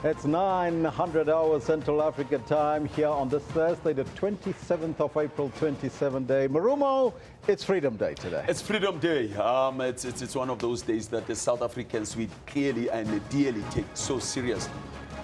It's 900 hours Central Africa time here on this Thursday, the 27th of April, 27 day. Marumo, it's Freedom Day today. It's Freedom Day. It's one of those days that the South Africans we clearly and dearly take so seriously.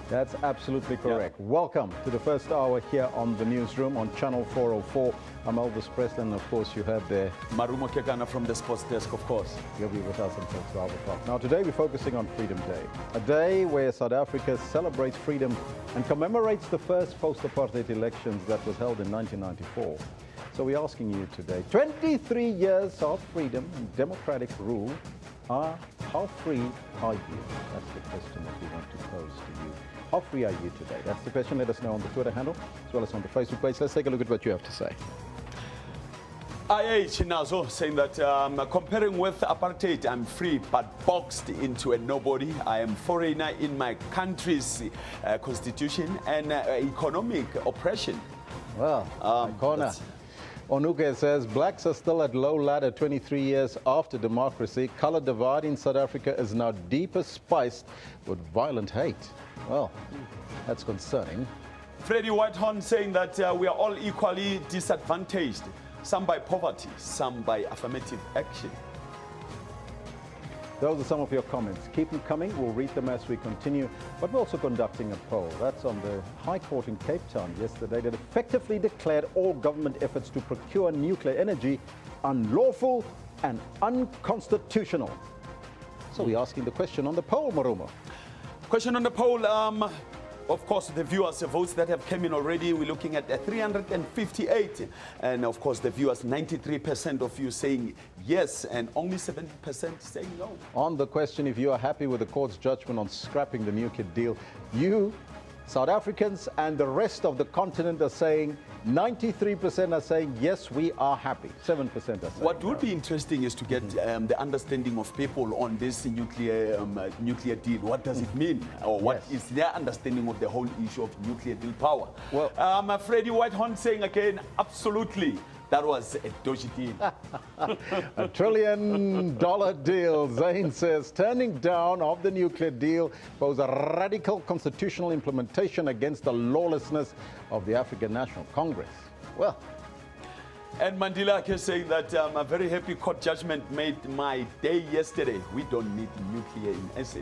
That's absolutely correct. Yeah. Welcome to the first hour here on the Newsroom on Channel 404. I'm Elvis Preston, and of course you have there Marumo Kekana from the sports desk, of course. You'll be with us until 12 o'clock. Now today we're focusing on Freedom Day, a day where South Africa celebrates freedom and commemorates the first post-apartheid elections that was held in 1994. So we're asking you today, 23 years of freedom and democratic rule, how free are you? That's the question that we want to pose to you. How free are you today? That's the question. Let us know on the Twitter handle as well as on the Facebook page. Let's take a look at what you have to say. IH Nazo saying that comparing with apartheid, I'm free but boxed into a nobody. I am foreigner in my country's constitution and economic oppression. Well, corner. Onuke says, blacks are still at low ladder 23 years after democracy. Color divide in South Africa is now deeper spiced with violent hate. Well, that's concerning. Freddie Whitehorn saying that we are all equally disadvantaged. Some by poverty, some by affirmative action. Those are some of your comments. Keep them coming. We'll read them as we continue. But we're also conducting a poll. That's on the High Court in Cape Town yesterday that effectively declared all government efforts to procure nuclear energy unlawful and unconstitutional. So we're asking the question on the poll, Marumo. Question on the poll. Of course, the viewers' votes that have come in already, we're looking at 358. And of course, the viewers, 93% of you saying yes and only 70% saying no. On the question, if you are happy with the court's judgment on scrapping the nuclear deal, you, South Africans and the rest of the continent are saying, 93% are saying, yes, we are happy. 7% are saying what would be interesting is to get the understanding of people on this nuclear deal. What does it mean? Or what is their understanding of the whole issue of nuclear deal power? Well, Freddie Whitehorn saying again, absolutely. That was a dodgy deal. $1 trillion deal. Zain says, turning down of the nuclear deal pose a radical constitutional implementation against the lawlessness of the African National Congress. Well. And Mandela is saying that a very happy court judgment made my day yesterday. We don't need nuclear in SA.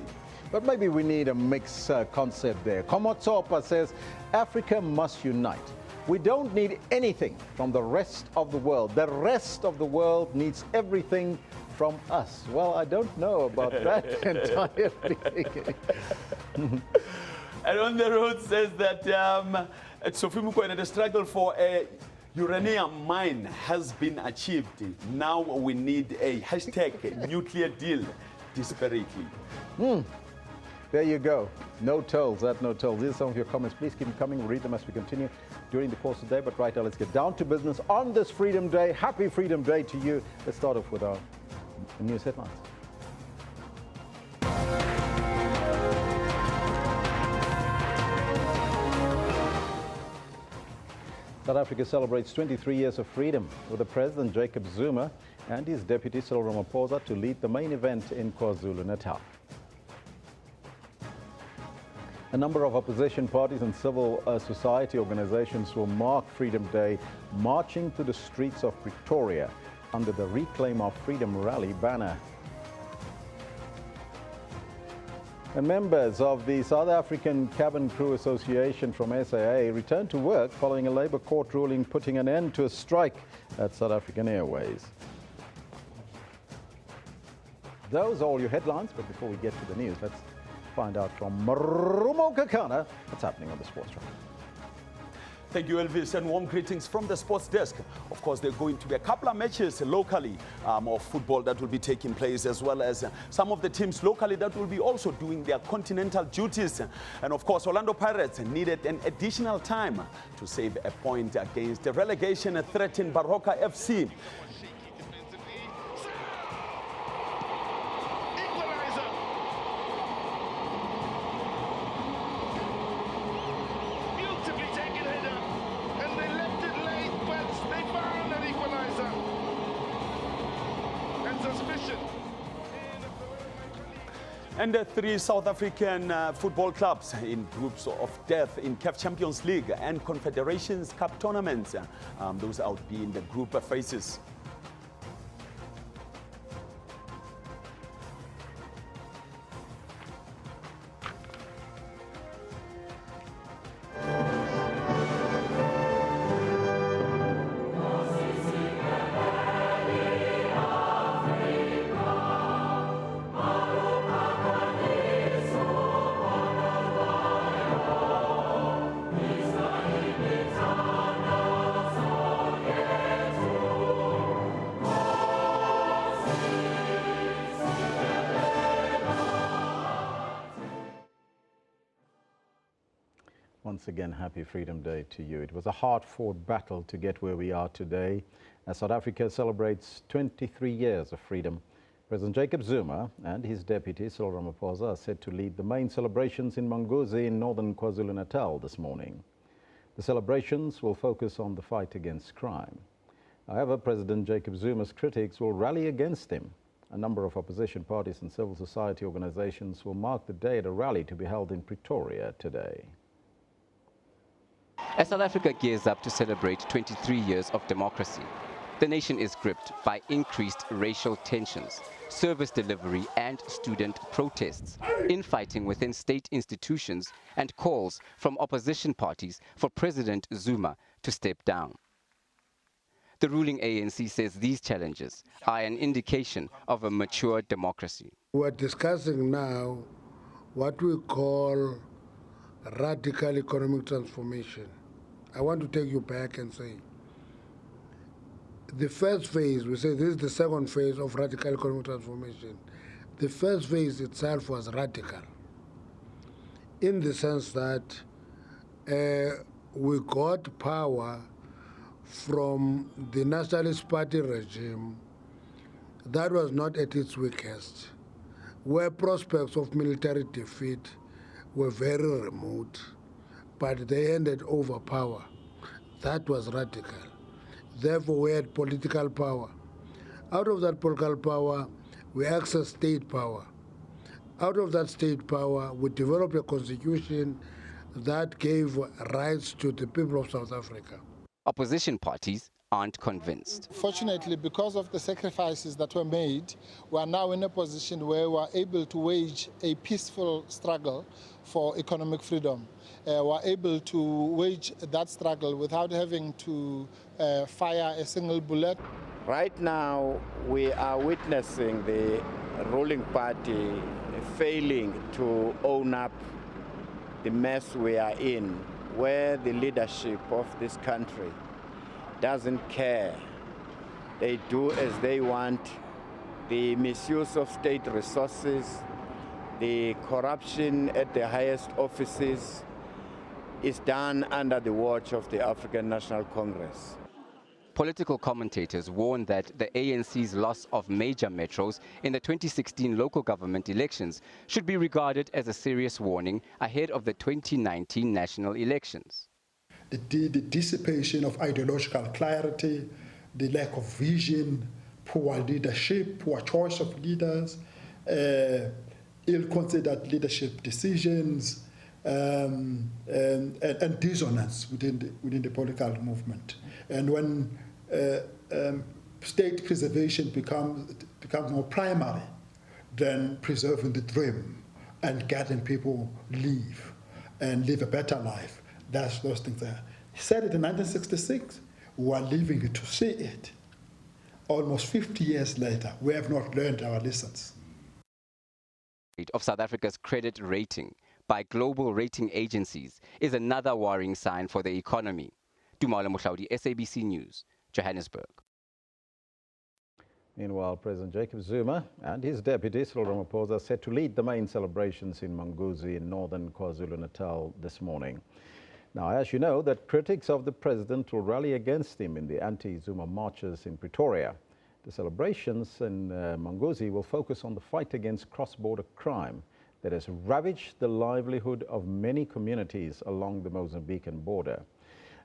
But maybe we need a mixed concept there. Komotsopa says, Africa must unite. We don't need anything from the rest of the world. The rest of the world needs everything from us. Well, I don't know about that entirely. And on the road says that Sobukwe, the struggle for a uranium mine has been achieved. Now we need a hashtag nuclear deal desperately. There you go. No tolls, no tolls. These are some of your comments. Please keep them coming. We'll read them as we continue during the course of the day. But right now, let's get down to business on this Freedom Day. Happy Freedom Day to you. Let's start off with our news headlines. South Africa celebrates 23 years of freedom with the President Jacob Zuma and his deputy Cyril Ramaphosa to lead the main event in KwaZulu-Natal. A number of opposition parties and civil society organizations will mark Freedom Day marching to the streets of Pretoria under the Reclaim Our Freedom rally banner. And members of the South African Cabin Crew Association from SAA returned to work following a Labour court ruling putting an end to a strike at South African Airways. Those are all your headlines, but before we get to the news, let's find out from Marumo Kekana what's happening on the sports track. Thank you, Elvis, and warm greetings from the sports desk. Of course, there are going to be a couple of matches locally of football that will be taking place, as well as some of the teams locally that will be also doing their continental duties. And of course, Orlando Pirates needed an additional time to save a point against the relegation threatened Baroka FC. And three South African football clubs in groups of death in CAF Champions League and Confederations Cup tournaments. Those out being the group phases. Once again, happy Freedom Day to you. It was a hard-fought battle to get where we are today. As South Africa celebrates 23 years of freedom, President Jacob Zuma and his deputy, Cyril Ramaphosa, are set to lead the main celebrations in Manguzi in northern KwaZulu-Natal this morning. The celebrations will focus on the fight against crime. However, President Jacob Zuma's critics will rally against him. A number of opposition parties and civil society organizations will mark the day at a rally to be held in Pretoria today. As South Africa gears up to celebrate 23 years of democracy, the nation is gripped by increased racial tensions, service delivery and student protests, infighting within state institutions and calls from opposition parties for President Zuma to step down. The ruling ANC says these challenges are an indication of a mature democracy. We're discussing now what we call radical economic transformation. I want to take you back and say, the first phase, we say this is the second phase of radical economic transformation. The first phase itself was radical, in the sense that we got power from the Nationalist Party regime that was not at its weakest, where prospects of military defeat were very remote, but they handed over power. That was radical. Therefore, we had political power. Out of that political power, we accessed state power. Out of that state power, we developed a constitution that gave rights to the people of South Africa. Opposition parties aren't convinced. Fortunately, because of the sacrifices that were made, we are now in a position where we are able to wage a peaceful struggle for economic freedom. We are able to wage that struggle without having to fire a single bullet. Right now, we are witnessing the ruling party failing to own up the mess we are in, where the leadership of this country doesn't care. They do as they want. The misuse of state resources, the corruption at the highest offices is done under the watch of the African National Congress. Political commentators warn that the ANC's loss of major metros in the 2016 local government elections should be regarded as a serious warning ahead of the 2019 national elections. The dissipation of ideological clarity, the lack of vision, poor leadership, poor choice of leaders, ill-considered leadership decisions, and dissonance within the political movement. And when state preservation becomes more primary than preserving the dream and getting people live a better life, those things there. He said it in 1966. We are living to see it. Almost 50 years later, we have not learned our lessons. Of South Africa's credit rating by global rating agencies is another worrying sign for the economy. Dumala Mohlaudi, SABC News, Johannesburg. Meanwhile, President Jacob Zuma and his deputy, Cyril Ramaphosa, are set to lead the main celebrations in Manguzi in northern KwaZulu-Natal this morning. Now, as you know, that critics of the president will rally against him in the anti-Zuma marches in Pretoria. The celebrations in Manguzi will focus on the fight against cross-border crime that has ravaged the livelihood of many communities along the Mozambican border.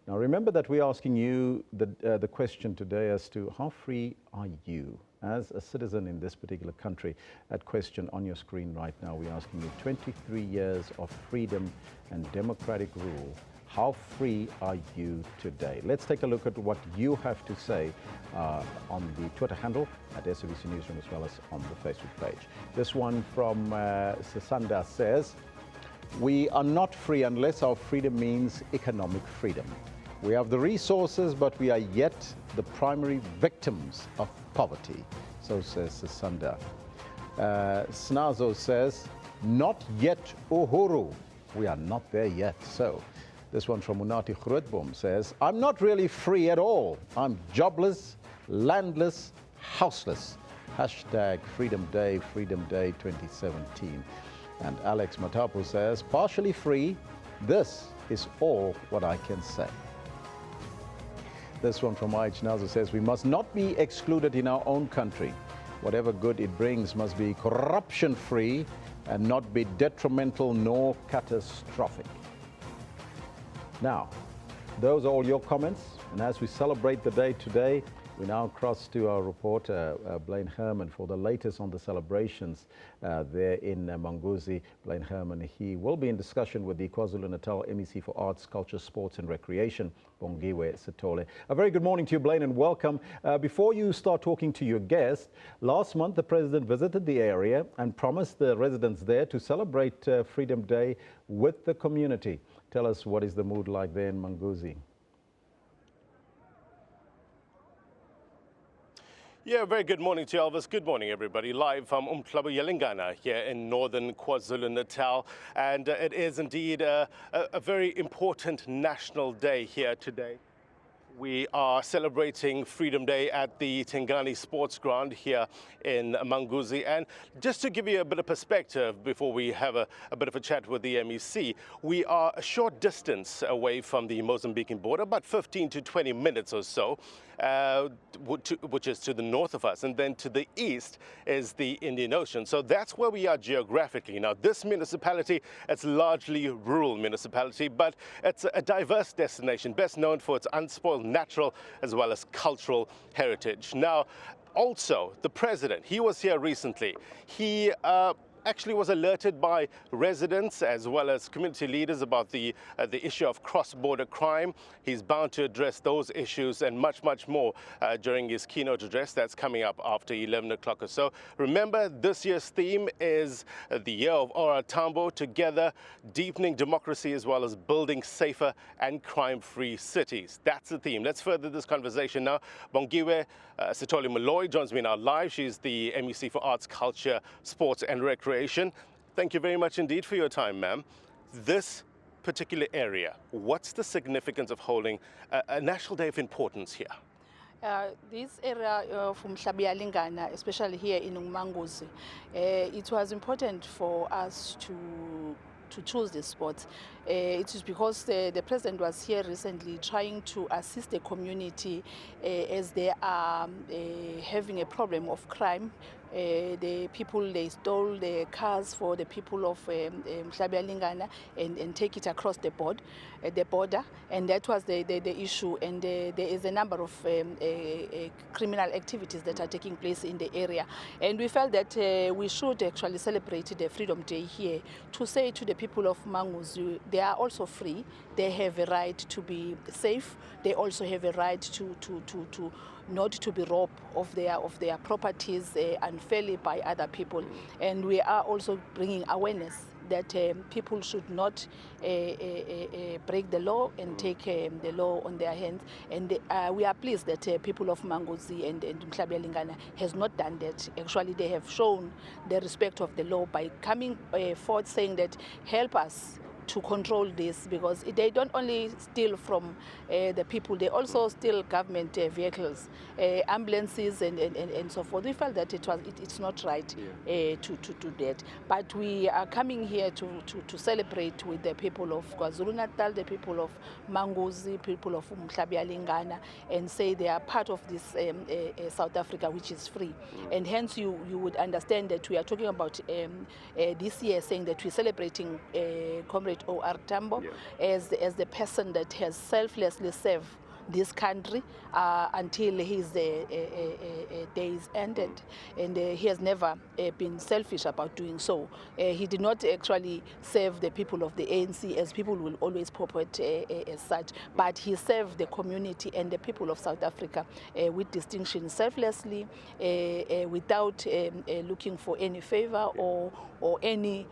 Now, remember that we're asking you the question today as to how free are you? as a citizen in this particular country. That question on your screen right now, we're asking you, 23 years of freedom and democratic rule. How free are you today? Let's take a look at what you have to say on the Twitter handle at SABC Newsroom, as well as on the Facebook page. This one from Sasanda says, we are not free unless our freedom means economic freedom. We have the resources, but we are yet the primary victims of poverty. So says Sasanda. Snazo says, not yet uhuru. We are not there yet. So this one from Munati Grootboom says, I'm not really free at all. I'm jobless, landless, houseless. Hashtag Freedom Day 2017. And Alex Matapu says, partially free. This is all what I can say. This one from Aich Nazo says, we must not be excluded in our own country. Whatever good it brings must be corruption-free and not be detrimental nor catastrophic. Now, those are all your comments, and as we celebrate the day today, we now cross to our reporter, Blaine Herman, for the latest on the celebrations there in Manguzi. Blaine Herman, he will be in discussion with the KwaZulu-Natal MEC for Arts, Culture, Sports and Recreation, Bongiwe Sithole. A very good morning to you, Blaine, and welcome. Before you start talking to your guest, last month the President visited the area and promised the residents there to celebrate Freedom Day with the community. Tell us, what is the mood like there in Manguzi? Yeah, very good morning to you, Elvis. Good morning, everybody. Live from Umhlaba Yelingana here in northern KwaZulu-Natal. And it is indeed a very important national day here today. We are celebrating Freedom Day at the Tengani Sports Ground here in Manguzi. And just to give you a bit of perspective before we have a bit of a chat with the MEC, we are a short distance away from the Mozambican border, about 15 to 20 minutes or so, which is to the north of us. And then to the east is the Indian Ocean. So that's where we are geographically. Now, this municipality, it's largely a rural municipality, but it's a diverse destination, best known for its unspoiled natural as well as cultural heritage. Now, also, the president, he was here recently. He actually was alerted by residents as well as community leaders about the issue of cross-border crime. He's bound to address those issues and much, much more during his keynote address. That's coming up after 11 o'clock or so. Remember, this year's theme is the year of Ora Tambo, together deepening democracy as well as building safer and crime-free cities. That's the theme. Let's further this conversation now. Bongiwe Sithole Molloy joins me now live. She's the MEC for Arts, Culture, Sports and Recreation. Thank you very much indeed for your time, ma'am. This particular area, what's the significance of holding a national day of importance here? This area from Umhlaba, especially here in Manguzi, it was important for us to choose this spot. It is because the president was here recently trying to assist the community as they are having a problem of crime. The people, they stole the cars for the people of Umhlaba and take it across the border, and that was the issue. And there is a number of criminal activities that are taking place in the area, and we felt that we should actually celebrate the Freedom Day here to say to the people of Manguzi, they are also free. They have a right to be safe. They also have a right to not to be robbed of their properties unfairly by other people. And we are also bringing awareness that people should not break the law and take the law on their hands. And we are pleased that people of Manguzi and Umhlaba has not done that. Actually, they have shown the respect of the law by coming forth saying that help us to control this, because they don't only steal from the people, they also steal government vehicles, ambulances and so forth. We felt that it's not right to do that. But we are coming here to celebrate with the people of KwaZulu-Natal, the people of Manguzi, people of Umhlaba, and say they are part of this South Africa, which is free. And hence you would understand that we are talking about this year saying that we're celebrating Comrade O.R. Tambo as the person that has selflessly served this country until his days ended. And he has never been selfish about doing so. He did not actually serve the people of the ANC, as people will always purport as such, but he served the community and the people of South Africa with distinction, selflessly, without looking for any favor or any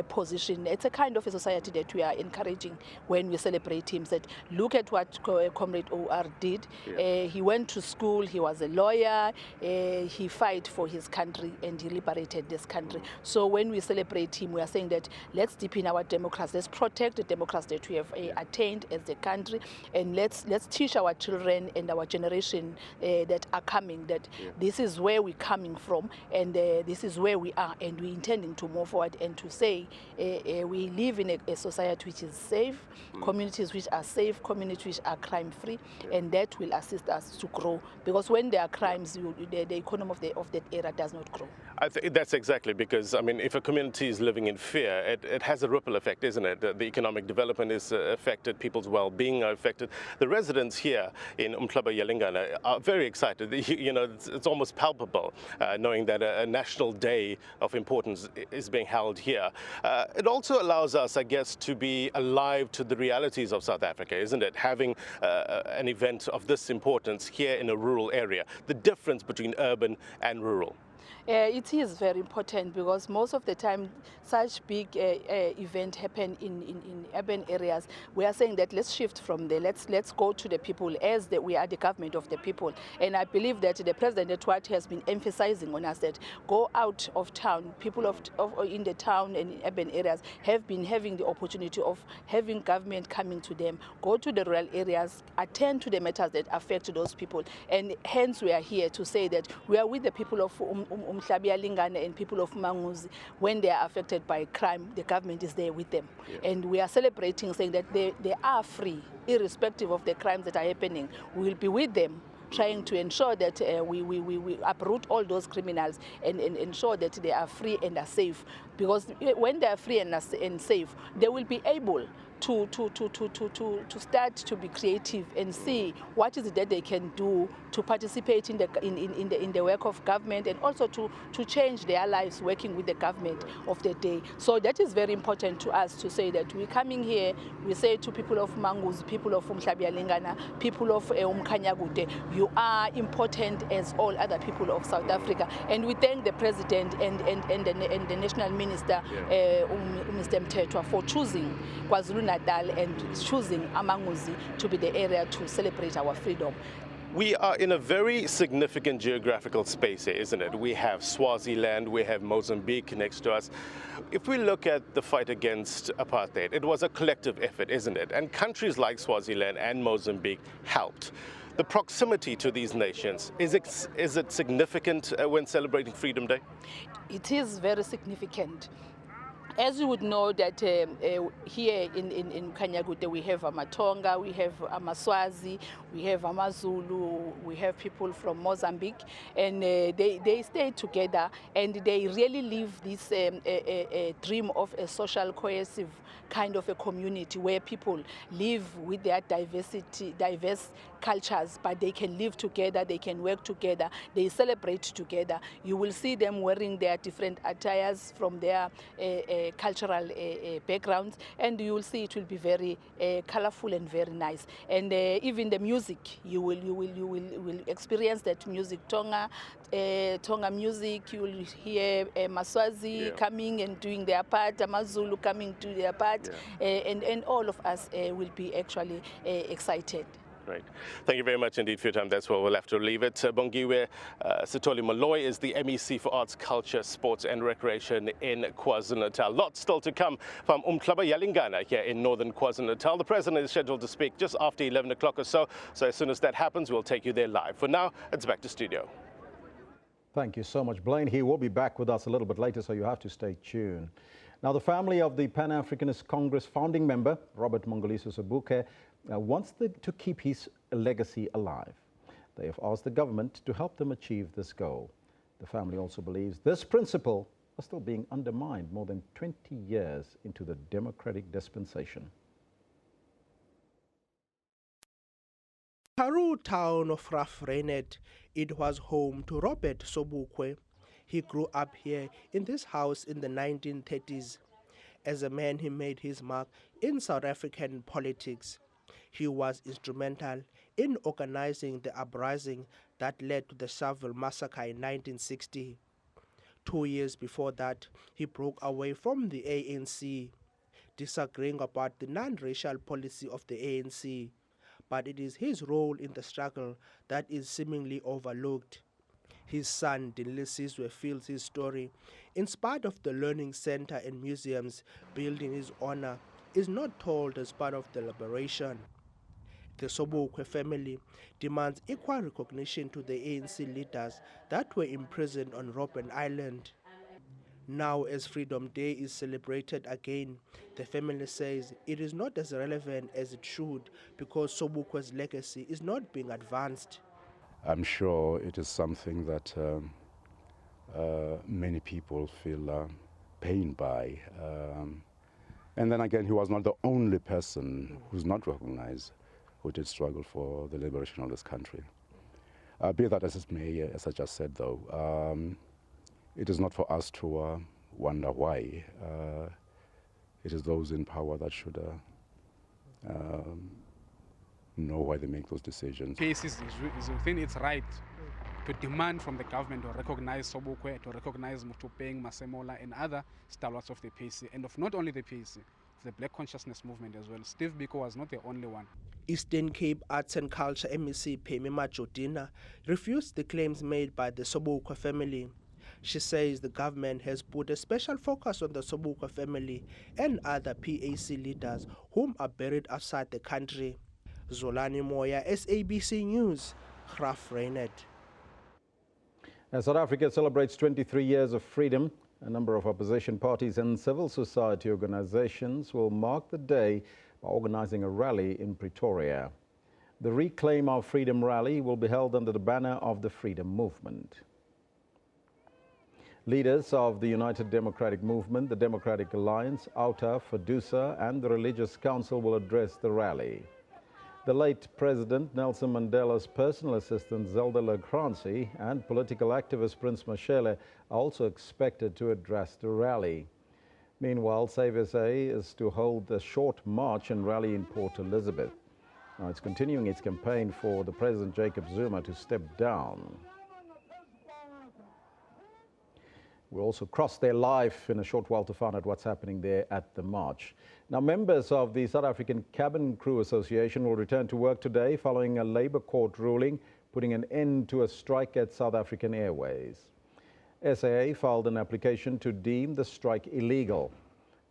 position. It's a kind of a society that we are encouraging when we celebrate him. That look at what Comrade OR did. He went to school, he was a lawyer, he fought for his country and he liberated this country. So when we celebrate him, we are saying that let's deepen our democracy, let's protect the democracy that we have attained as a country, and let's teach our children and our generation that are coming that this is where we're coming from, and this is where we are, and we're intending to move forward and to say we live in a society which is safe, communities which are safe, communities which are crime-free, and that will assist us to grow. Because when there are crimes, the economy of that era does not grow. I think that's exactly, because, I mean, if a community is living in fear, it has a ripple effect, isn't it? The economic development is affected, people's well-being are affected. The residents here in Umhlaba Yalingana are very excited. You know, it's almost palpable knowing that a national day of importance is being held here. It also allows us, I guess, to be alive to the realities of South Africa, isn't it? Having an event of this importance here in a rural area, the difference between urban and rural. It is very important, because most of the time such big events happen in urban areas. We are saying that let's shift from there, let's go to the people, as we are the government of the people. And I believe that the President Edward has been emphasizing on us that go out of town. People in the town and in urban areas have been having the opportunity of having government coming to them. Go to the rural areas, attend to the matters that affect those people. And hence we are here to say that we are with the people of Umhlaba Yalingana and people of Manguzi. When they are affected by crime, the government is there with them. And we are celebrating, saying that they are free, irrespective of the crimes that are happening. We will be with them, trying to ensure that we uproot all those criminals and ensure that they are free and are safe. Because when they are free and safe, they will be able to start to be creative and see what is it that they can do to participate in the work of government, and also to change their lives working with the government of the day. So that is very important to us, to say that we're coming here, we say to people of Manguzi, people of Umhlaba Yalingana, people of Umkhanyakude, you are important as all other people of South Africa. And we thank the President and the National Minister, Mr. Mthethwa, for choosing KwaZulu-Natal and choosing Manguzi to be the area to celebrate our freedom. We are in a very significant geographical space here, isn't it? We have Swaziland, we have Mozambique next to us. If we look at the fight against apartheid, it was a collective effort, isn't it? And countries like Swaziland and Mozambique helped. The proximity to these nations, is it significant when celebrating Freedom Day? It is very significant. As you would know that here in Kanyagude we have Amatonga, we have Amaswazi, we have Amazulu, we have people from Mozambique, and they stay together, and they really live this dream of a social cohesive kind of a community where people live with their diverse cultures, but they can live together, they can work together, they celebrate together. You will see them wearing their different attires from their cultural backgrounds, and you will see it will be very colorful and very nice. And even the music, you will experience that music, Tonga music. You will hear Maswazi coming and doing their part, Amazulu coming to their part, and all of us will be actually excited. Right. Thank you very much indeed for your time. That's where we'll have to leave it. Bongiwe Sithole Molloy is the MEC for Arts, Culture, Sports and Recreation in KwaZulu-Natal. Lots still to come from Umhlaba Yalingana here in northern KwaZulu-Natal. The President is scheduled to speak just after 11 o'clock or so. So as soon as that happens, we'll take you there live. For now, it's back to studio. Thank you so much, Blaine. He will be back with us a little bit later, so you have to stay tuned. Now, the family of the Pan-Africanist Congress founding member, Robert Mangaliso Sobukwe, wants to keep his legacy alive. They have asked the government to help them achieve this goal. The family also believes this principle is still being undermined more than 20 years into the democratic dispensation. Karoo town of Rafreinet, it was home to Robert Sobukwe. He grew up here in this house in the 1930s. As a man, he made his mark in South African politics. He was instrumental in organizing the uprising that led to the Sharpeville massacre in 1960. 2 years before that, he broke away from the ANC, disagreeing about the non-racial policy of the ANC. But it is his role in the struggle that is seemingly overlooked. His son, Dinlisizwe, feels his story. In spite of the learning center and museums built in his honor, is not told as part of the liberation. The Sobukwe family demands equal recognition to the ANC leaders that were imprisoned on Robben Island. Now, as Freedom Day is celebrated again, the family says it is not as relevant as it should because Sobukwe's legacy is not being advanced. I'm sure it is something that many people feel pained by. And then again, he was not the only person who's not recognized who did struggle for the liberation of this country. Be that as it may, as I just said though, it is not for us to wonder why. It is those in power that should know why they make those decisions. PAC is within its right to demand from the government to recognize Sobukwe, to recognize Mutupeng, Masemola and other stalwarts of the PAC, and of not only the PAC, the Black Consciousness Movement as well. Steve Biko was not the only one. Eastern Cape Arts and Culture MEC Phemi Majodina refused the claims made by the Sobukwe family. She says the government has put a special focus on the Sobukwe family and other PAC leaders whom are buried outside the country. Zolani Moya, SABC News, Rafreinet. As South Africa celebrates 23 years of freedom, a number of opposition parties and civil society organizations will mark the day by organizing a rally in Pretoria. The Reclaim Our Freedom rally will be held under the banner of the Freedom Movement. Leaders of the United Democratic Movement, the Democratic Alliance, OUTA, FEDUSA and the Religious Council will address the rally. The late President Nelson Mandela's personal assistant Zelda Lecrancy and political activist Prince Mashele are also expected to address the rally. Meanwhile, SABC is to hold a short march and rally in Port Elizabeth. Now it's continuing its campaign for the President Jacob Zuma to step down. We'll also cross there live in a short while to find out what's happening there at the march. Now, members of the South African Cabin Crew Association will return to work today following a Labour court ruling putting an end to a strike at South African Airways. SAA filed an application to deem the strike illegal.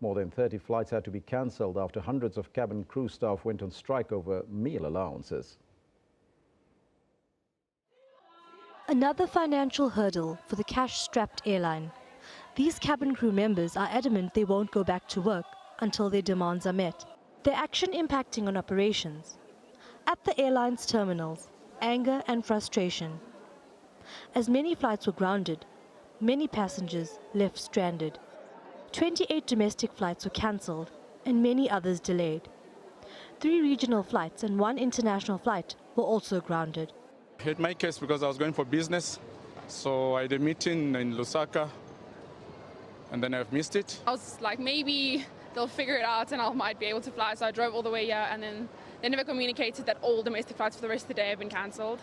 More than 30 flights had to be cancelled after hundreds of cabin crew staff went on strike over meal allowances. Another financial hurdle for the cash-strapped airline. These cabin crew members are adamant they won't go back to work until their demands are met. Their action impacting on operations. At the airline's terminals, anger and frustration. As many flights were grounded, many passengers left stranded. 28 domestic flights were cancelled and many others delayed. 3 regional flights and 1 international flight were also grounded. I had my case because I was going for business, so I had a meeting in Lusaka, and then I've missed it. I was like, maybe they'll figure it out and I might be able to fly, so I drove all the way here, and then they never communicated that all domestic flights for the rest of the day have been cancelled.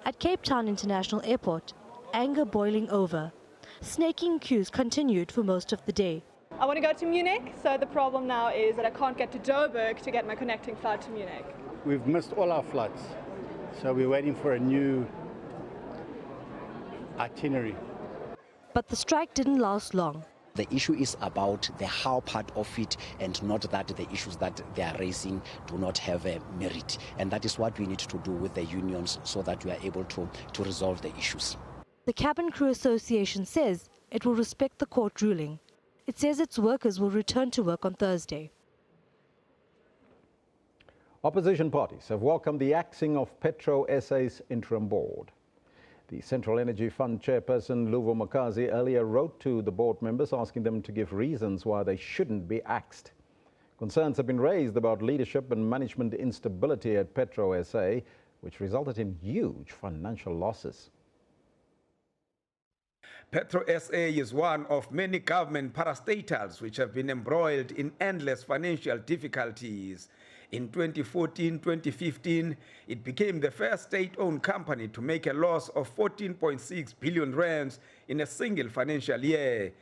At Cape Town International Airport, anger boiling over. Snaking queues continued for most of the day. I want to go to Munich, so the problem now is that I can't get to Joburg to get my connecting flight to Munich. We've missed all our flights, so we're waiting for a new itinerary. But the strike didn't last long. The issue is about the how part of it, and not that the issues that they are raising do not have a merit. And that is what we need to do with the unions so that we are able to resolve the issues. The Cabin Crew Association says it will respect the court ruling. It says its workers will return to work on Thursday. Opposition parties have welcomed the axing of PetroSA's interim board. The Central Energy Fund chairperson Luvo Makazi earlier wrote to the board members asking them to give reasons why they shouldn't be axed. Concerns have been raised about leadership and management instability at PetroSA, which resulted in huge financial losses. PetroSA is one of many government parastatals which have been embroiled in endless financial difficulties. In 2014-2015, it became the first state-owned company to make a loss of 14.6 billion rands in a single financial year.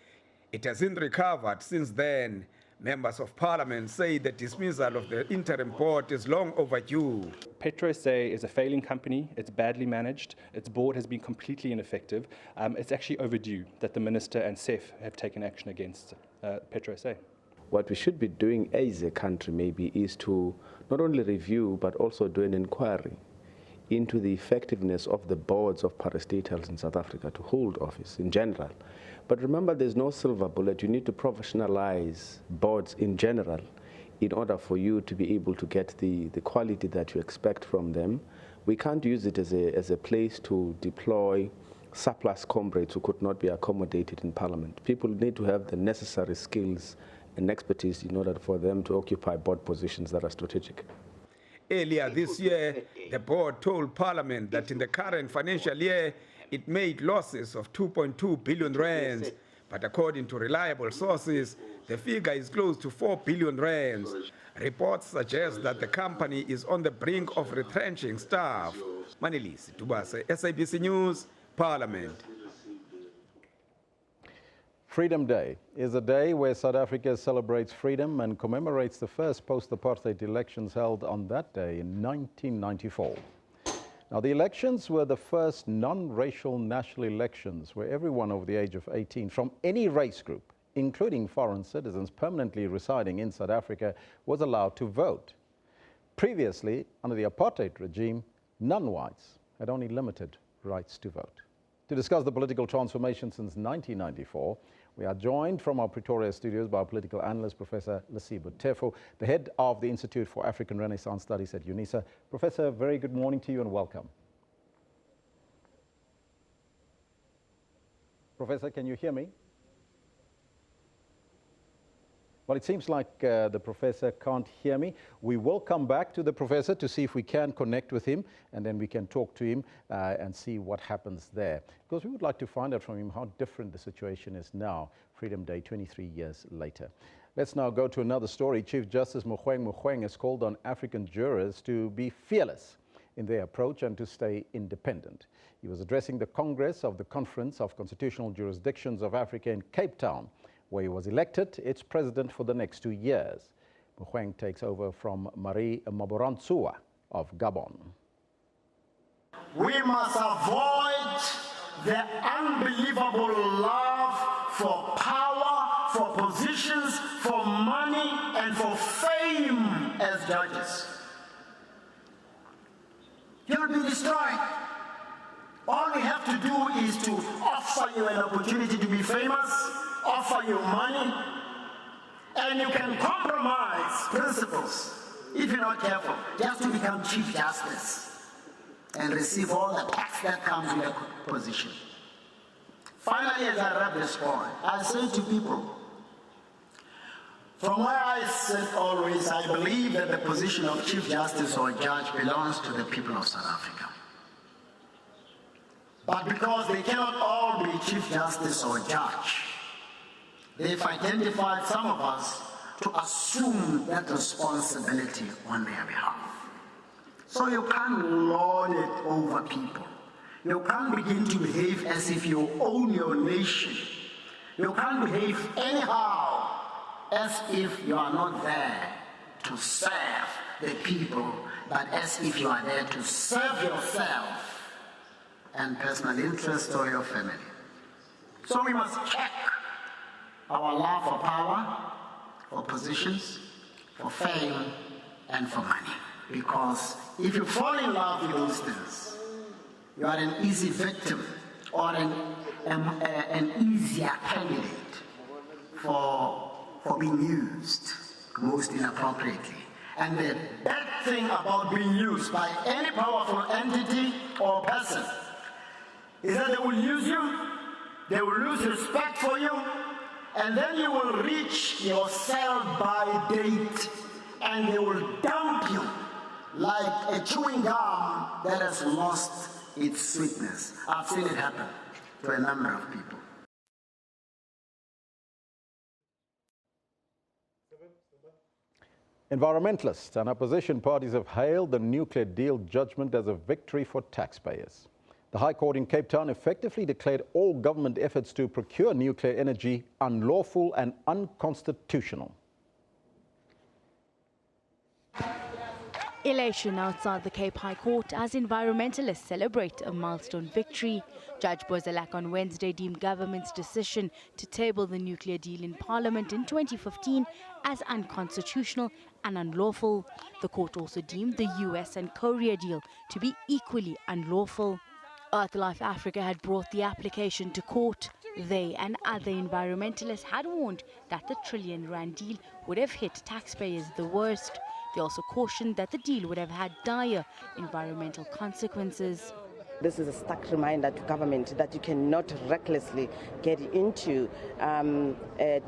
It hasn't recovered since then. Members of Parliament say the dismissal of the interim board is long overdue. PetroSA is a failing company. It's badly managed. Its board has been completely ineffective. It's actually overdue that the Minister and SEF have taken action against PetroSA. What we should be doing as a country maybe is to not only review but also do an inquiry into the effectiveness of the boards of parastatals in South Africa to hold office in general. But remember, there's no silver bullet. You need to professionalize boards in general in order for you to be able to get the quality that you expect from them. We can't use it as a place to deploy surplus comrades who could not be accommodated in Parliament. People need to have the necessary skills and expertise in order for them to occupy board positions that are strategic. Earlier this year, the board told Parliament that in the current financial year, it made losses of 2.2 billion rands. But according to reliable sources, the figure is close to 4 billion rands. Reports suggest that the company is on the brink of retrenching staff. Manilisi Tubase, SABC News, Parliament. Freedom Day is a day where South Africa celebrates freedom and commemorates the first post-apartheid elections held on that day in 1994. Now, the elections were the first non-racial national elections where everyone over the age of 18 from any race group, including foreign citizens permanently residing in South Africa, was allowed to vote. Previously, under the apartheid regime, non-whites had only limited rights to vote. To discuss the political transformation since 1994, we are joined from our Pretoria studios by our political analyst, Professor Lesibo Tefo, the head of the Institute for African Renaissance Studies at UNISA. Professor, very good morning to you and welcome. Professor, can you hear me? Well, it seems like the professor can't hear me. We will come back to the professor to see if we can connect with him, and then we can talk to him and see what happens there. Because we would like to find out from him how different the situation is now, Freedom Day, 23 years later. Let's now go to another story. Chief Justice Mogoeng has called on African jurors to be fearless in their approach and to stay independent. He was addressing the Congress of the Conference of Constitutional Jurisdictions of Africa in Cape Town, where he was elected its president for the next 2 years. Mogoeng takes over from Marie Maborantsua of Gabon. We must avoid the unbelievable love for power, for positions, for money, and for fame as judges. You'll be destroyed. All we have to do is to offer you an opportunity to be famous, offer you money, and you can compromise principles, if you're not careful, just to become Chief Justice and receive all the tax that comes with the position. Finally, as I wrap this point, I say to people, from where I sit always, I believe that the position of Chief Justice or Judge belongs to the people of South Africa. But because they cannot all be Chief Justice or Judge, they've identified some of us to assume that responsibility on their behalf. So you can't lord it over people. You can't begin to behave as if you own your nation. You can't behave anyhow as if you are not there to serve the people, but as if you are there to serve yourself and personal interest or your family. So we must check our love for power, for positions, for fame, and for money. Because if you fall in love with those things, you are an easy victim or an easier candidate for being used most inappropriately. And the bad thing about being used by any powerful entity or person is that they will use you, they will lose respect for you, and then you will reach your sell-by date and they will dump you like a chewing gum that has lost its sweetness. I've seen it happen to a number of people. Environmentalists and opposition parties have hailed the nuclear deal judgment as a victory for taxpayers. The High Court in Cape Town effectively declared all government efforts to procure nuclear energy unlawful and unconstitutional. Elation outside the Cape High Court as environmentalists celebrate a milestone victory. Judge Bozalak on Wednesday deemed government's decision to table the nuclear deal in Parliament in 2015 as unconstitutional and unlawful. The court also deemed the US and Korea deal to be equally unlawful. Earthlife Africa had brought the application to court. They and other environmentalists had warned that the R1 trillion deal would have hit taxpayers the worst. They also cautioned that the deal would have had dire environmental consequences. This is a stark reminder to government that you cannot recklessly get into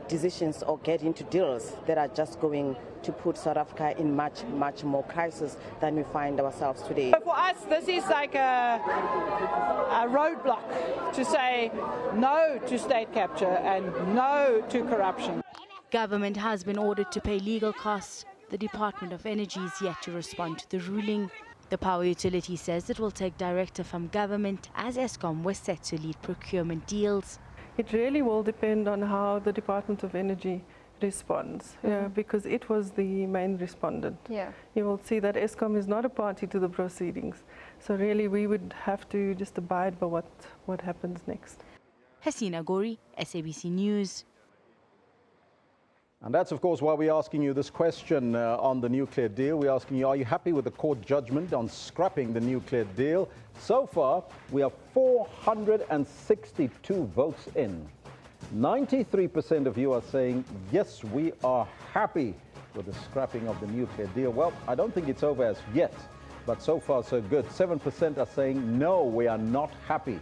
decisions or get into deals that are just going to put South Africa in much more crisis than we find ourselves today. For us, this is like a roadblock to say no to state capture and no to corruption. Government has been ordered to pay legal costs. The Department of Energy is yet to respond to the ruling. The power utility says it will take directive from government as Eskom was set to lead procurement deals. It really will depend on how the Department of Energy responds, because it was the main respondent. You will see that Eskom is not a party to the proceedings. So really we would have to just abide by what happens next. Hasina Gori, SABC News. And that's, of course, why we're asking you this question on the nuclear deal. We're asking you, are you happy with the court judgment on scrapping the nuclear deal? So far, we have 462 votes in. 93% of you are saying, yes, we are happy with the scrapping of the nuclear deal. Well, I don't think it's over as yet, but so far, so good. 7% are saying, no, we are not happy.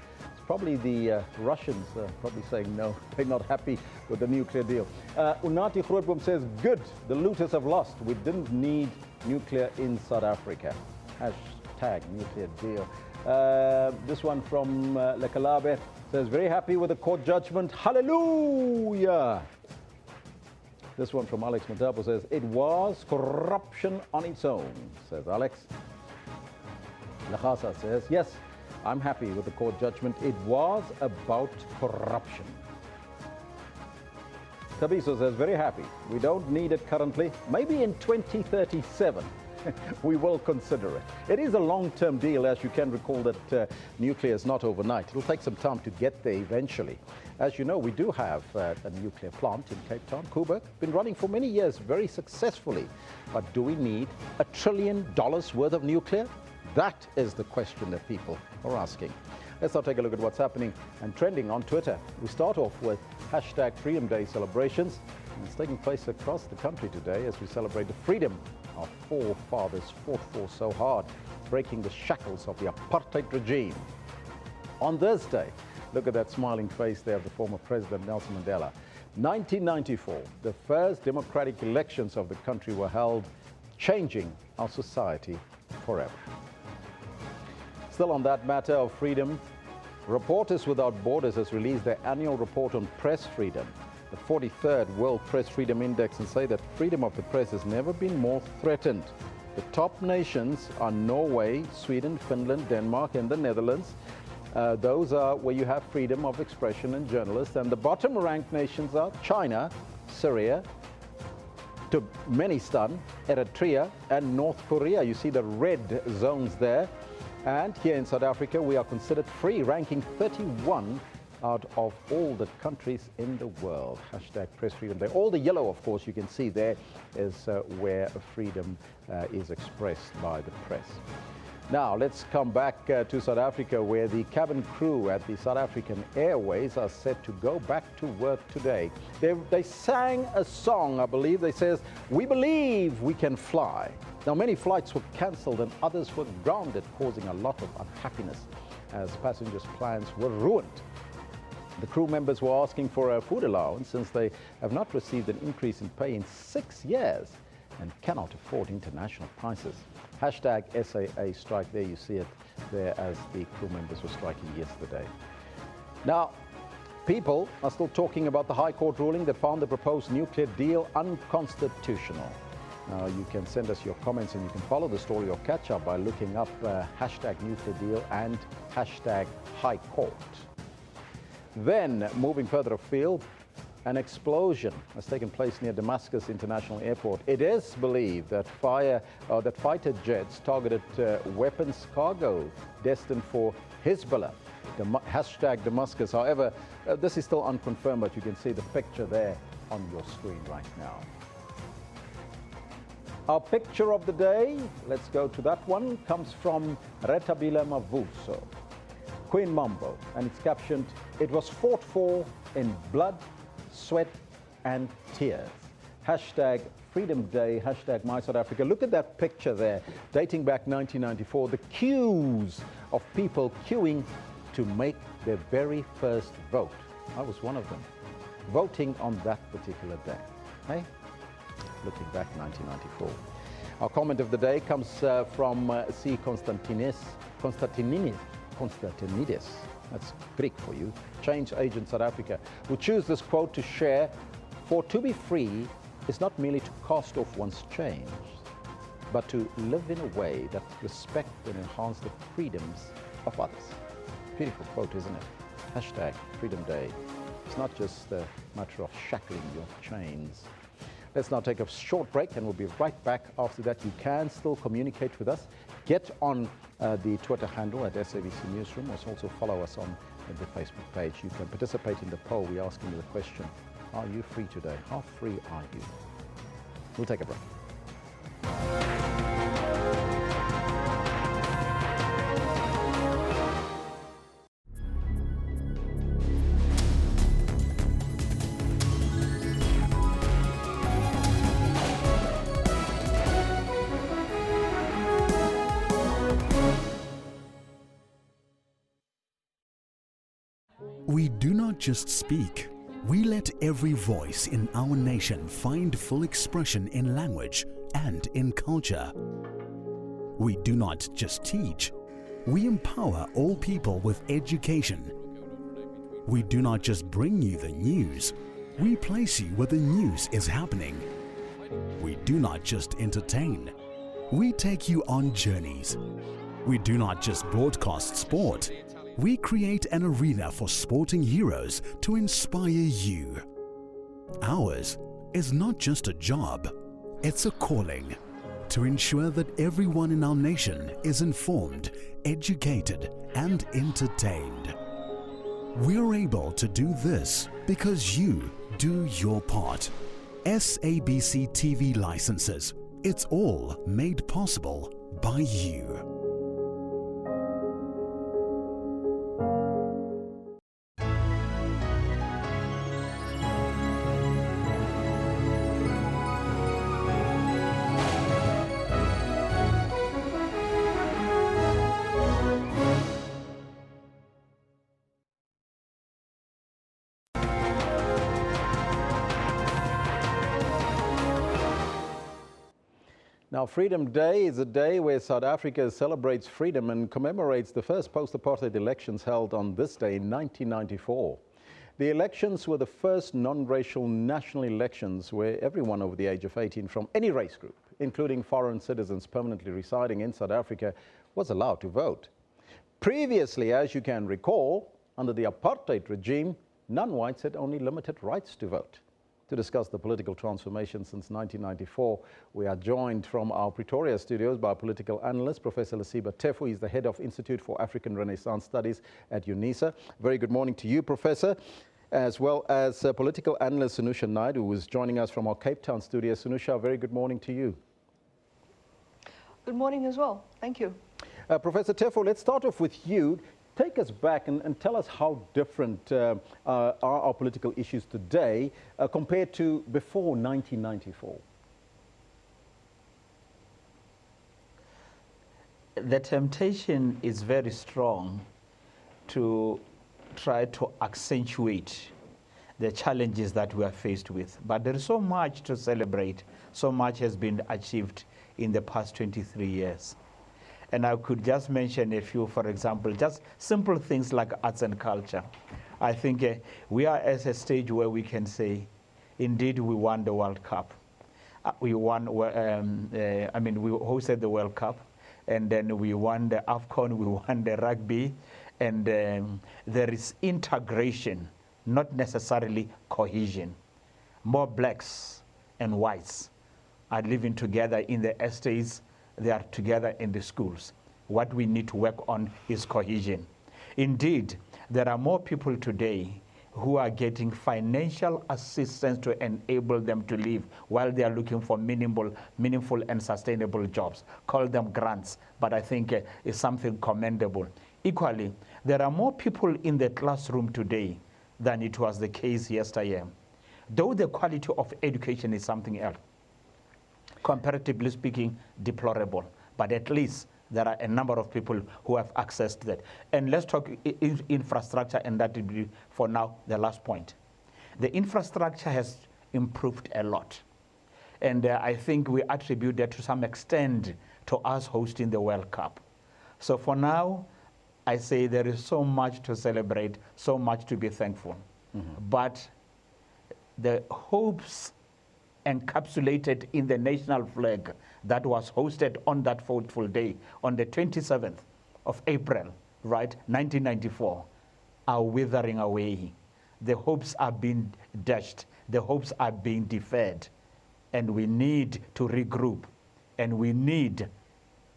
Probably the Russians probably saying no, they're not happy with the nuclear deal. Unati Grootboom says, good, the looters have lost. We didn't need nuclear in South Africa. Hashtag nuclear deal. This one from Lekalabe says, very happy with the court judgment. Hallelujah. This one from Alex Matapo says, it was corruption on its own, says Alex. Lachasa says, yes, I'm happy with the court judgment. It was about corruption. Tabiso says, very happy. We don't need it currently. Maybe in 2037, we will consider it. It is a long-term deal, as you can recall that nuclear is not overnight. It'll take some time to get there eventually. As you know, we do have a nuclear plant in Cape Town, Koeberg, been running for many years very successfully. But do we need $1 trillion worth of nuclear? That is the question that people are asking. Let's now take a look at what's happening and trending on Twitter. We start off with hashtag Freedom Day celebrations. And it's taking place across the country today as we celebrate the freedom our forefathers fought for so hard, breaking the shackles of the apartheid regime. On Thursday, look at that smiling face there of the former President Nelson Mandela. 1994, the first democratic elections of the country were held, changing our society forever. Still on that matter of freedom, Reporters Without Borders has released their annual report on press freedom, the 43rd World Press Freedom Index, and say that freedom of the press has never been more threatened. The top nations are Norway, Sweden, Finland, Denmark, and the Netherlands. Those are where you have freedom of expression and journalists. And the bottom-ranked nations are China, Syria, Turkmenistan, Eritrea, and North Korea. You see the red zones there. And here in South Africa, we are considered free, ranking 31 out of all the countries in the world. Hashtag Press Freedom Day. All the yellow, of course, you can see there is where freedom is expressed by the press. Now, let's come back to South Africa, where the cabin crew at the South African Airways are set to go back to work today. They sang a song, I believe. They says, "We believe we can fly." Now, many flights were cancelled and others were grounded, causing a lot of unhappiness as passengers' plans were ruined. The crew members were asking for a food allowance since they have not received an increase in pay in 6 years and cannot afford international prices. Hashtag SAA strike. There you see it there as the crew members were striking yesterday. Now, people are still talking about the High Court ruling that found the proposed nuclear deal unconstitutional. Now, you can send us your comments and you can follow the story or catch up by looking up hashtag nuclear deal and hashtag High Court. Then, moving further afield, an explosion has taken place near Damascus International Airport. It is believed that fighter jets targeted weapons cargo destined for Hezbollah. Hashtag Damascus. However, this is still unconfirmed, but you can see the picture there on your screen right now. Our picture of the day, let's go to that one, comes from Retabile Mavuso, Queen Mambo, and it's captioned, "It was fought for in blood, sweat and tears." Hashtag Freedom Day, hashtag My South Africa. Look at that picture there, dating back 1994, the queues of people queuing to make their very first vote. I was one of them, voting on that particular day. Hey? Looking back 1994. Our comment of the day comes from C. Constantinidis. That's Greek for you. Change agent South Africa, who choose this quote to share: "For to be free is not merely to cast off one's chains, but to live in a way that respect and enhance the freedoms of others." Beautiful quote, isn't it? Hashtag Freedom Day. It's not just a matter of shackling your chains. Let's now take a short break and we'll be right back after that. You can still communicate with us. Get on the Twitter handle at SABC Newsroom, or also follow us on the Facebook page. You can participate in the poll. We're asking you the question: are you free today? How free are you? We'll take a break. We do not just speak, we let every voice in our nation find full expression in language and in culture. We do not just teach, we empower all people with education. We do not just bring you the news, we place you where the news is happening. We do not just entertain, we take you on journeys. We do not just broadcast sport, we create an arena for sporting heroes to inspire you. Ours is not just a job, it's a calling to ensure that everyone in our nation is informed, educated, and entertained. We're able to do this because you do your part. SABC TV licenses. It's all made possible by you. Now, Freedom Day is a day where South Africa celebrates freedom and commemorates the first post-apartheid elections held on this day in 1994. The elections were the first non-racial national elections where everyone over the age of 18 from any race group, including foreign citizens permanently residing in South Africa, was allowed to vote. Previously, as you can recall, under the apartheid regime, non-whites had only limited rights to vote. To discuss the political transformation since 1994, we are joined from our Pretoria studios by political analyst, Professor Lesiba Tefu. He's the head of Institute for African Renaissance Studies at UNISA. Very good morning to you, Professor, as well as political analyst Sunusha Naidu, who is joining us from our Cape Town studio. Sunusha, very good morning to you. Good morning as well. Thank you. Professor Tefu, let's start off with you. Take us back and tell us how different are our political issues today compared to before 1994. The temptation is very strong to try to accentuate the challenges that we are faced with. But there is so much to celebrate. So much has been achieved in the past 23 years. And I could just mention a few, for example, just simple things like arts and culture. I think we are at a stage where we can say, indeed, we won the World Cup. We won, we hosted the World Cup, and then we won the AFCON, we won the rugby, and there is integration, not necessarily cohesion. More blacks and whites are living together in the estates, they are together in the schools. What we need to work on is cohesion. Indeed, there are more people today who are getting financial assistance to enable them to live while they are looking for meaningful and sustainable jobs. Call them grants, but I think it's something commendable. Equally, there are more people in the classroom today than it was the case yesteryear. Though the quality of education is something else, comparatively speaking, deplorable, but at least there are a number of people who have access to that. And let's talk infrastructure, and that will be, for now, the last point. The infrastructure has improved a lot. And I think we attribute that to some extent to us hosting the World Cup. So for now, I say there is so much to celebrate, so much to be thankful. But the hopes encapsulated in the national flag that was hosted on that fateful day, on the 27th of April, right, 1994, are withering away. The hopes are being dashed. The hopes are being deferred. And we need to regroup. And we need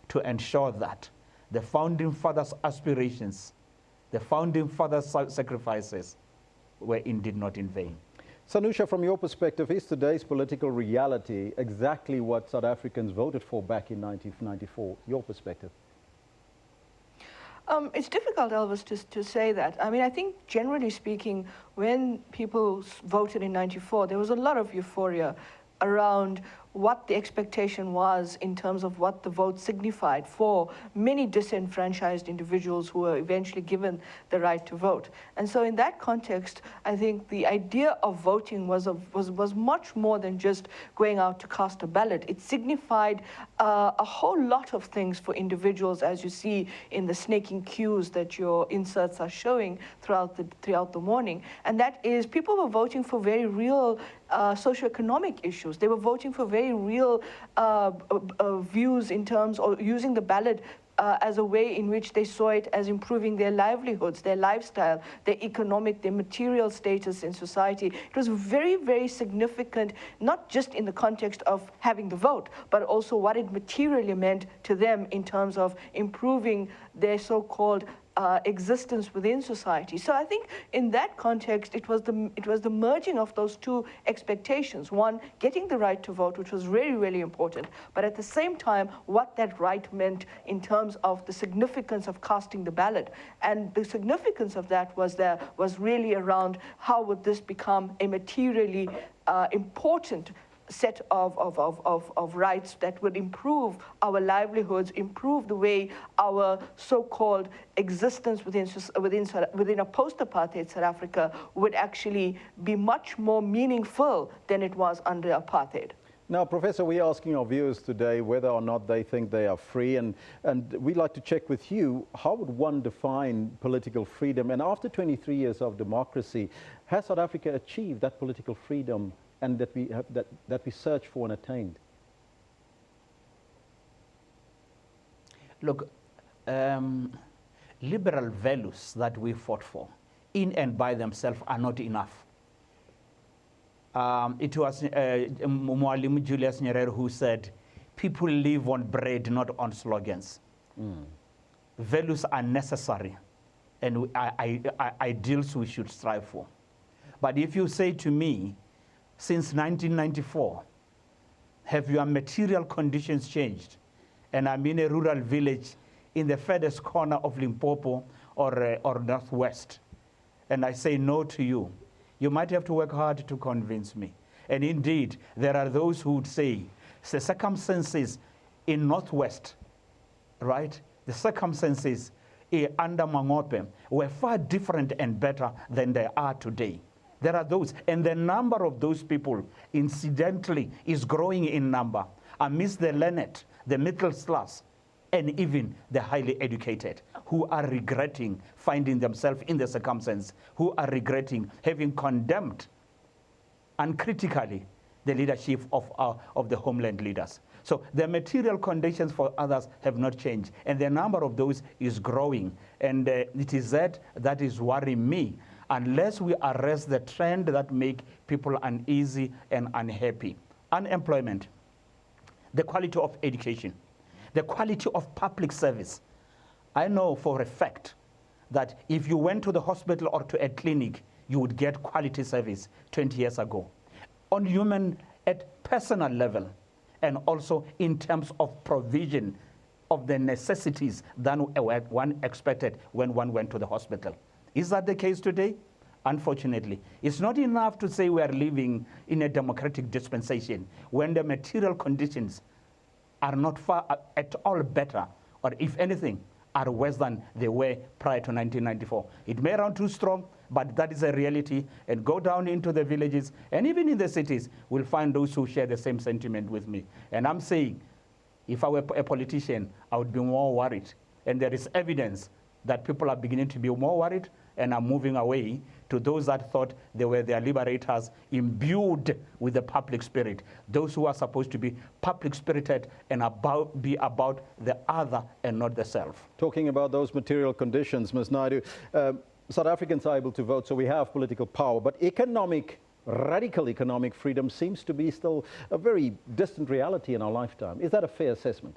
to ensure that the Founding Fathers' aspirations, the Founding Fathers' sacrifices were indeed not in vain. Sanusha, from your perspective, is today's political reality exactly what South Africans voted for back in 1994? Your perspective? It's difficult, Elvis, to say that. I mean, I think generally speaking, when people voted in '94, there was a lot of euphoria around what the expectation was in terms of what the vote signified for many disenfranchised individuals who were eventually given the right to vote. And so in that context, I think the idea of voting was much more than just going out to cast a ballot. It signified a whole lot of things for individuals, as you see in the snaking cues that your inserts are showing throughout the morning. And that is, people were voting for very real socioeconomic issues. They were voting for very real views in terms of using the ballot as a way in which they saw it as improving their livelihoods, their lifestyle, their economic, their material status in society. It was very, very significant, not just in the context of having the vote, but also what it materially meant to them in terms of improving their so-called existence within society. So I think in that context, it was the merging of those two expectations. One, getting the right to vote, which was really, really important, but at the same time, what that right meant in terms of the significance of casting the ballot. And the significance of that was really around how would this become a materially important set of rights that would improve our livelihoods, improve the way our so-called existence within a post-apartheid South Africa would actually be much more meaningful than it was under apartheid. Now, Professor, we're asking our viewers today whether or not they think they are free, and we'd like to check with you, how would one define political freedom? And after 23 years of democracy, has South Africa achieved that political freedom and that we search for and attained? Look, liberal values that we fought for, in and by themselves, are not enough. It was Mwalimu Julius Nyerere who said, people live on bread, not on slogans. Values are necessary, and ideals we should strive for. But if you say to me, since 1994, have your material conditions changed? And I'm in a rural village in the furthest corner of Limpopo or Northwest, and I say no to you. You might have to work hard to convince me. And indeed, there are those who would say the circumstances in Northwest, right? The circumstances under Mangope were far different and better than they are today. There are those, and the number of those people, incidentally, is growing in number amidst the learned, the middle class, and even the highly educated, who are regretting finding themselves in the circumstance, who are regretting having condemned uncritically the leadership of the homeland leaders. So the material conditions for others have not changed, and the number of those is growing. And it is that is worrying me, unless we arrest the trend that make people uneasy and unhappy. Unemployment, the quality of education, the quality of public service. I know for a fact that if you went to the hospital or to a clinic, you would get quality service 20 years ago. On human, at personal level, and also in terms of provision of the necessities than one expected when one went to the hospital. Is that the case today? Unfortunately, it's not enough to say we are living in a democratic dispensation when the material conditions are not far at all better, or if anything, are worse than they were prior to 1994. It may sound too strong, but that is a reality. And go down into the villages, and even in the cities, we'll find those who share the same sentiment with me. And I'm saying, if I were a politician, I would be more worried. And there is evidence that people are beginning to be more worried and are moving away to those that thought they were their liberators, imbued with the public spirit, those who are supposed to be public-spirited and be about the other and not the self. Talking about those material conditions, Ms. Naidu, South Africans are able to vote, so we have political power, but radical economic freedom seems to be still a very distant reality in our lifetime. Is that a fair assessment?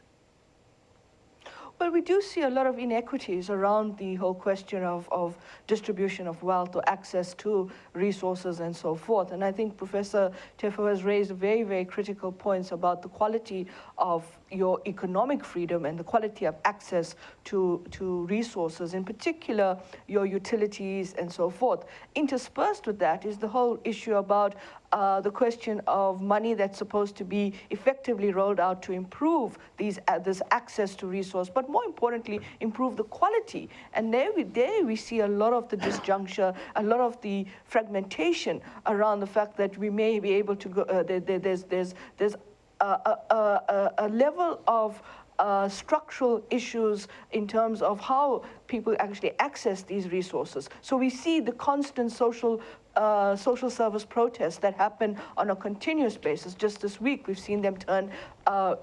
Well, we do see a lot of inequities around the whole question of distribution of wealth or access to resources and so forth. And I think Professor Tefo has raised very, very critical points about the quality of your economic freedom and the quality of access to resources, in particular your utilities and so forth. Interspersed with that is the whole issue about the question of money that's supposed to be effectively rolled out to improve this access to resource, but more importantly, improve the quality. And there we see a lot of the disjuncture, a lot of the fragmentation around the fact that we may be able to go, there's a level of structural issues in terms of how people actually access these resources. So we see the constant social service protests that happen on a continuous basis. Just this week, we've seen them turn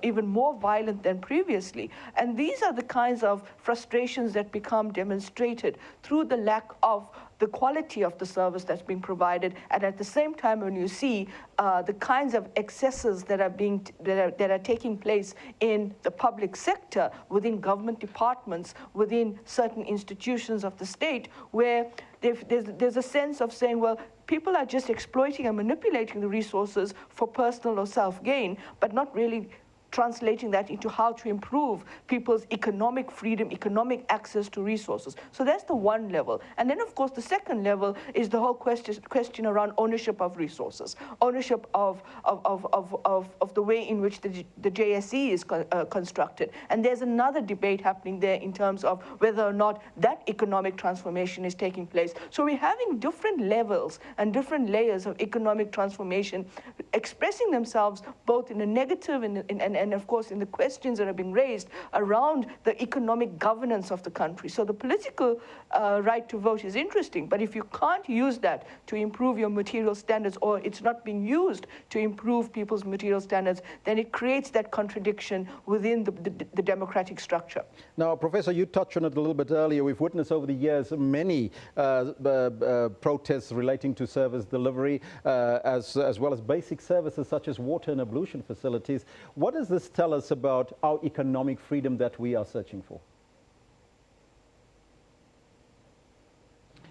even more violent than previously. And these are the kinds of frustrations that become demonstrated through the lack of the quality of the service that's being provided, and at the same time, when you see the kinds of excesses that are taking place in the public sector, within government departments, within certain institutions of the state, where there's a sense of saying, well, people are just exploiting and manipulating the resources for personal or self-gain, but not really translating that into how to improve people's economic freedom, economic access to resources. So that's the one level. And then, of course, the second level is the whole question around ownership of resources, ownership of the way in which the JSE is constructed. And there's another debate happening there in terms of whether or not that economic transformation is taking place. So we're having different levels and different layers of economic transformation expressing themselves both in a negative and of course, in the questions that are being raised around the economic governance of the country. So the political right to vote is interesting, but if you can't use that to improve your material standards, or it's not being used to improve people's material standards, then it creates that contradiction within the democratic structure. Now, Professor, you touched on it a little bit earlier. We've witnessed over the years many protests relating to service delivery, as well as basic services such as water and ablution facilities. What does this tell us about our economic freedom that we are searching for?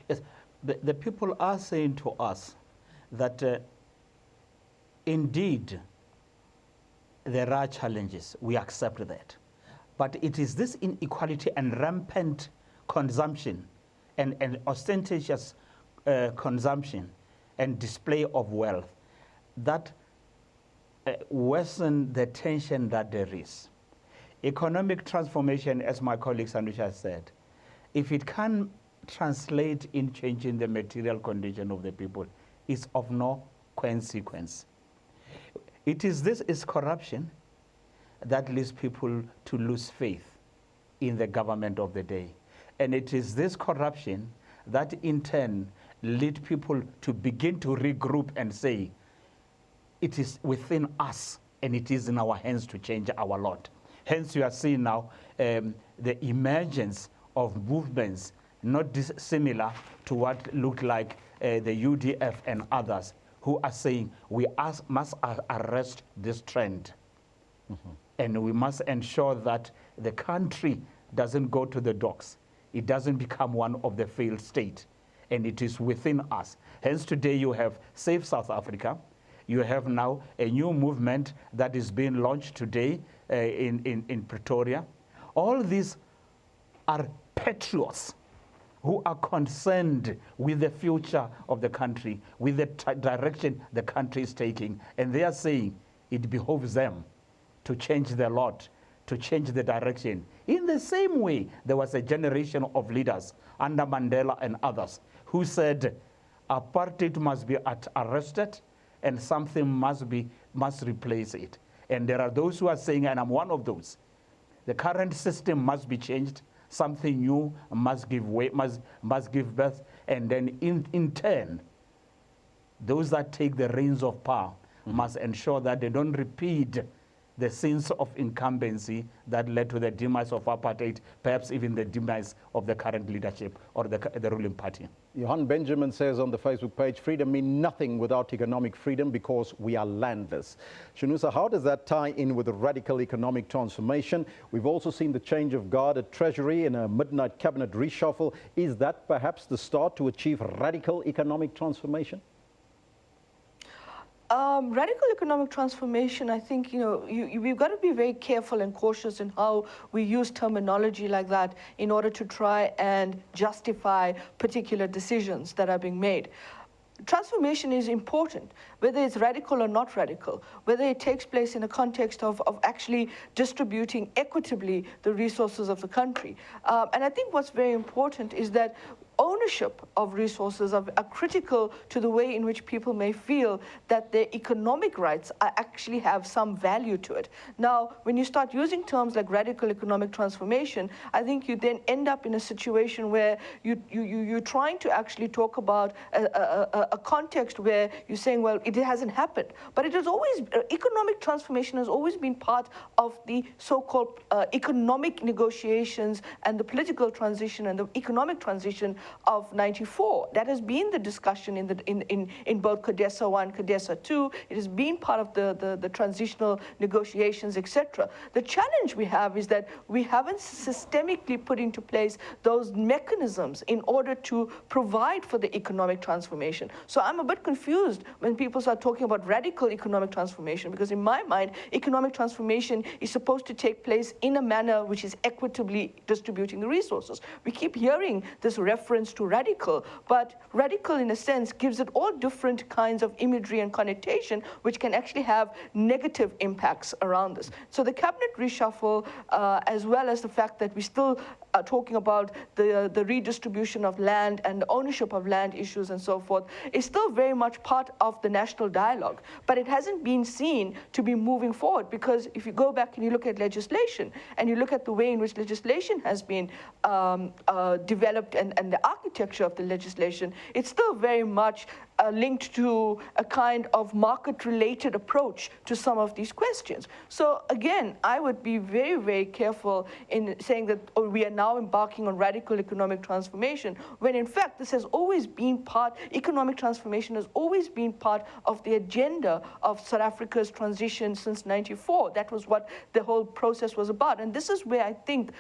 Yes, the people are saying to us that indeed there are challenges. We accept that. But it is this inequality and rampant consumption and ostentatious consumption and display of wealth that worsen the tension that there is. Economic transformation, as my colleague Sandusha said, if it can translate in changing the material condition of the people, is of no consequence. This is corruption that leads people to lose faith in the government of the day. And it is this corruption that in turn lead people to begin to regroup and say, it is within us and it is in our hands to change our lot. Hence you are seeing now the emergence of movements not dissimilar to what looked like the UDF and others who are saying we must arrest this trend. Mm-hmm. And we must ensure that the country doesn't go to the docks. It doesn't become one of the failed states. And it is within us. Hence today you have Save South Africa. You have now a new movement that is being launched today in Pretoria. All these are patriots who are concerned with the future of the country, with the direction the country is taking. And they are saying it behoves them to change their lot, to change the direction. In the same way, there was a generation of leaders under Mandela and others who said apartheid must be arrested and something must replace it. And there are those who are saying, and I'm one of those, the current system must be changed, something new must give way, must give birth, and then in turn, those that take the reins of power must ensure that they don't repeat the sins of incumbency that led to the demise of apartheid, perhaps even the demise of the current leadership or the ruling party. Johan Benjamin says on the Facebook page, freedom means nothing without economic freedom because we are landless. Shanusa, how does that tie in with the radical economic transformation? We've also seen the change of guard at Treasury in a midnight cabinet reshuffle. Is that perhaps the start to achieve radical economic transformation? Radical economic transformation, I think, we've got to be very careful and cautious in how we use terminology like that in order to try and justify particular decisions that are being made. Transformation is important, whether it's radical or not radical, whether it takes place in a context of actually distributing equitably the resources of the country. And I think what's very important is that ownership of resources are critical to the way in which people may feel that their economic rights actually have some value to it. Now, when you start using terms like radical economic transformation, I think you then end up in a situation where you're trying to actually talk about a context where you're saying, well, it hasn't happened. But it has always, economic transformation has always been part of the so-called economic negotiations and the political transition and the economic transition of '94. That has been the discussion in both CODESA 1, CODESA 2. It has been part of the transitional negotiations, etc. The challenge we have is that we haven't systemically put into place those mechanisms in order to provide for the economic transformation. So I'm a bit confused when people start talking about radical economic transformation, because in my mind, economic transformation is supposed to take place in a manner which is equitably distributing the resources. We keep hearing this reference to radical, but radical in a sense gives it all different kinds of imagery and connotation which can actually have negative impacts around this. So the cabinet reshuffle, as well as the fact that we still are talking about the redistribution of land and ownership of land issues and so forth, is still very much part of the national dialogue. But it hasn't been seen to be moving forward, because if you go back and you look at legislation and you look at the way in which legislation has been developed and the architecture of the legislation, it's still very much linked to a kind of market-related approach to some of these questions. So again, I would be very, very careful in saying that we are now embarking on radical economic transformation, when in fact this has always been part, economic transformation has always been part of the agenda of South Africa's transition since '94. That was what the whole process was about. And this is where I think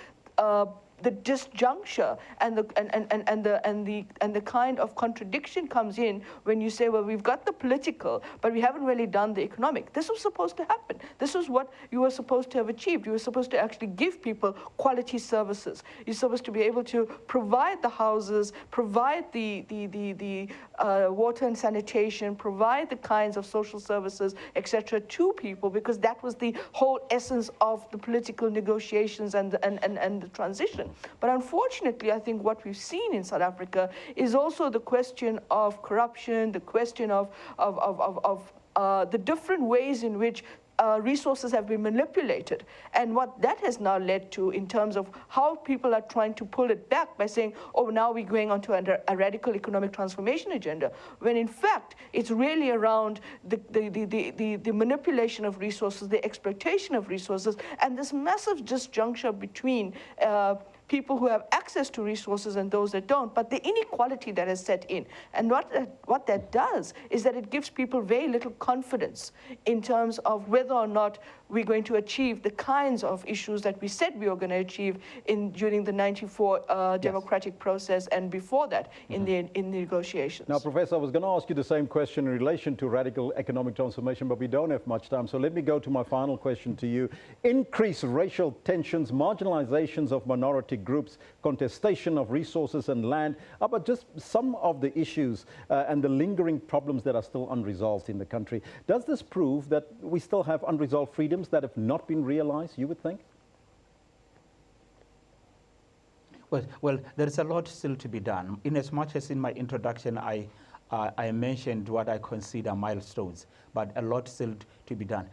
the disjuncture and the kind of contradiction comes in when you say, well, we've got the political, but we haven't really done the economic. This was supposed to happen. This was what you were supposed to have achieved. You were supposed to actually give people quality services. You're supposed to be able to provide the houses, provide the water and sanitation, provide the kinds of social services, etc., to people, because that was the whole essence of the political negotiations and the transition. question. But unfortunately, I think what we've seen in South Africa is also the question of corruption, the question of the different ways in which resources have been manipulated, and what that has now led to in terms of how people are trying to pull it back by saying, oh, now we're going on to a radical economic transformation agenda, when in fact it's really around the manipulation of resources, the exploitation of resources, and this massive disjuncture between people who have access to resources and those that don't, but the inequality that has set in. And what that does is that it gives people very little confidence in terms of whether or not we're going to achieve the kinds of issues that we said we were going to achieve during the 94 democratic process and before that in the negotiations. Now, Professor, I was going to ask you the same question in relation to radical economic transformation, but we don't have much time. So let me go to my final question to you. Increased racial tensions, marginalizations of minority groups, contestation of resources and land, but just some of the issues and the lingering problems that are still unresolved in the country. Does this prove that we still have unresolved freedoms that have not been realized, you would think? Well, there is a lot still to be done. In as much as in my introduction, I mentioned what I consider milestones, but a lot still to be done.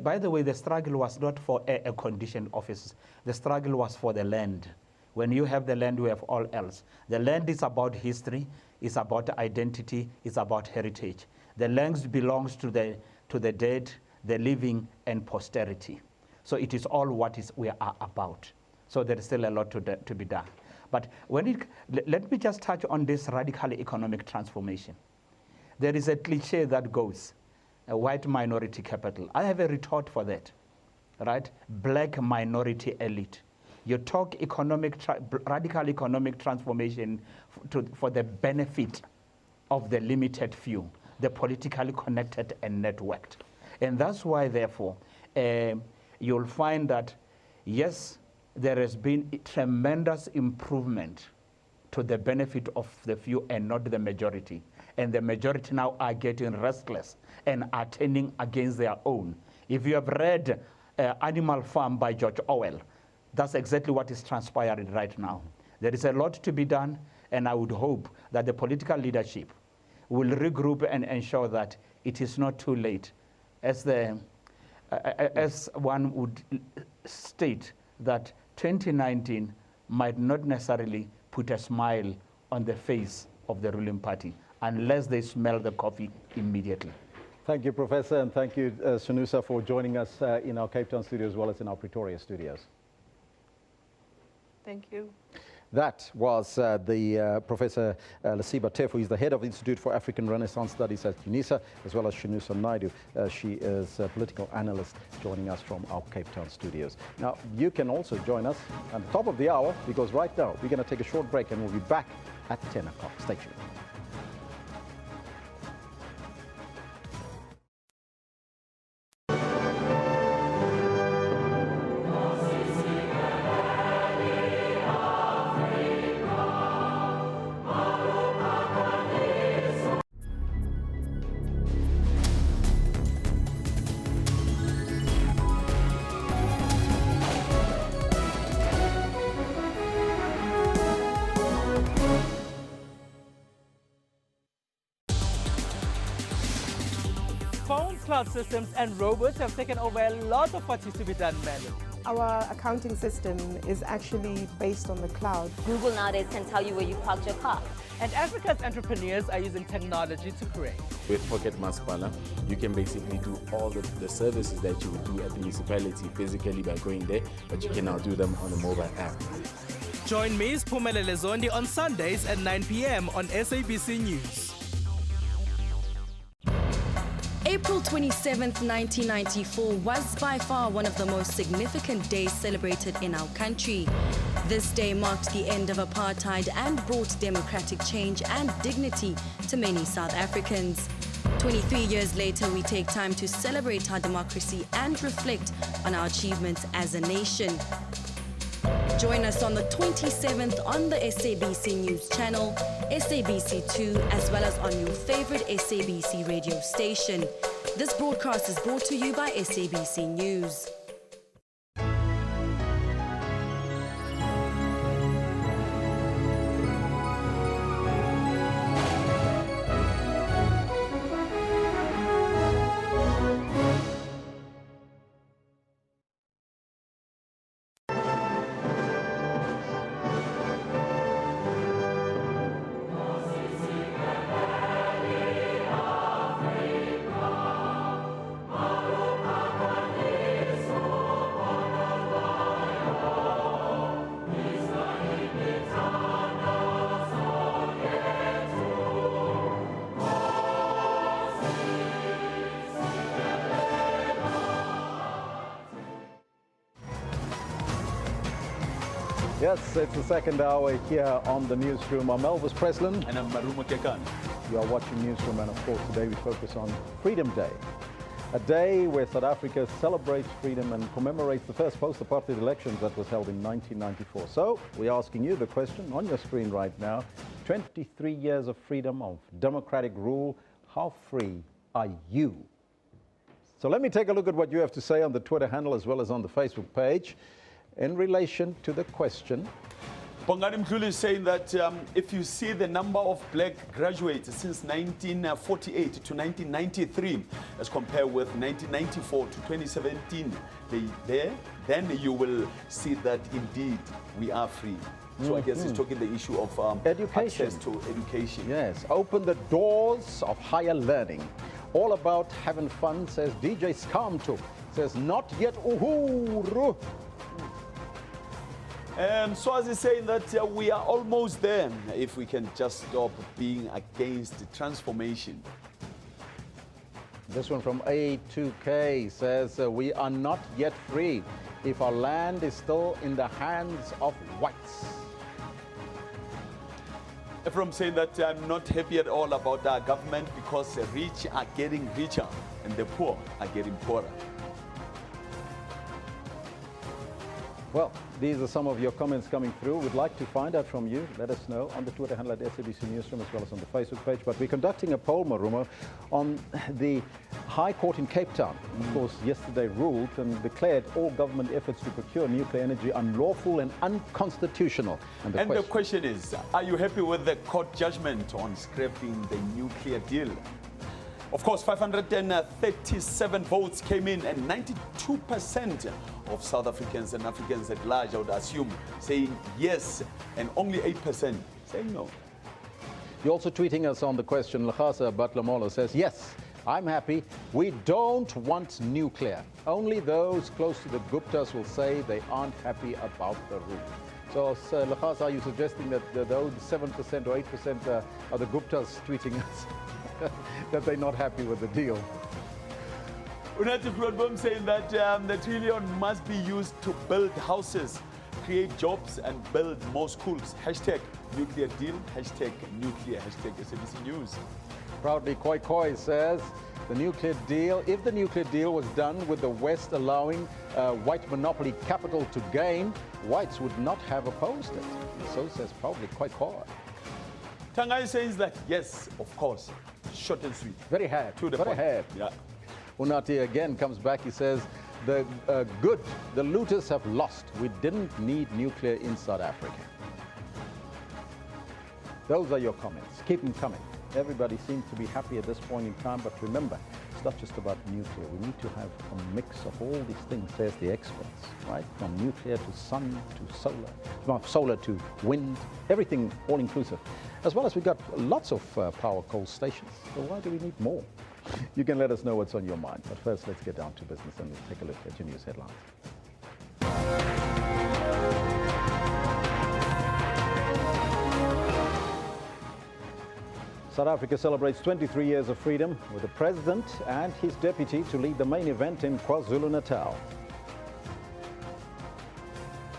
By the way, the struggle was not for a conditioned office. The struggle was for the land. When you have the land, you have all else. The land is about history, it's about identity, it's about heritage. The land belongs to the dead, the living, and posterity. So it is all what we are about. So there is still a lot to be done. But let me just touch on this radical economic transformation. There is a cliche that goes, a white minority capital. I have a retort for that, right? Black minority elite. You talk radical economic transformation for the benefit of the limited few, the politically connected and networked. And that's why, therefore, you'll find that, yes, there has been tremendous improvement to the benefit of the few and not the majority. And the majority now are getting restless and are turning against their own. If you have read Animal Farm by George Orwell, that's exactly what is transpiring right now. There is a lot to be done, and I would hope that the political leadership will regroup and ensure that it is not too late. As one would state that 2019 might not necessarily put a smile on the face of the ruling party unless they smell the coffee immediately. Thank you, Professor, and thank you, Sunusa, for joining us in our Cape Town studio as well as in our Pretoria studios. Thank you. That was Professor Lesiba Tefu. He's the head of the Institute for African Renaissance Studies at UNISA, as well as Shanusa Naidu. She is a political analyst joining us from our Cape Town studios. Now, you can also join us at the top of the hour, because right now we're going to take a short break and we'll be back at 10 o'clock. Stay tuned. Phones, cloud systems and robots have taken over a lot of what used to be done manually. Our accounting system is actually based on the cloud. Google nowadays can tell you where you parked your car. And Africa's entrepreneurs are using technology to create. With Pocket Masipala, you can basically do all the services that you would do at the municipality physically by going there, but you can now do them on a mobile app. Join me, Spumelele Zondi, on Sundays at 9 p.m. on SABC News. April 27, 1994 was by far one of the most significant days celebrated in our country. This day marked the end of apartheid and brought democratic change and dignity to many South Africans. 23 years later, we take time to celebrate our democracy and reflect on our achievements as a nation. Join us on the 27th on the SABC News channel, SABC2, as well as on your favorite SABC radio station. This broadcast is brought to you by SABC News. Yes, it's the second hour here on the Newsroom. I'm Elvis Preslin. And I'm Marumo Kekan. You are watching Newsroom, and of course today we focus on Freedom Day. A day where South Africa celebrates freedom and commemorates the first post-apartheid elections that was held in 1994. So we're asking you the question on your screen right now. 23 years of freedom, of democratic rule. How free are you? So let me take a look at what you have to say on the Twitter handle as well as on the Facebook page in relation to the question. Bongani Mdluli is saying that if you see the number of black graduates since 1948 to 1993 as compared with 1994 to 2017, then you will see that indeed we are free. So I guess he's talking the issue of education. Access to education. Yes, open the doors of higher learning. All about having fun, says DJ Skamto. Says, not yet uhuru. So as he's saying that we are almost there if we can just stop being against the transformation. This one from A2K says, we are not yet free if our land is still in the hands of whites. From saying that I'm not happy at all about our government because the rich are getting richer and the poor are getting poorer. Well, these are some of your comments coming through. We'd like to find out from you. Let us know on the Twitter handle at SABC Newsroom as well as on the Facebook page. But we're conducting a poll, Marumo, on the High Court in Cape Town. Of course, yesterday ruled and declared all government efforts to procure nuclear energy unlawful and unconstitutional. And the question is, are you happy with the court judgment on scrapping the nuclear deal? Of course, 537 votes came in and 92% of South Africans and Africans at large, I would assume, saying yes, and only 8% saying no. You're also tweeting us on the question. Lhasa Batlamolo says, yes, I'm happy. We don't want nuclear. Only those close to the Guptas will say they aren't happy about the rule. So, Lhasa, are you suggesting that those 7% or 8% are the Guptas tweeting us? that they're not happy with the deal? Unatif Rodbom saying that the trillion must be used to build houses, create jobs, and build more schools. Hashtag nuclear deal, hashtag nuclear, hashtag SABC News. Proudly Koi Koi says, the nuclear deal, if the nuclear deal was done with the West allowing white monopoly capital to gain, whites would not have opposed it. So says Proudly Koi Koi. Tangai says that, yes, of course. Short and sweet. Very hard. To the very point. hard. Yeah. Unati again comes back. He says, the looters have lost. We didn't need nuclear in South Africa. Those are your comments. Keep them coming. Everybody seems to be happy at this point in time, but remember, it's not just about nuclear. We need to have a mix of all these things, says the experts, right? From nuclear to sun to solar, from solar to wind, everything all-inclusive. As well as we've got lots of power coal stations, so why do we need more? You can let us know what's on your mind. But first, let's get down to business and let's take a look at your news headlines. South Africa celebrates 23 years of freedom with the president and his deputy to lead the main event in KwaZulu-Natal.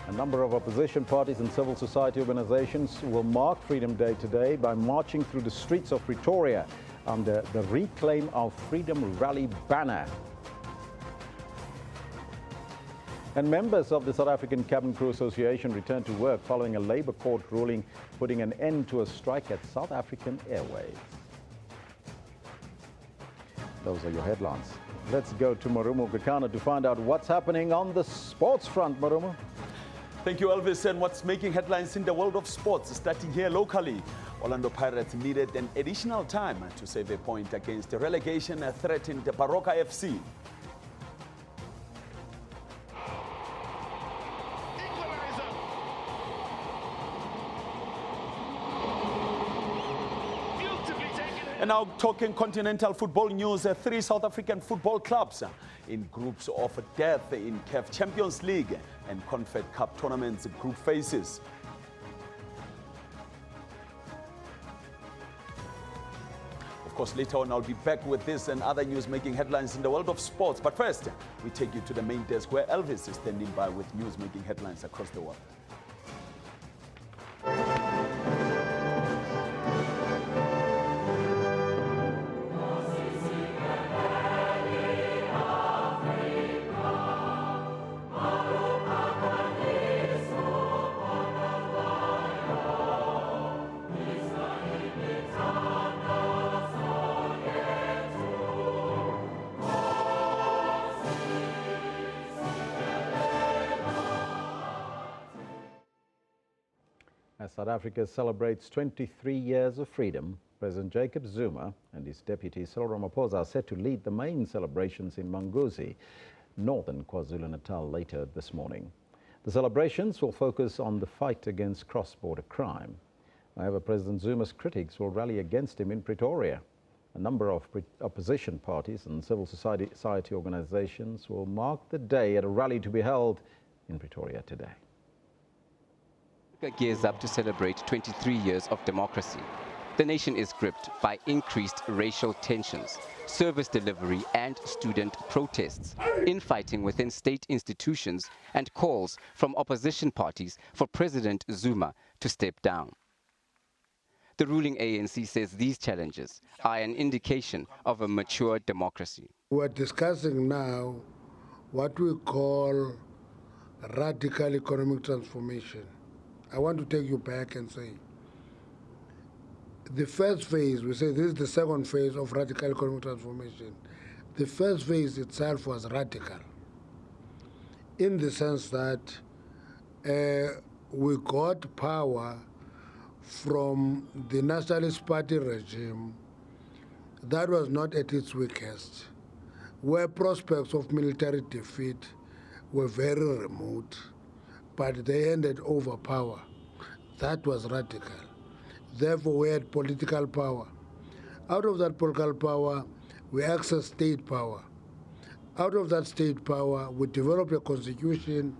A number of opposition parties and civil society organizations will mark Freedom Day today by marching through the streets of Pretoria under the Reclaim Our Freedom Rally banner. And members of the South African Cabin Crew Association returned to work following a Labour court ruling putting an end to a strike at South African Airways. Those are your headlines. Let's go to Marumo Gakana to find out what's happening on the sports front, Marumo. Thank you, Elvis. And what's making headlines in the world of sports, starting here locally. Orlando Pirates needed an additional time to save a point against the relegation threatened Baroka FC. And now talking continental football news, 3 South African football clubs in groups of death in CAF Champions League and Confed Cup tournaments group phases. Of course, later on, I'll be back with this and other news making headlines in the world of sports. But first, we take you to the main desk where Elvis is standing by with news making headlines across the world. As South Africa celebrates 23 years of freedom, President Jacob Zuma and his deputy Cyril Ramaphosa are set to lead the main celebrations in Manguzi, northern KwaZulu-Natal, later this morning. The celebrations will focus on the fight against cross-border crime. However, President Zuma's critics will rally against him in Pretoria. A number of opposition parties and civil society organizations will mark the day at a rally to be held in Pretoria today. Gears up to celebrate 23 years of democracy. The nation is gripped by increased racial tensions, service delivery and student protests, infighting within state institutions and calls from opposition parties for President Zuma to step down. The ruling ANC says these challenges are an indication of a mature democracy. We're discussing now what we call radical economic transformation. I want to take you back and say, the first phase, we say this is the second phase of radical economic transformation. The first phase itself was radical, in the sense that we got power from the Nationalist Party regime that was not at its weakest, where prospects of military defeat were very remote, but they handed over power. That was radical. Therefore, we had political power. Out of that political power, we accessed state power. Out of that state power, we developed a constitution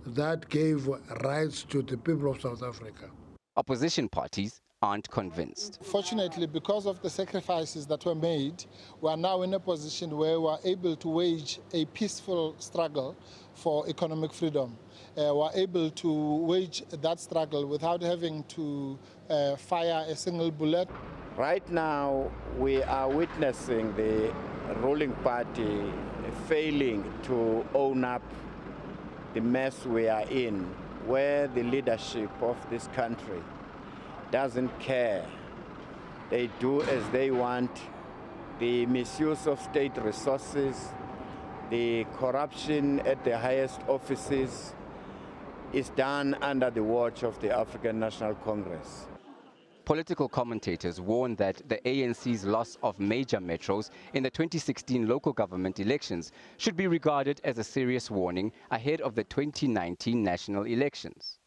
that gave rights to the people of South Africa. Opposition parties aren't convinced. Fortunately, because of the sacrifices that were made, we are now in a position where we are able to wage a peaceful struggle for economic freedom. We are able to wage that struggle without having to fire a single bullet. Right now, we are witnessing the ruling party failing to own up the mess we are in, where the leadership of this country doesn't care. They do as they want. The misuse of state resources, the corruption at the highest offices is done under the watch of the African National Congress. Political commentators warn that the ANC's loss of major metros in the 2016 local government elections should be regarded as a serious warning ahead of the 2019 national elections.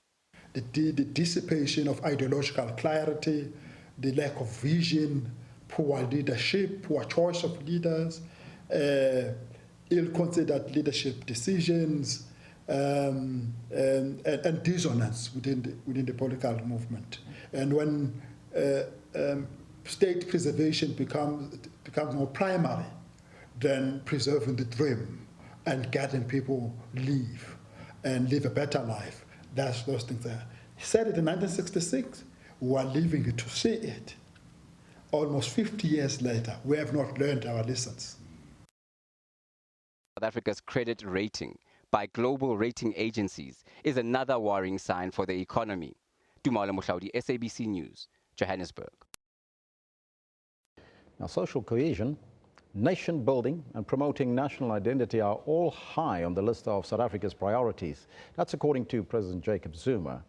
The dissipation of ideological clarity, the lack of vision, poor leadership, poor choice of leaders, ill-considered leadership decisions, and dissonance within the political movement. And when state preservation becomes more primary than preserving the dream and getting people live a better life, that's those things there. He said it in 1966. We are living it to see it. Almost 50 years later, we have not learned our lessons. South Africa's credit rating by global rating agencies is another worrying sign for the economy. Dumala Mushaudi, SABC News, Johannesburg. Now, social cohesion, nation building and promoting national identity are all high on the list of South Africa's priorities. That's according to President Jacob Zuma.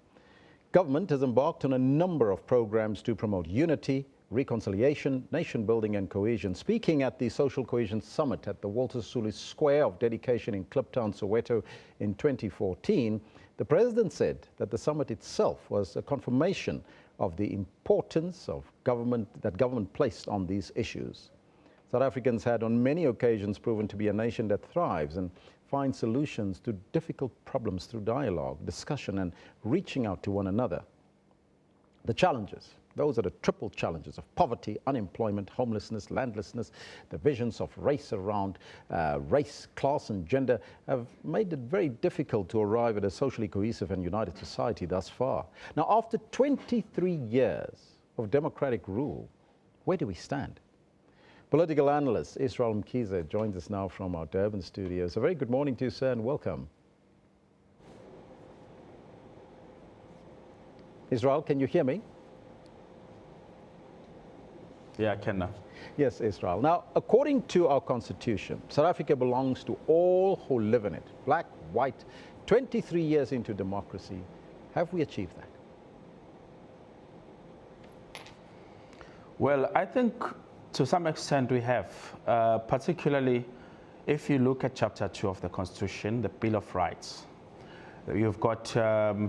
Government has embarked on a number of programs to promote unity, reconciliation, nation building and cohesion. Speaking at the Social Cohesion Summit at the Walter Sisulu Square of Dedication in Kliptown, Soweto in 2014, the President said that the summit itself was a confirmation of the importance of that government placed on these issues. South Africans had on many occasions proven to be a nation that thrives and finds solutions to difficult problems through dialogue, discussion and reaching out to one another. The challenges, those are the triple challenges of poverty, unemployment, homelessness, landlessness. The visions of race around race, class and gender have made it very difficult to arrive at a socially cohesive and united society thus far. Now, after 23 years of democratic rule, where do we stand? Political analyst Israel Mkhize joins us now from our Durban studios. A very good morning to you, sir, and welcome. Israel, can you hear me? Yeah, I can now. Yes, Israel. Now, according to our constitution, South Africa belongs to all who live in it, black, white. 23 years into democracy, have we achieved that? Well, I think to some extent we have, particularly if you look at Chapter 2 of the Constitution, the Bill of Rights. You've got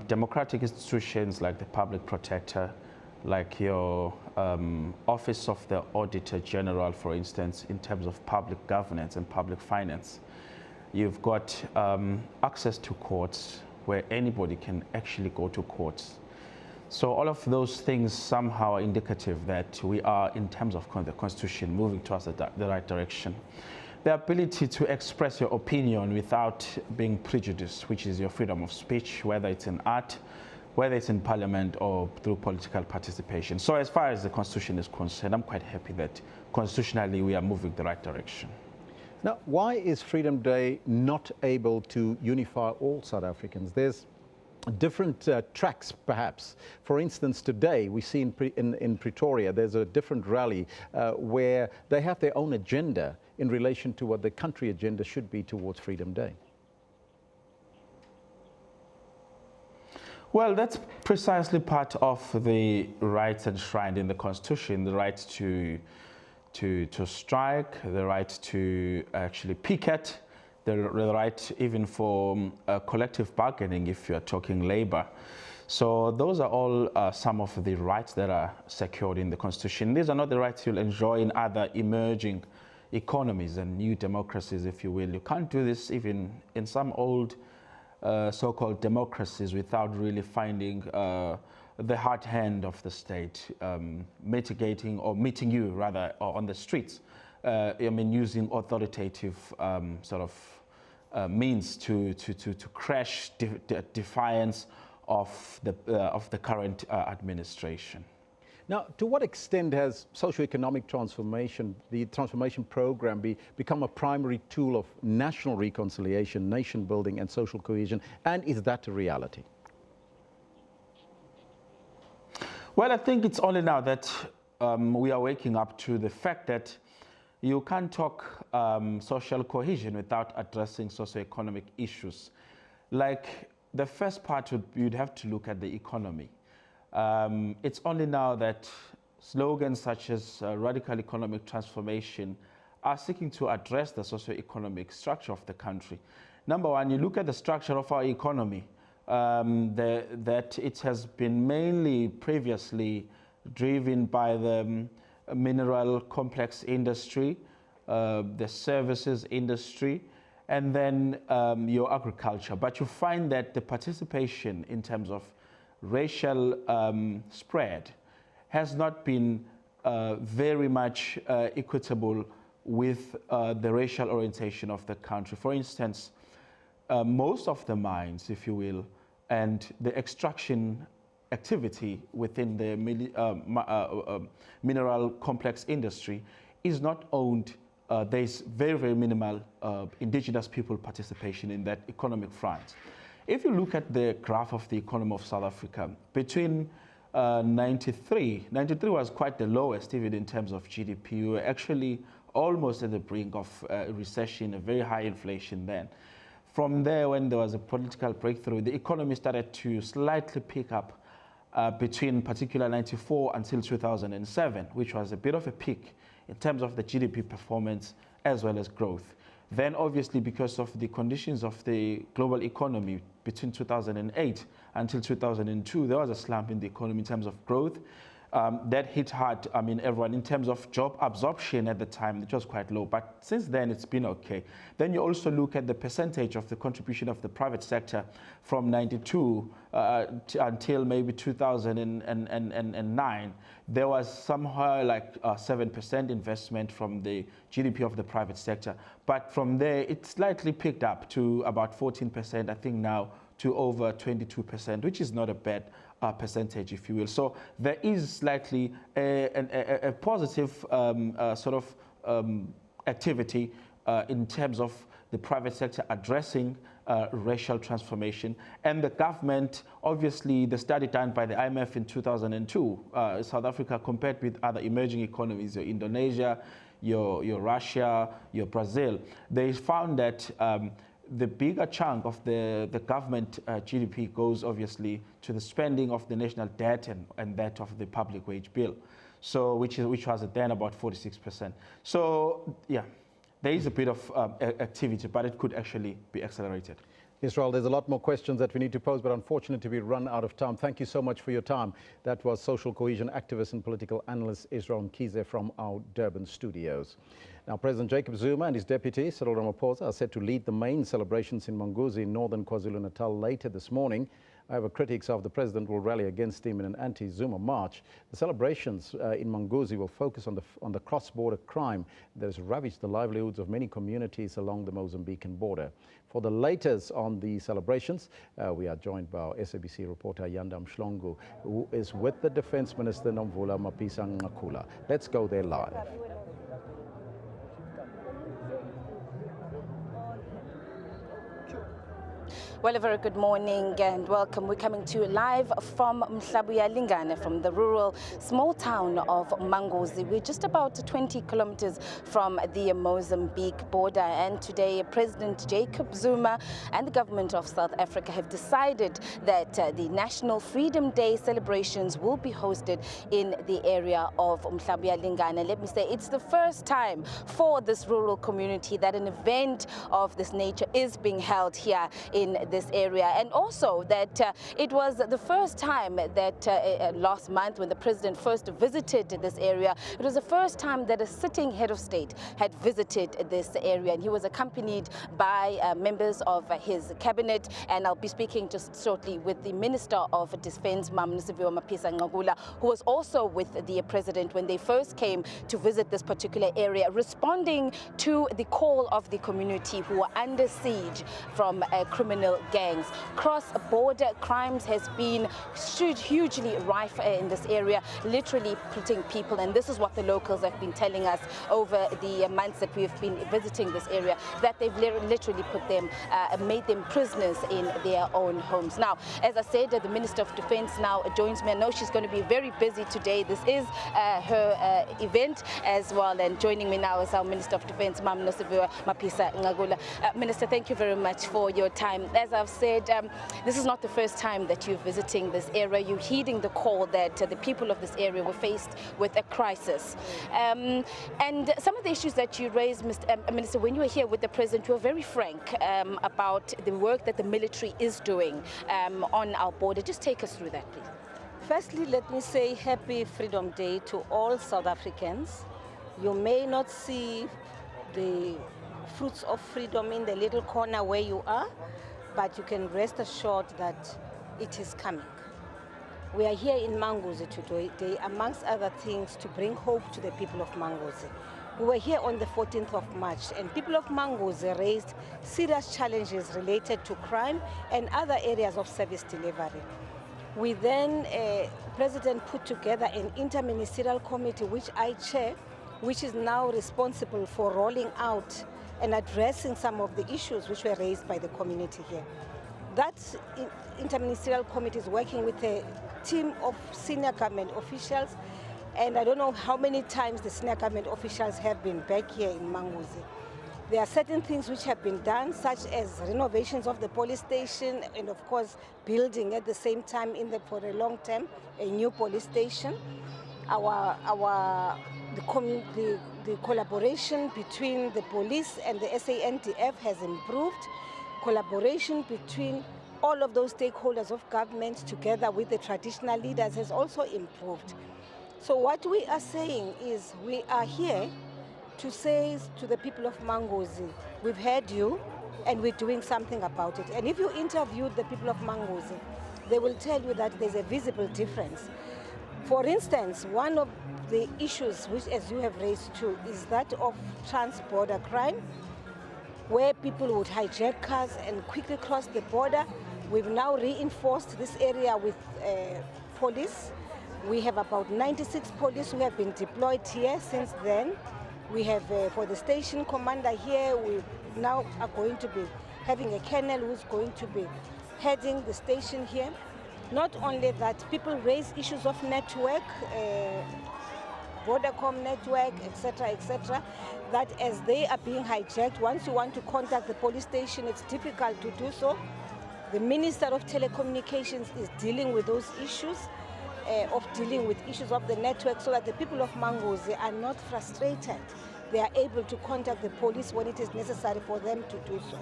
democratic institutions like the Public Protector, like your Office of the Auditor General, for instance, in terms of public governance and public finance. You've got access to courts where anybody can actually go to courts. So all of those things somehow are indicative that we are, in terms of the Constitution, moving towards the right direction. The ability to express your opinion without being prejudiced, which is your freedom of speech, whether it's in art, whether it's in parliament or through political participation. So as far as the Constitution is concerned, I'm quite happy that constitutionally we are moving the right direction. Now, why is Freedom Day not able to unify all South Africans? There's different tracks, perhaps. For instance, today we see in Pretoria, there's a different rally where they have their own agenda in relation to what the country agenda should be towards Freedom Day. Well, that's precisely part of the rights enshrined in the Constitution, the right to strike, the right to actually picket, the right even for collective bargaining if you're talking labor. So those are all some of the rights that are secured in the Constitution. These are not the rights you'll enjoy in other emerging economies and new democracies, if you will. You can't do this even in some old so-called democracies without really finding the hard hand of the state mitigating or meeting you rather on the streets. I mean, using authoritative sort of means to crash defiance of the current administration. Now, to what extent has socio-economic transformation, the transformation program, become a primary tool of national reconciliation, nation building and social cohesion, and is that a reality? Well, I think it's only now that we are waking up to the fact that you can't talk social cohesion without addressing socio-economic issues. Like the first part, you'd have to look at the economy. It's only now that slogans such as radical economic transformation are seeking to address the socio-economic structure of the country. Number one, you look at the structure of our economy, that it has been mainly previously driven by the mineral complex industry, the services industry, and then your agriculture. But you find that the participation in terms of racial spread has not been very much equitable with the racial orientation of the country. For instance, most of the mines, if you will, and the extraction activity within the mineral complex industry is not owned. There's very, very minimal indigenous people participation in that economic front. If you look at the graph of the economy of South Africa, between 93 was quite the lowest, even in terms of GDP. We were actually almost at the brink of recession, a very high inflation then. From there, when there was a political breakthrough, the economy started to slightly pick up between particularly 94 until 2007, which was a bit of a peak in terms of the GDP performance as well as growth. Then obviously because of the conditions of the global economy between 2008 until 2002, there was a slump in the economy in terms of growth. That hit hard, I mean, everyone. In terms of job absorption at the time, it was quite low, but since then it's been okay. Then you also look at the percentage of the contribution of the private sector from 92 until maybe 2009. There was somehow like 7% investment from the GDP of the private sector. But from there, it slightly picked up to about 14%, I think now, to over 22%, which is not a bad percentage, if you will. So there is slightly a positive sort of activity in terms of the private sector addressing racial transformation. And the government, obviously, the study done by the IMF in 2002, South Africa compared with other emerging economies, your Indonesia, your Russia, your Brazil, they found that the bigger chunk of the government GDP goes obviously to the spending of the national debt and that of the public wage bill. So which was then about 46%. So yeah, there is a bit of activity, but it could actually be accelerated. Israel, there's a lot more questions that we need to pose, but unfortunately we run out of time. Thank you so much for your time. That was social cohesion activist and political analyst Israel Mkhize from our Durban studios. Now, President Jacob Zuma and his deputy, Cyril Ramaphosa, are set to lead the main celebrations in Manguzi in northern KwaZulu-Natal later this morning. However, critics of the president will rally against him in an anti-Zuma march. The celebrations in Manguzi will focus on the cross-border crime that has ravaged the livelihoods of many communities along the Mozambican border. For the latest on the celebrations, we are joined by our SABC reporter Yanda Mshlongu, who is with the Defence Minister Nomvula Mapisa-Nqakula. Let's go there live. Well, a very good morning and welcome. We're coming to you live from Mhlabuya Lingane, from the rural small town of Manguzi. We're just about 20 kilometers from the Mozambique border, and today President Jacob Zuma and the government of South Africa have decided that the National Freedom Day celebrations will be hosted in the area of Mhlabuya Lingane. Let me say, it's the first time for this rural community that an event of this nature is being held here in this area, and also that it was the first time that last month when the president first visited this area, it was the first time that a sitting head of state had visited this area, and he was accompanied by members of his cabinet. And I'll be speaking just shortly with the Minister of Defence, Mapisa-Nqakula, who was also with the president when they first came to visit this particular area, responding to the call of the community who were under siege from criminal gangs. Cross-border crimes has been hugely rife in this area, literally putting people, and this is what the locals have been telling us over the months that we've been visiting this area, that they've literally put them, made them prisoners in their own homes. Now, as I said, the Minister of Defence now joins me. I know she's going to be very busy today. This is her event as well, and joining me now is our Minister of Defence, Mapisa-Nqakula. Minister, thank you very much for your time. As I've said, this is not the first time that you're visiting this area. You're heeding the call that the people of this area were faced with a crisis. And some of the issues that you raised, Minister, when you were here with the president, you were very frank about the work that the military is doing on our border. Just take us through that, please. Firstly, let me say happy Freedom Day to all South Africans. You may not see the fruits of freedom in the little corner where you are, but you can rest assured that it is coming. We are here in Manguzi today, amongst other things, to bring hope to the people of Manguzi. We were here on the 14th of March, and people of Manguzi raised serious challenges related to crime and other areas of service delivery. We then, President put together an interministerial committee, which I chair, which is now responsible for rolling out and addressing some of the issues which were raised by the community here. That interministerial committee is working with a team of senior government officials, and I don't know how many times the senior government officials have been back here in Manguzi. There are certain things which have been done, such as renovations of the police station, and of course building at the same time for a long term a new police station. The collaboration between the police and the SANDF has improved. Collaboration between all of those stakeholders of government together with the traditional leaders has also improved. So what we are saying is we are here to say to the people of Manguzi, we've heard you and we're doing something about it. And if you interviewed the people of Manguzi, they will tell you that there's a visible difference. For instance, one of the issues which, as you have raised too, is that of trans-border crime, where people would hijack cars and quickly cross the border. We've now reinforced this area with police. We have about 96 police who have been deployed here since then. We have, for the station commander here, we now are going to be having a colonel who's going to be heading the station here. Not only that, people raise issues of network, Vodacom network, etc., that as they are being hijacked, once you want to contact the police station, it's difficult to do so. The Minister of Telecommunications is dealing with those issues. of dealing with issues of the network so that the people of Manguzi are not frustrated. They are able to contact the police when it is necessary for them to do so.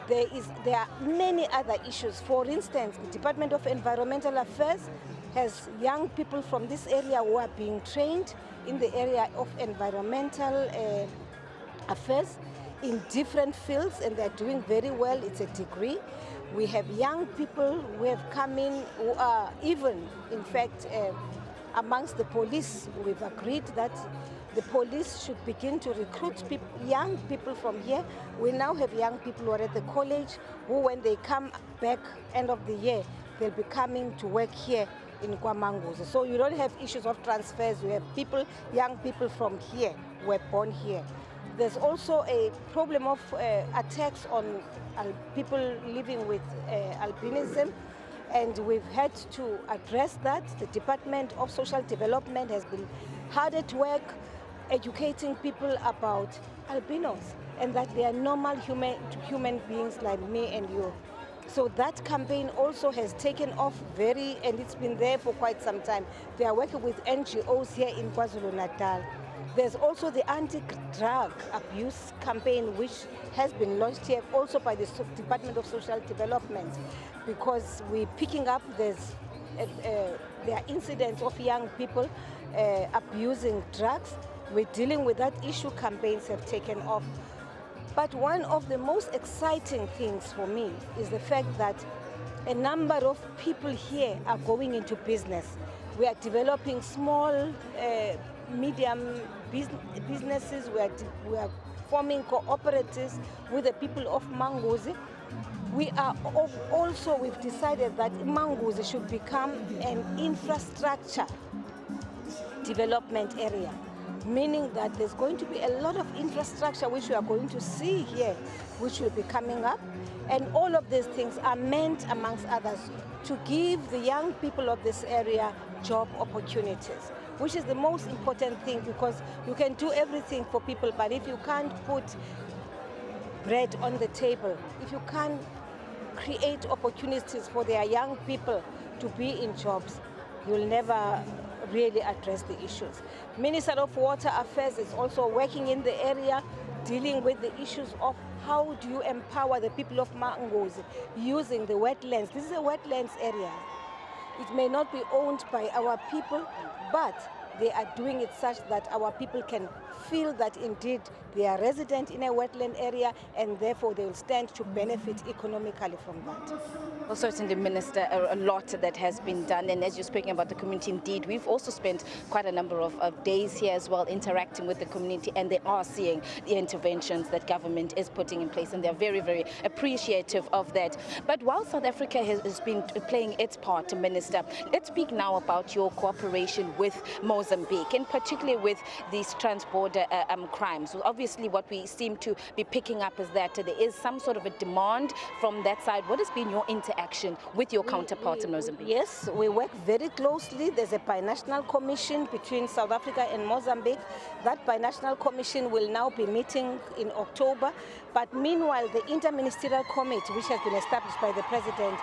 There are many other issues. For instance, the Department of Environmental Affairs has young people from this area who are being trained in the area of environmental affairs in different fields, and they're doing very well. It's a degree. We have young people who have come in who are even, in fact, amongst the police. We've agreed that the police should begin to recruit young people from here. We now have young people who are at the college who, when they come back end of the year, they'll be coming to work here in Manguzi. So you don't have issues of transfers. You have people, young people from here who were born here. There's also a problem of attacks on people living with albinism, and we've had to address that. The Department of Social Development has been hard at work educating people about albinos and that they are normal human beings like me and you. So that campaign also has taken off and it's been there for quite some time. They are working with NGOs here in KwaZulu-Natal. There's also the anti-drug abuse campaign, which has been launched here also by the Department of Social Development, because we're picking up there are incidents of young people abusing drugs. We're dealing with that issue. Campaigns have taken off. But one of the most exciting things for me is the fact that a number of people here are going into business. We are developing small, medium businesses. We are forming cooperatives with the people of Manguzi. We've decided that Manguzi should become an infrastructure development area, meaning that there's going to be a lot of infrastructure which we are going to see here, which will be coming up. And all of these things are meant, amongst others, to give the young people of this area job opportunities, which is the most important thing, because you can do everything for people, but if you can't put bread on the table, if you can't create opportunities for their young people to be in jobs, you'll never really address the issues. Minister of Water Affairs is also working in the area, dealing with the issues of how do you empower the people of Manguzi using the wetlands. This is a wetlands area. It may not be owned by our people, but they are doing it such that our people can feel that indeed they are resident in a wetland area, and therefore they will stand to benefit economically from that. Well, certainly, Minister, a lot that has been done. And as you're speaking about the community, indeed, we've also spent quite a number of days here as well interacting with the community, and they are seeing the interventions that government is putting in place, and they're very, very appreciative of that. But while South Africa has been playing its part, Minister, let's speak now about your cooperation with Mozambique, and particularly with these transborder crimes. Obviously, what we seem to be picking up is that there is some sort of a demand from that side. What has been your interaction with your counterparts in Mozambique? Yes, we work very closely. There's a binational commission between South Africa and Mozambique. That binational commission will now be meeting in October. But meanwhile, the interministerial committee, which has been established by the president,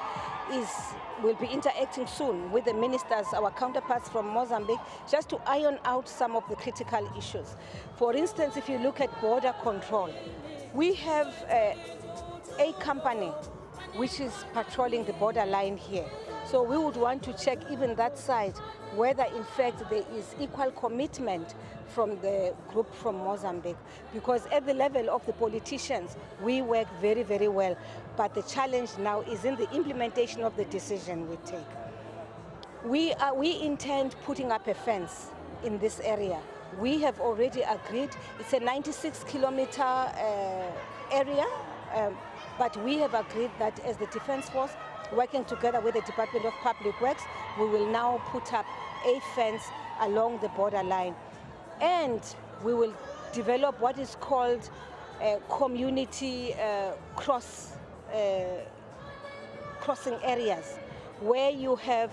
will be interacting soon with the ministers, our counterparts from Mozambique, just to iron out some of the critical issues. For instance, if you look at border control, we have a company which is patrolling the borderline here. So we would want to check even that side, whether in fact there is equal commitment from the group from Mozambique. Because at the level of the politicians, we work very, very well. But the challenge now is in the implementation of the decision we take. We intend putting up a fence in this area. We have already agreed. It's a 96-kilometer area, but we have agreed that as the Defense Force, working together with the Department of Public Works, we will now put up a fence along the borderline. And we will develop what is called community crossing areas, where you have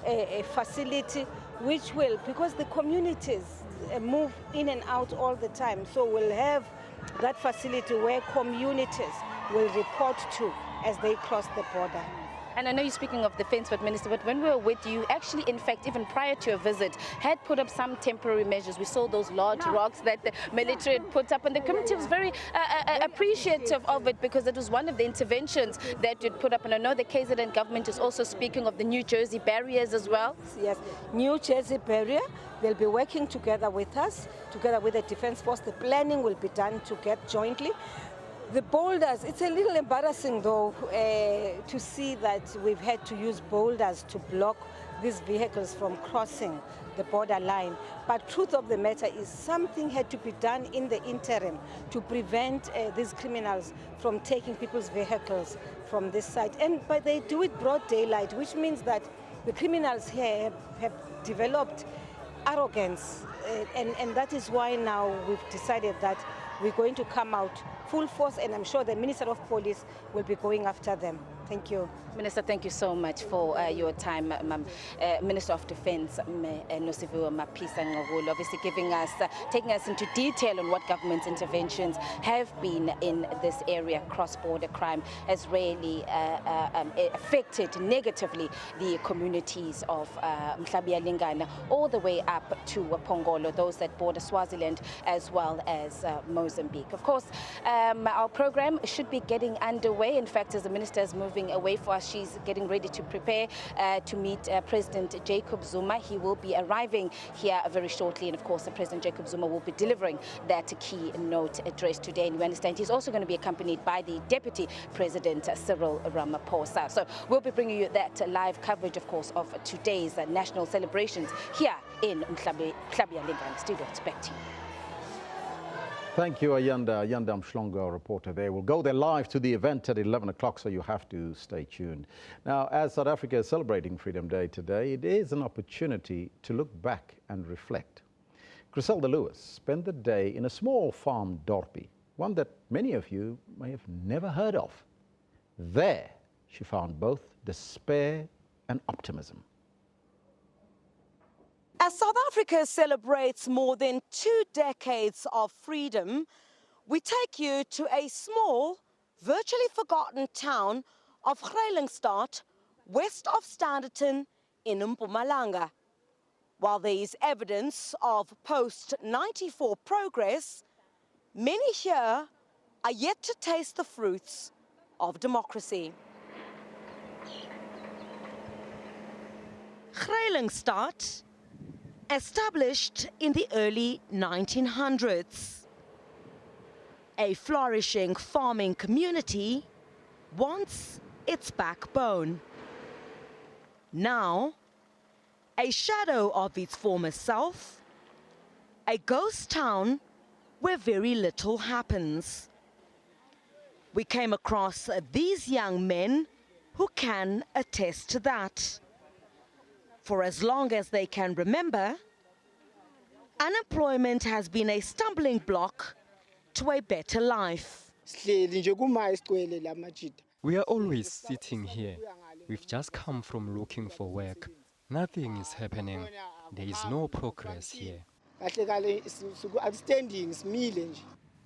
a facility which will, because the communities move in and out all the time, so we'll have that facility where communities will report to as they cross the border. And I know you're speaking of the fence, but Minister, but when we were with you, actually, in fact, even prior to your visit, had put up some temporary measures. We saw those large rocks that the military had put up, and the community was very appreciative of it because it was one of the interventions that you'd put up. And I know the KZN government is also speaking of the New Jersey barriers as well. Yes, New Jersey barrier. They'll be working together with us, together with the Defence Force. The planning will be done jointly. The boulders, it's a little embarrassing though to see that we've had to use boulders to block these vehicles from crossing the border line. But truth of the matter is something had to be done in the interim to prevent these criminals from taking people's vehicles from this side. But they do it broad daylight, which means that the criminals here have developed arrogance. And that is why now we've decided that we're going to come out full force, and I'm sure the Minister of Police will be going after them. Thank you. Minister, thank you so much for your time, Minister of Defence, Nosiviwe Mapisa-Nqobolo, obviously taking us into detail on what government's interventions have been in this area. Cross-border crime has really affected negatively the communities of Mhlabuyalingana all the way up to Pongolo, those that border Swaziland as well as Mozambique. Of course, our program should be getting underway. In fact, as the Minister is moving away for us, she's getting ready to prepare to meet President Jacob Zuma. He will be arriving here very shortly, and of course President Jacob Zuma will be delivering that keynote address today, and we understand he's also going to be accompanied by the Deputy President Cyril Ramaphosa. So we'll be bringing you that live coverage, of course, of today's national celebrations here in Mhlabuyalingana studio. Back to you. Thank you, Ayanda Mshlongo, reporter there. We'll go there live to the event at 11 o'clock, so you have to stay tuned. Now, as South Africa is celebrating Freedom Day today, it is an opportunity to look back and reflect. Griselda Lewis spent the day in a small farm dorpie, one that many of you may have never heard of. There, she found both despair and optimism. As South Africa celebrates more than 2 decades of freedom, we take you to a small, virtually forgotten town of Vredingstaat, west of Standerton in Mpumalanga. While there is evidence of post-94 progress, many here are yet to taste the fruits of democracy. Vredingstaat, established in the early 1900s. A flourishing farming community, once its backbone. Now, a shadow of its former self, a ghost town where very little happens. We came across these young men who can attest to that. For as long as they can remember, unemployment has been a stumbling block to a better life. We are always sitting here. We've just come from looking for work. Nothing is happening. There is no progress here.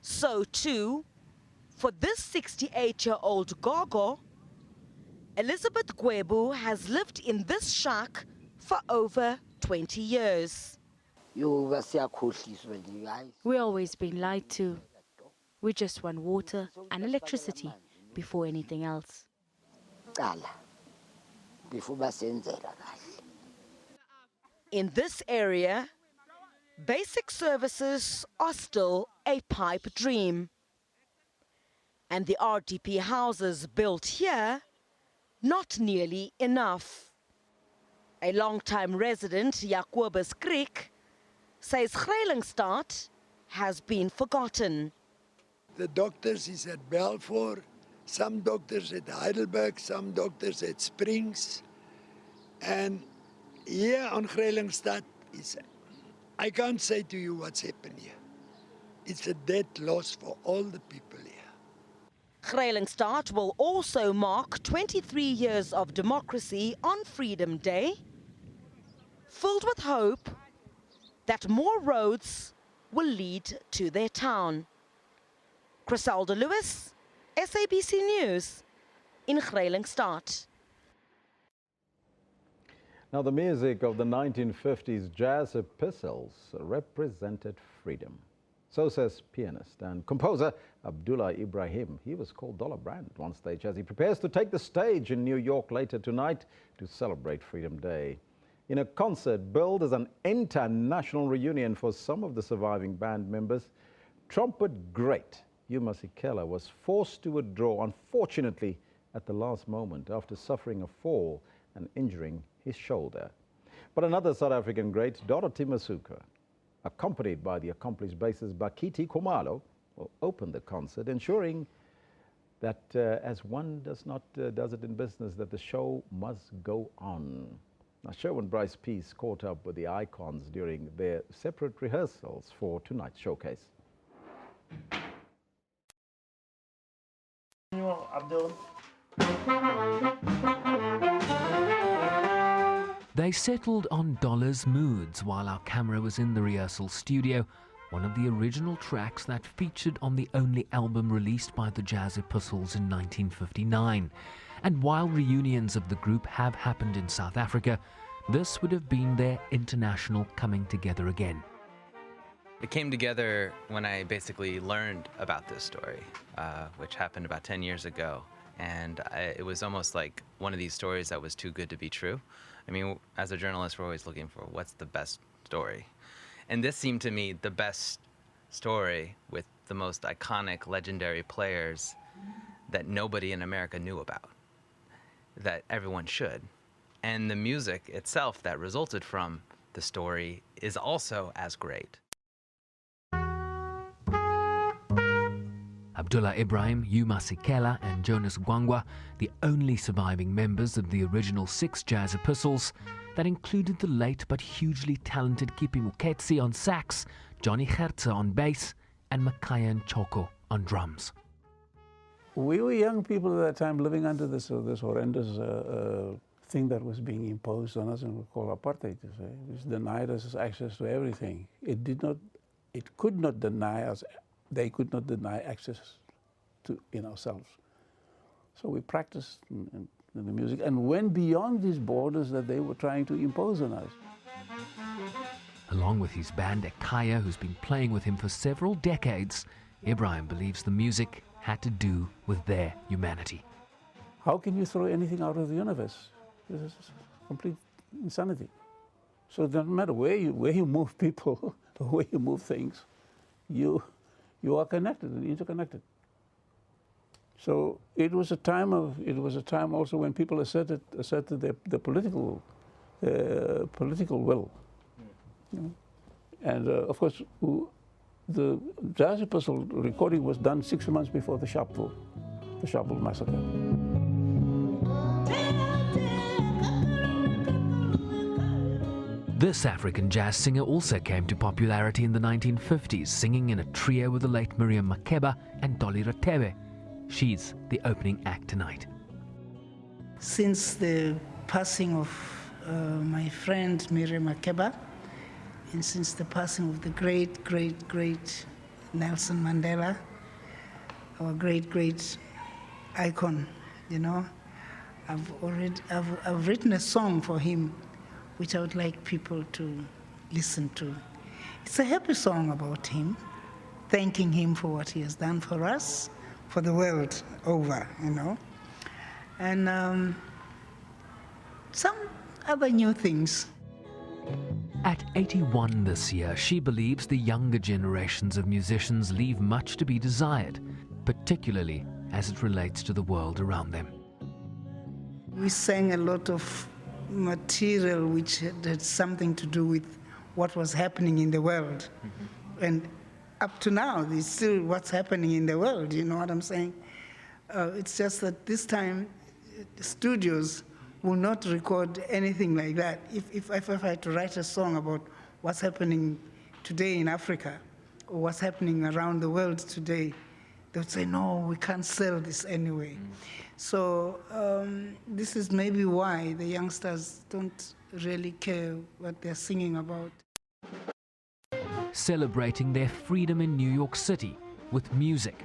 So too, for this 68-year-old Gogo, Elizabeth Gwebu has lived in this shack for over 20 years. We're always being lied to. We just want water and electricity before anything else. In this area, basic services are still a pipe dream. And the RDP houses built here, not nearly enough. A long-time resident, Jacobus Creek, says Vredingstaat has been forgotten. The doctors is at Balfour, some doctors at Heidelberg, some doctors at Springs. And here on Vredingstaat, I can't say to you what's happened here. It's a dead loss for all the people here. Vredingstaat will also mark 23 years of democracy on Freedom Day, filled with hope that more roads will lead to their town. Griselda Lewis, SABC News in Vredingstaat. Now, the music of the 1950s jazz epistles represented freedom. So says pianist and composer Abdullah Ibrahim. He was called Dollar Brand at one stage as he prepares to take the stage in New York later tonight to celebrate Freedom Day. In a concert billed as an international reunion for some of the surviving band members, trumpet great Yuma Sikela was forced to withdraw, unfortunately, at the last moment after suffering a fall and injuring his shoulder. But another South African great, Dorothy Masuka, accompanied by the accomplished bassist Bakiti Khumalo, will open the concert, ensuring that as one does it in business, that the show must go on. Now, Sherwin Bryce Peace caught up with the icons during their separate rehearsals for tonight's showcase. They settled on Dollar's moods while our camera was in the rehearsal studio, one of the original tracks that featured on the only album released by the Jazz Epistles in 1959. And while reunions of the group have happened in South Africa, this would have been their international coming together again. It came together when I basically learned about this story, which happened about 10 years ago. And it was almost like one of these stories that was too good to be true. I mean, as a journalist, we're always looking for what's the best story. And this seemed to me the best story with the most iconic, legendary players that nobody in America knew about, that everyone should. And the music itself that resulted from the story is also as great. Abdullah Ibrahim, Yuma Sikela and Jonas Gwangwa, the only surviving members of the original 6 Jazz Epistles, that included the late but hugely talented Kipi Muketsi on sax, Johnny Gertze on bass, and Makaya Nchoko on drums. We were young people at that time living under this horrendous thing that was being imposed on us, and we call apartheid. It denied us access to everything. It could not deny us. They could not deny access to ourselves. So we practiced in the music and went beyond these borders that they were trying to impose on us. Along with his band Ekaya, who's been playing with him for several decades, Ibrahim believes the music had to do with their humanity. How can you throw anything out of the universe? This is complete insanity. So it doesn't matter where you move people, or where you move things, you are connected and interconnected. So it was a time also when people asserted their political will. You know? And of course, the Jazz Epistle recording was done 6 months before the Sharpeville massacre. This African jazz singer also came to popularity in the 1950s, singing in a trio with the late Miriam Makeba and Dolly Ratebe. She's the opening act tonight. Since the passing of my friend Miriam Makeba, and since the passing of the great, great, great Nelson Mandela, our great, great icon, I've written a song for him, which I would like people to listen to. It's a happy song about him, thanking him for what he has done for us, for the world over, and some other new things. At 81 this year, she believes the younger generations of musicians leave much to be desired, particularly as it relates to the world around them. We sang a lot of material which had something to do with what was happening in the world. Mm-hmm. And up to now, there's still what's happening in the world, you know what I'm saying? It's just that this time, the studios will not record anything like that. If I had to write a song about what's happening today in Africa, or what's happening around the world today, they would say, no, we can't sell this anyway. Mm. So this is maybe why the youngsters don't really care what they're singing about. Celebrating their freedom in New York City with music,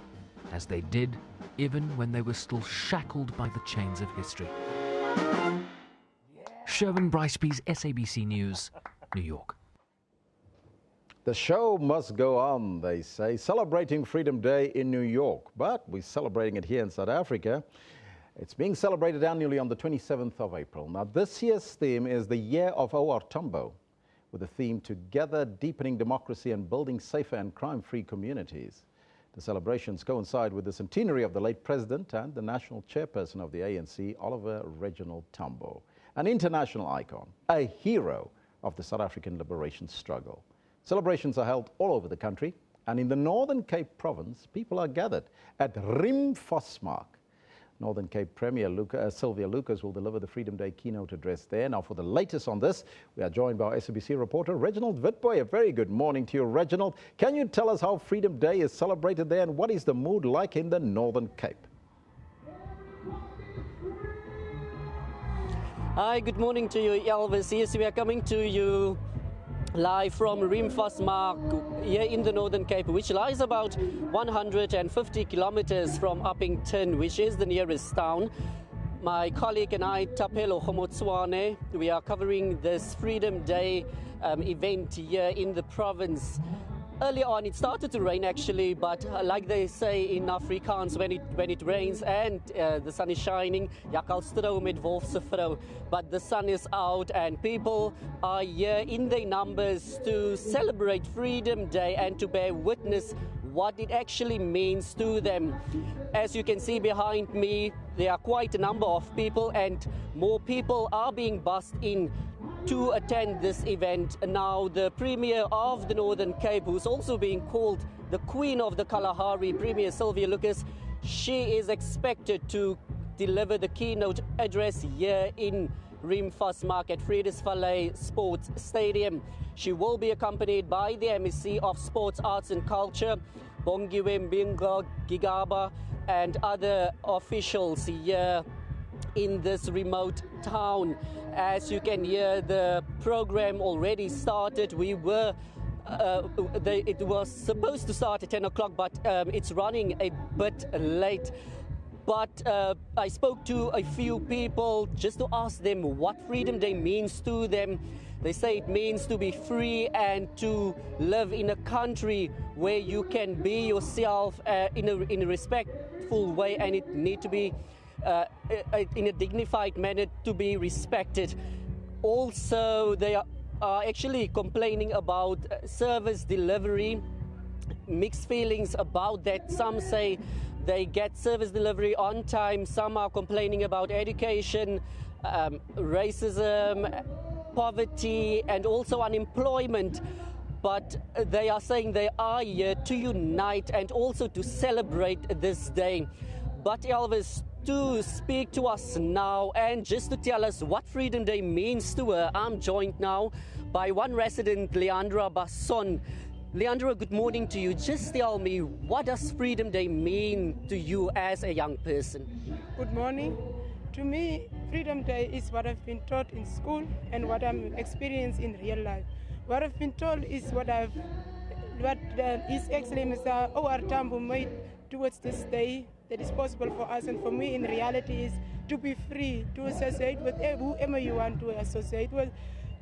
as they did even when they were still shackled by the chains of history. Sherwin Briceby's SABC News, New York. The show must go on, they say, celebrating Freedom Day in New York, but we're celebrating it here in South Africa. It's being celebrated annually on the 27th of April. Now, this year's theme is the Year of OR Tambo, with the theme Together Deepening Democracy and Building Safer and Crime-Free Communities. The celebrations coincide with the centenary of the late president and the national chairperson of the ANC, Oliver Reginald Tambo, an international icon, a hero of the South African liberation struggle. Celebrations are held all over the country, and in the Northern Cape province, people are gathered at Rimfosmark. Northern Cape Premier Sylvia Lucas will deliver the Freedom Day keynote address there. Now, for the latest on this, we are joined by our SABC reporter, Reginald Witboy. A very good morning to you, Reginald. Can you tell us how Freedom Day is celebrated there, and what is the mood like in the Northern Cape? Hi, good morning to you, Elvis. Yes, we are coming to you live from Rimfosmark here in the Northern Cape, which lies about 150 kilometers from Uppington, which is the nearest town. My colleague and I, Tapelo Homotswane, we are covering this Freedom Day event here in the province. Early on, it started to rain actually, but like they say in Afrikaans, when it rains and the sun is shining, but the sun is out and people are here in their numbers to celebrate Freedom Day and to bear witness what it actually means to them. As you can see behind me, there are quite a number of people, and more people are being bussed in to attend this event. Now, the Premier of the Northern Cape, who's also being called the Queen of the Kalahari, Premier Sylvia Lucas, she is expected to deliver the keynote address here in Rimfosmark at Vredesvallei Sports Stadium. She will be accompanied by the MEC of Sports, Arts and Culture, Bongiwe Mbinga Gigaba, and other officials here in this remote town. As you can hear, the program already started. It was supposed to start at 10 o'clock, but it's running a bit late. But I spoke to a few people just to ask them what Freedom Day means to them. They say it means to be free and to live in a country where you can be yourself in a respectful way, and it need to be in a dignified manner to be respected. Also, they are actually complaining about service delivery, mixed feelings about that. Some say they get service delivery on time, some are complaining about education, racism, poverty, and also unemployment. But they are saying they are here to unite and also to celebrate this day. But Elvis, to speak to us now and just to tell us what Freedom Day means to her, I'm joined now by one resident, Leandra Basson. Leandra, good morning to you. Just tell me, what does Freedom Day mean to you as a young person? Good morning. To me, Freedom Day is what I've been taught in school and what I'm experiencing in real life. What I've been told is what His Excellency OR Tambo made towards this day that is possible for us, and for me in reality is to be free, to associate with whoever you want to associate with,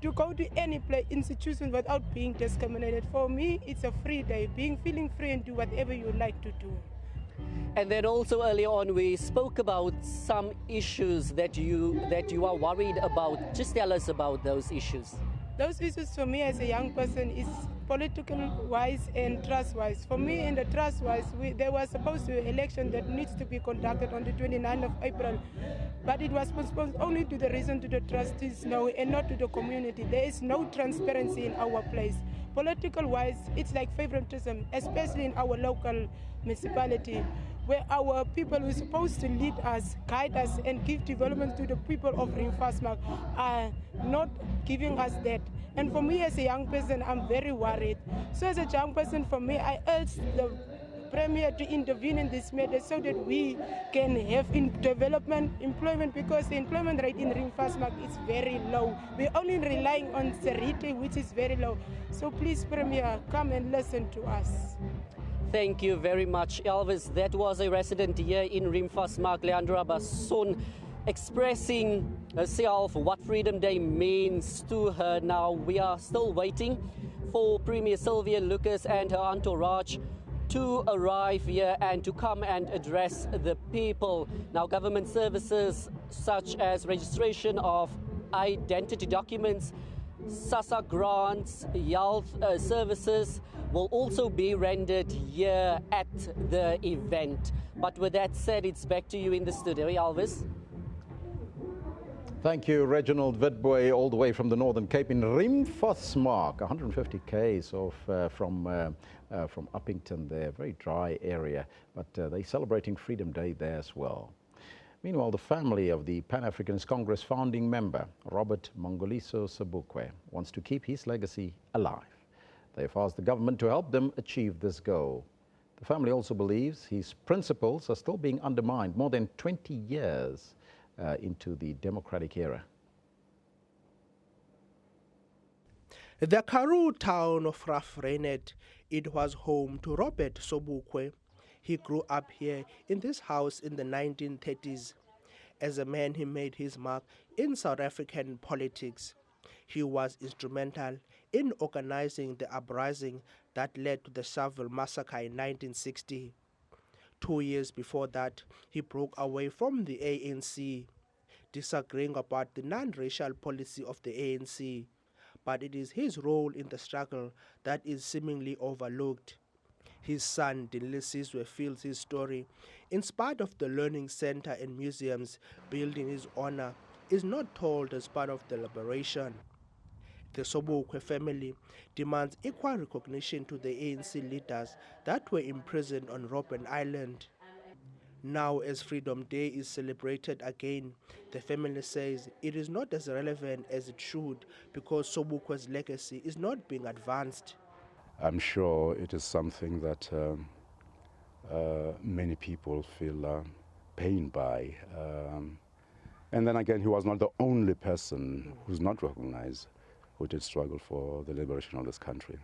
to go to any institution without being discriminated. For me, it's a free day, feeling free and do whatever you like to do. And then also earlier on we spoke about some issues that you are worried about. Just tell us about those issues. Those issues for me as a young person is political-wise and trust-wise. For me, in the trust-wise, there was supposed to be an election that needs to be conducted on the 29th of April, but it was postponed only to the reason to the trustees know and not to the community. There is no transparency in our place. Political-wise, it's like favoritism, especially in our local municipality, where our people who are supposed to lead us, guide us, and give development to the people of Rimfosmark are not giving us that. And for me as a young person, I'm very worried. So as a young person, for me, I urge the Premier to intervene in this matter so that we can have employment, because the employment rate in Rimfosmark is very low. We're only relying on Seriti, which is very low. So please, Premier, come and listen to us. Thank you very much, Elvis. That was a resident here in Rimfosmark, Leandra Basson. expressing herself what Freedom Day means to her. Now, we are still waiting for Premier Sylvia Lucas and her entourage to arrive here and to come and address the people. Now, government services such as registration of identity documents, SASSA grants, health services will also be rendered here at the event. But with that said, it's back to you in the studio, Elvis. Thank you, Reginald Witbooi, all the way from the Northern Cape in Rimfosmark, 150 k's from Uppington there, very dry area, but they're celebrating Freedom Day there as well. Meanwhile, the family of the Pan-Africanist Congress founding member, Robert Mangoliso Sobukwe, wants to keep his legacy alive. They've asked the government to help them achieve this goal. The family also believes his principles are still being undermined more than 20 years into the democratic era. The Karoo town of Rafrenet, it was home to Robert Sobukwe. He grew up here in this house in the 1930s. As a man, he made his mark in South African politics. He was instrumental in organizing the uprising that led to the Sharpeville massacre in 1960. 2 years before that, he broke away from the ANC, disagreeing about the non-racial policy of the ANC. But it is his role in the struggle that is seemingly overlooked. His son, Dinlisizwe, feels his story. In spite of the learning center and museums built in his honor, is not told as part of the liberation. The Sobukwe family demands equal recognition to the ANC leaders that were imprisoned on Robben Island. Now, as Freedom Day is celebrated again, the family says it is not as relevant as it should because Sobukwe's legacy is not being advanced. I'm sure it is something that many people feel pained by. And then again, he was not the only person who's not recognized who did struggle for the liberation of this country.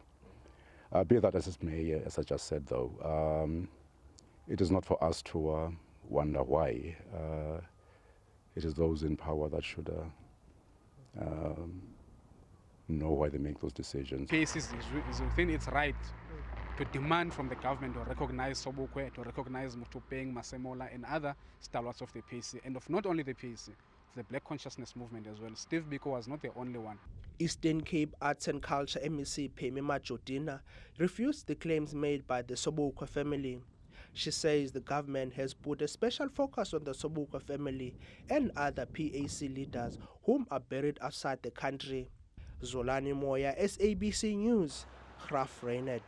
Be that as it may, as I just said though, it is not for us to wonder why. It is those in power that should know why they make those decisions. PAC is within its right to demand from the government to recognize Sobukwe, to recognize Mutupeng, Masemola and other stalwarts of the PAC, and of not only the PAC, the Black Consciousness Movement as well. Steve Biko was not the only one. Eastern Cape Arts and Culture MEC Phemima Jodina refused the claims made by the Sobukwe family. She says the government has put a special focus on the Sobukwe family and other PAC leaders whom are buried outside the country. Zolani Moya, SABC News, Rafrenet.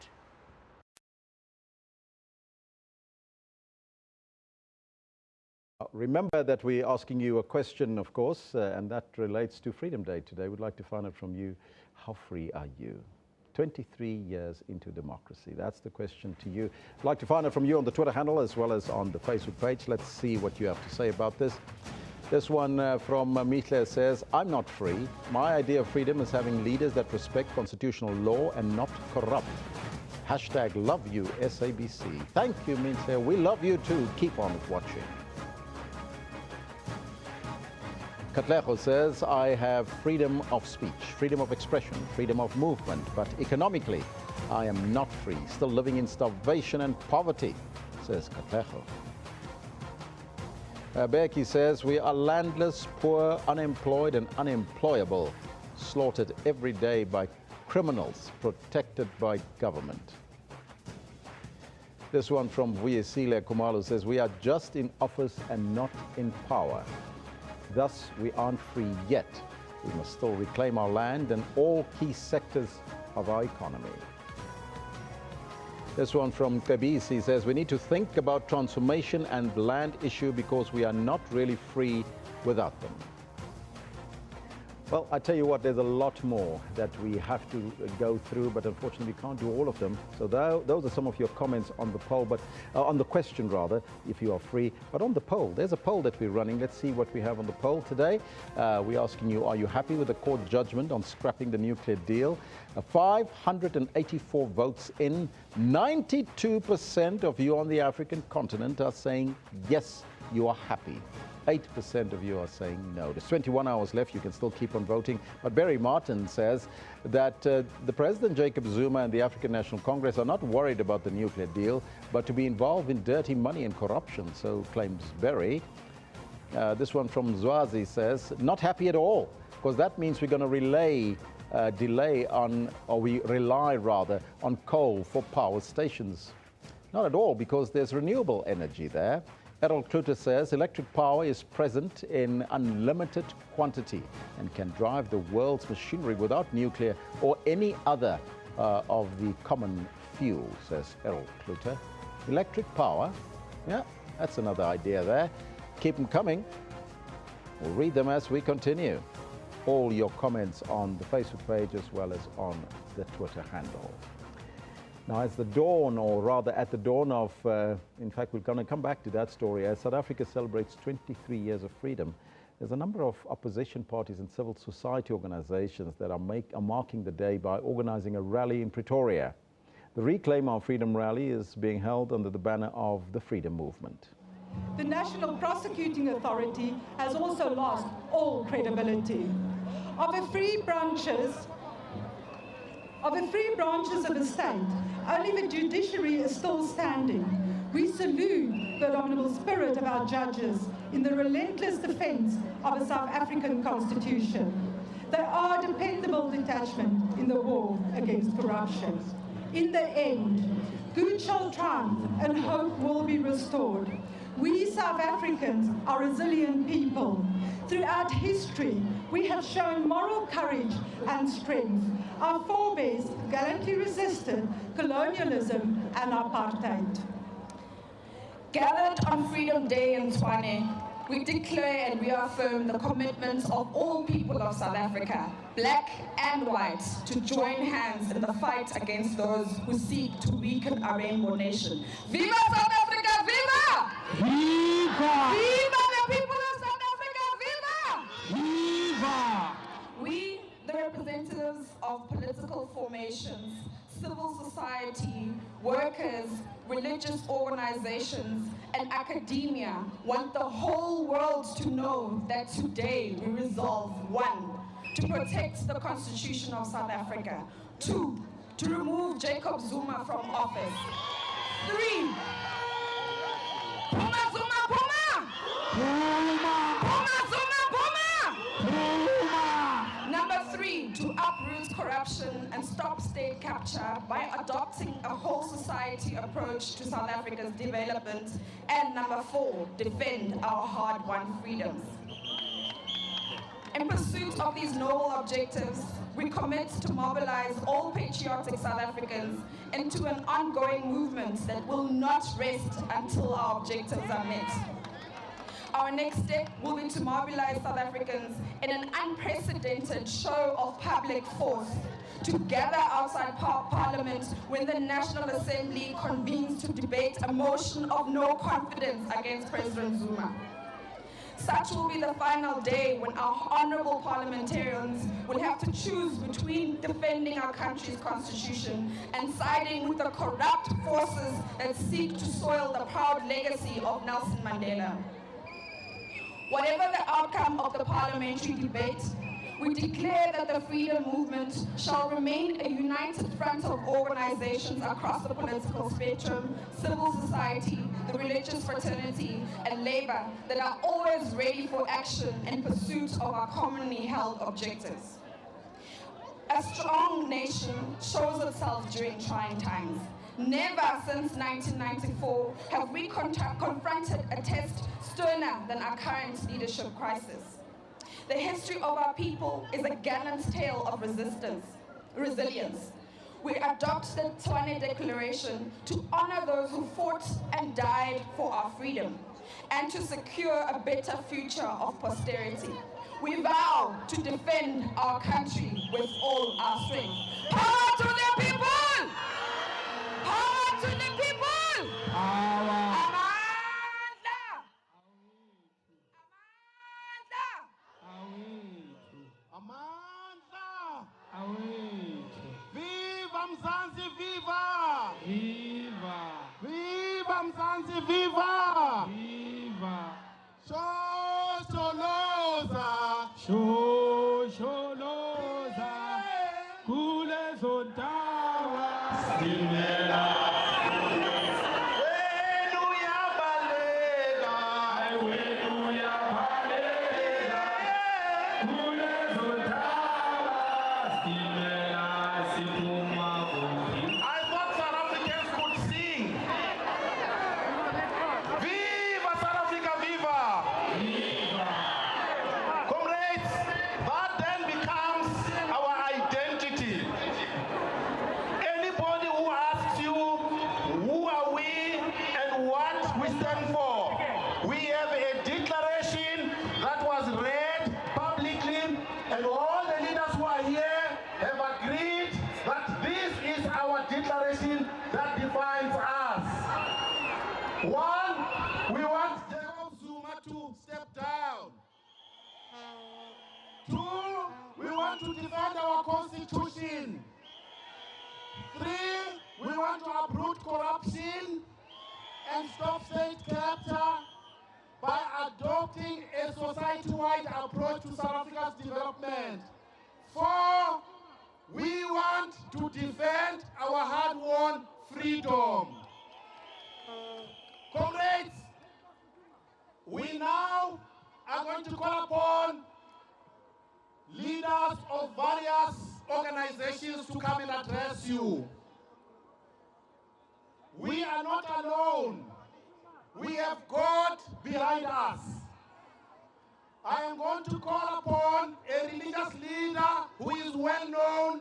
Remember that we're asking you a question, of course, and that relates to Freedom Day today. We'd like to find out from you, how free are you? 23 years into democracy. That's the question to you. I'd like to find out from you on the Twitter handle as well as on the Facebook page. Let's see what you have to say about this. This one from Mihle says, I'm not free. My idea of freedom is having leaders that respect constitutional law and not corrupt. Hashtag love you, SABC. Thank you, Mihle. We love you too. Keep on watching. Katlejo says, I have freedom of speech, freedom of expression, freedom of movement, but economically, I am not free, still living in starvation and poverty, says Katlejo. Becky says, we are landless, poor, unemployed and unemployable, slaughtered every day by criminals, protected by government. This one from Vuyisile Kumalo says, we are just in office and not in power. Thus, we aren't free yet. We must still reclaim our land and all key sectors of our economy. This one from Kabisi says, we need to think about transformation and land issue because we are not really free without them. Well, I tell you what, there's a lot more that we have to go through, but unfortunately we can't do all of them. So those are some of your comments on the poll, but on the question rather, if you are free. But on the poll, there's a poll that we're running. Let's see what we have on the poll today. We're asking you, are you happy with the court judgment on scrapping the nuclear deal? 584 votes in. 92% of you on the African continent are saying, yes, you are happy. 8% of you are saying no. There's 21 hours left. You can still keep on voting. But Barry Martin says that the President Jacob Zuma and the African National Congress are not worried about the nuclear deal, but to be involved in dirty money and corruption, so claims Barry. This one from Zwazi says, not happy at all, because that means we're going to rely rather on coal for power stations. Not at all, because there's renewable energy there. Errol Kluter says electric power is present in unlimited quantity and can drive the world's machinery without nuclear or any other of the common fuel, says Errol Kluter. Electric power, yeah, that's another idea there. Keep them coming. We'll read them as we continue. All your comments on the Facebook page as well as on the Twitter handle. Now, as the dawn, or rather at the dawn of, in fact, we're going to come back to that story, as South Africa celebrates 23 years of freedom, there's a number of opposition parties and civil society organizations that are marking the day by organizing a rally in Pretoria. The Reclaim Our Freedom rally is being held under the banner of the Freedom Movement. The National Prosecuting Authority has also lost all credibility. Of the three branches of the state, only the judiciary is still standing. We salute the indomitable spirit of our judges in the relentless defense of the South African Constitution. They are a dependable detachment in the war against corruption. In the end, good shall triumph and hope will be restored. We South Africans are resilient people. Throughout history, we have shown moral courage and strength. Our forebears gallantly resisted colonialism and apartheid. Gathered on Freedom Day in Tshwane, we declare and reaffirm the commitment of all people of South Africa, black and white, to join hands in the fight against those who seek to weaken our rainbow nation. Viva South Africa! Viva! Viva! Viva the people of South Africa! Viva! Viva! We, the representatives of political formations, civil society, workers, religious organizations, and academia want the whole world to know that today we resolve: 1, to protect the Constitution of South Africa; 2, to remove Jacob Zuma from office; 3, Puma Zuma Puma! Puma! Puma Zuma Puma! Puma! Number 3, to uproot corruption and stop state capture by adopting a whole society approach to South Africa's development; and number 4, defend our hard-won freedoms. In pursuit of these noble objectives, we commit to mobilize all patriotic South Africans into an ongoing movement that will not rest until our objectives are met. Our next step will be to mobilize South Africans in an unprecedented show of public force to gather outside Parliament when the National Assembly convenes to debate a motion of no confidence against President Zuma. Such will be the final day when our honorable parliamentarians will have to choose between defending our country's constitution and siding with the corrupt forces that seek to soil the proud legacy of Nelson Mandela. Whatever the outcome of the parliamentary debate, we declare that the freedom movement shall remain a united front of organizations across the political spectrum, civil society, the religious fraternity, and labor that are always ready for action in pursuit of our commonly held objectives. A strong nation shows itself during trying times. Never since 1994 have we confronted a test sterner than our current leadership crisis. The history of our people is a gallant tale of resilience. We adopt the Tshwane Declaration to honor those who fought and died for our freedom and to secure a better future of posterity. We vow to defend our country with all our strength. Power to the people! Power to the people! Power! Viva Mzansi, viva! Viva! Viva Mzansi, viva! Viva! To defend our constitution. 3, we want to uproot corruption and stop state capture by adopting a society-wide approach to South Africa's development. 4, we want to defend our hard-won freedom. Comrades, we now are going to call upon leaders of various organizations to come and address you. We are not alone. We have God behind us. I am going to call upon a religious leader who is well known,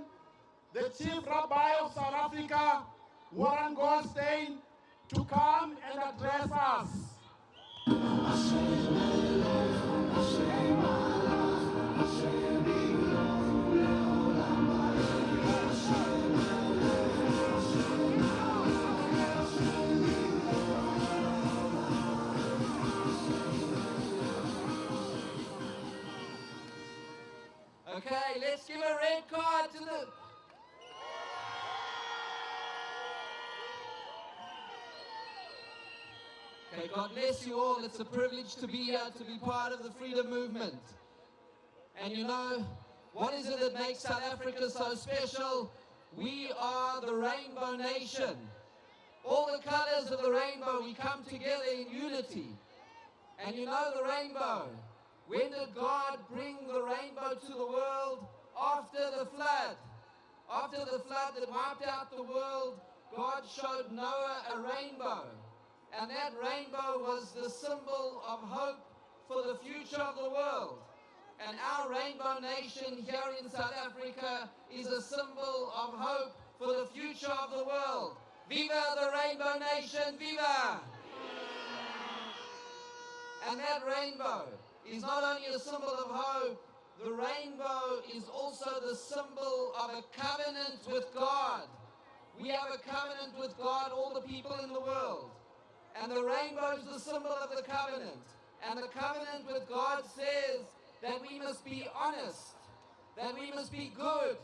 the Chief Rabbi of South Africa, Warren Goldstein, to come and address us. Okay, let's give a red card to the... Okay, God bless you all. It's a privilege to be here, to be part of the freedom movement. And you know, what is it that makes South Africa so special? We are the Rainbow Nation. All the colors of the rainbow, we come together in unity. And you know the rainbow. When did God bring the rainbow to the world? After the flood. After the flood that wiped out the world, God showed Noah a rainbow. And that rainbow was the symbol of hope for the future of the world. And our Rainbow Nation here in South Africa is a symbol of hope for the future of the world. Viva the Rainbow Nation, viva! And that rainbow is not only a symbol of hope, the rainbow is also the symbol of a covenant with God. We have a covenant with God, all the people in the world. And the rainbow is the symbol of the covenant. And the covenant with God says that we must be honest, that we must be good,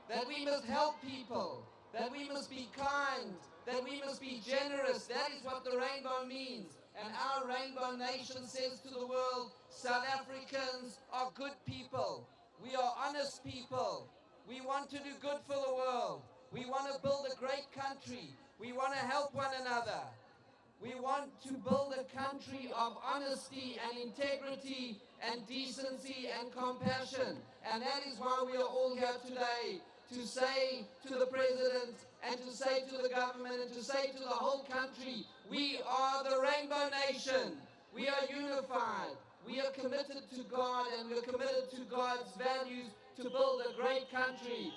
that we must help people, that we must be kind, that we must be generous. That is what the rainbow means. And our Rainbow Nation says to the world, South Africans are good people. We are honest people. We want to do good for the world. We want to build a great country. We want to help one another. We want to build a country of honesty and integrity and decency and compassion. And that is why we are all here today, to say to the President and to say to the government and to say to the whole country, we are the Rainbow Nation. We are unified. We are committed to God and we're committed to God's values to build a great country.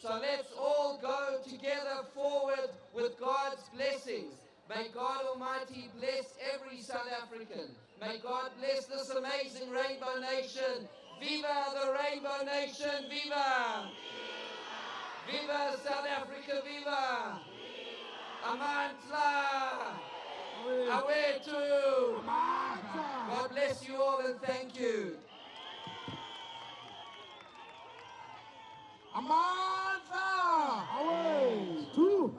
So let's all go together forward with God's blessings. May God Almighty bless every South African. May God bless this amazing Rainbow Nation. Viva the Rainbow Nation, viva! Viva South Africa, viva! Amandla! Awetu! God bless you all and thank you. Amandla! Awetu!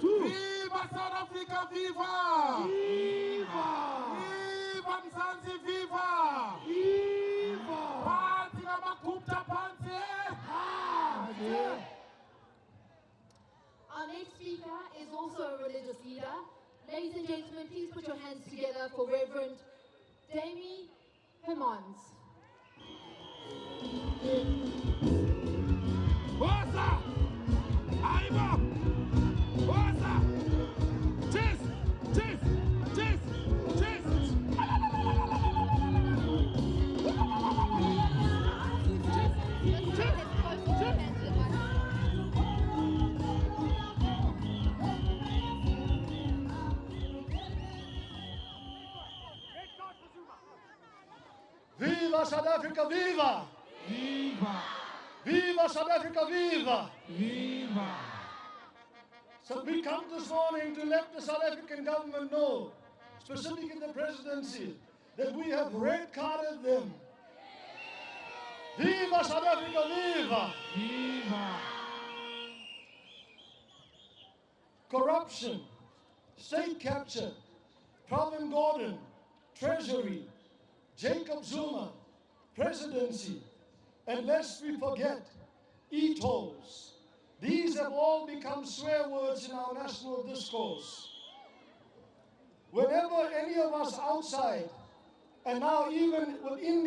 Viva South Africa, viva! Viva! Viva Mzansi, viva! Viva! Panzi na makupta panzi! leader. Ladies and gentlemen, please put your hands together for Reverend Damie Hermans. Bosa! Aiba! Bosa! Cheers! Cheers! Cheers! Cheers! Viva South Africa, viva! Viva! Viva South Africa, viva! Viva! So we come this morning to let the South African government know, specifically the presidency, that we have red-carded them. Viva South Africa, viva! Viva! Corruption, state capture, Pravin Gordhan, Treasury, Jacob Zuma, presidency, and lest we forget, e-tolls. These have all become swear words in our national discourse. Whenever any of us outside, and now even within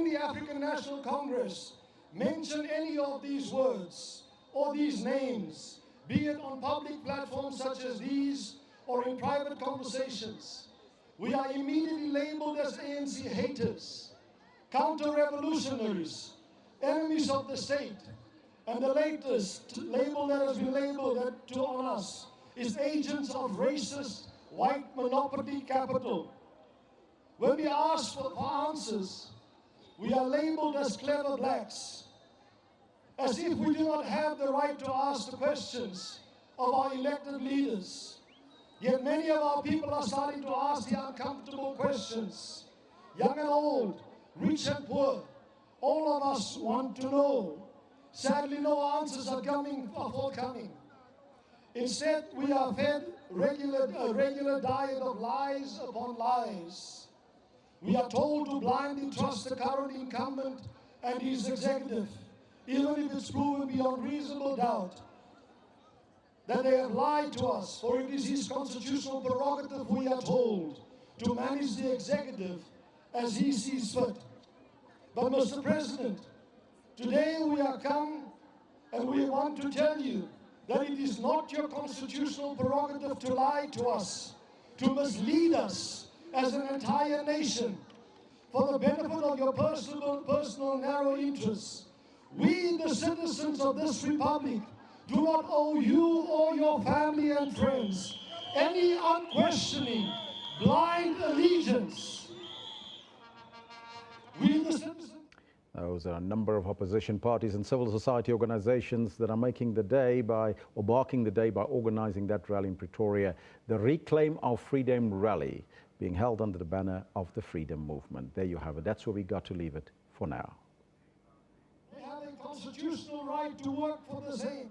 the African National Congress, mention any of these words or these names, be it on public platforms such as these or in private conversations, we are immediately labeled as ANC haters, counter-revolutionaries, enemies of the state. And the latest label that has been labeled on us is agents of racist white monopoly capital. When we ask for answers, we are labeled as clever blacks, as if we do not have the right to ask the questions of our elected leaders. Yet many of our people are starting to ask the uncomfortable questions. Young and old, rich and poor, all of us want to know. Sadly, no answers are forthcoming. Instead, we are fed a regular diet of lies upon lies. We are told to blindly trust the current incumbent and his executive, even if it's proven beyond reasonable doubt that they have lied to us, for it is his constitutional prerogative, we are told, to manage the executive as he sees fit. But Mr. President, today we are come and we want to tell you that it is not your constitutional prerogative to lie to us, to mislead us as an entire nation for the benefit of your personal narrow interests. We, the citizens of this republic, do not owe you or your family and friends any unquestioning, blind allegiance. We, the citizens... Those are a number of opposition parties and civil society organizations that are making the day by, or marking the day by organizing that rally in Pretoria, the Reclaim Our Freedom rally, being held under the banner of the Freedom Movement. There you have it. That's where we got to leave it for now. They have a constitutional right to work for the same.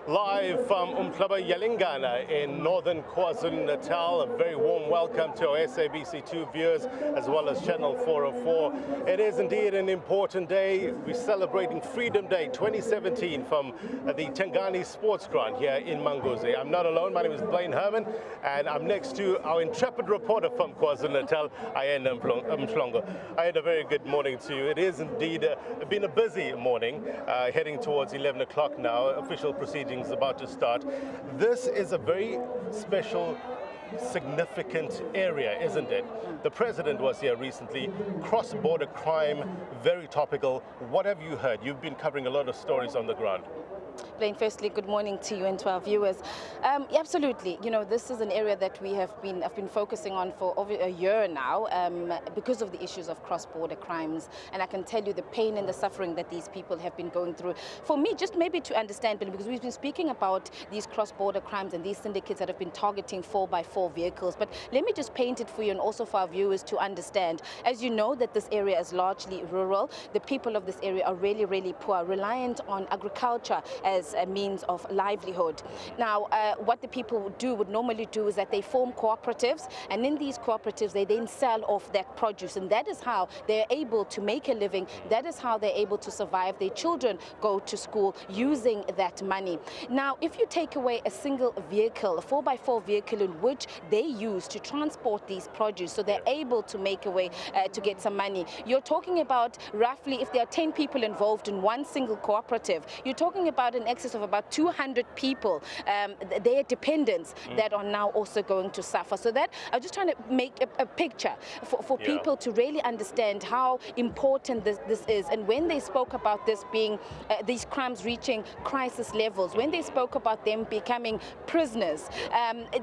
Live from Yalingana in northern KwaZulu-Natal, a very warm welcome to our SABC 2 viewers as well as Channel 404. It is indeed an important day. We're celebrating Freedom Day 2017 from the Tengani Sports Ground here in Manguzi. I'm not alone. My name is Blaine Herman and I'm next to our intrepid reporter from KwaZulu-Natal, Ayanda Mhlongo. Ayanda, a very good morning to you. It is indeed been a busy morning, heading towards 11 o'clock now. Official proceedings about to start. This is a very special, significant area, isn't it? The president was here recently. Cross-border crime, very topical. What have you heard? You've been covering a lot of stories on the ground. Blaine, firstly, good morning to you and to our viewers. Absolutely, you know, this is an area that I've been focusing on for over a year now because of the issues of cross-border crimes, and I can tell you the pain and the suffering that these people have been going through. For me, just maybe to understand, because we've been speaking about these cross-border crimes and these syndicates that have been targeting 4x4 vehicles, but let me just paint it for you and also for our viewers to understand. As you know, that this area is largely rural. The people of this area are really, really poor, reliant on agriculture as a means of livelihood. Now, what the people would normally do is that they form cooperatives, and in these cooperatives they then sell off that produce, and that is how they're able to make a living. That is how they're able to survive. Their children go to school using that money. Now, if you take away a single vehicle, a 4x4 vehicle in which they use to transport these produce, so they're able to make a way to get some money, you're talking about roughly, if there are 10 people involved in one single cooperative, you're talking about an excess of about 200 people, their dependents that are now also going to suffer. So that I'm just trying to make a picture for people to really understand how important this is. And when they spoke about this being, these crimes reaching crisis levels, when they spoke about them becoming prisoners,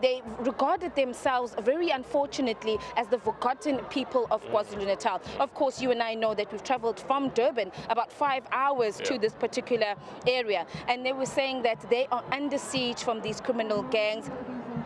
they regarded themselves very unfortunately as the forgotten people of KwaZulu-Natal. Of course, you and I know that we've traveled from Durban about 5 hours to this particular area, and they were saying that they are under siege from these criminal gangs.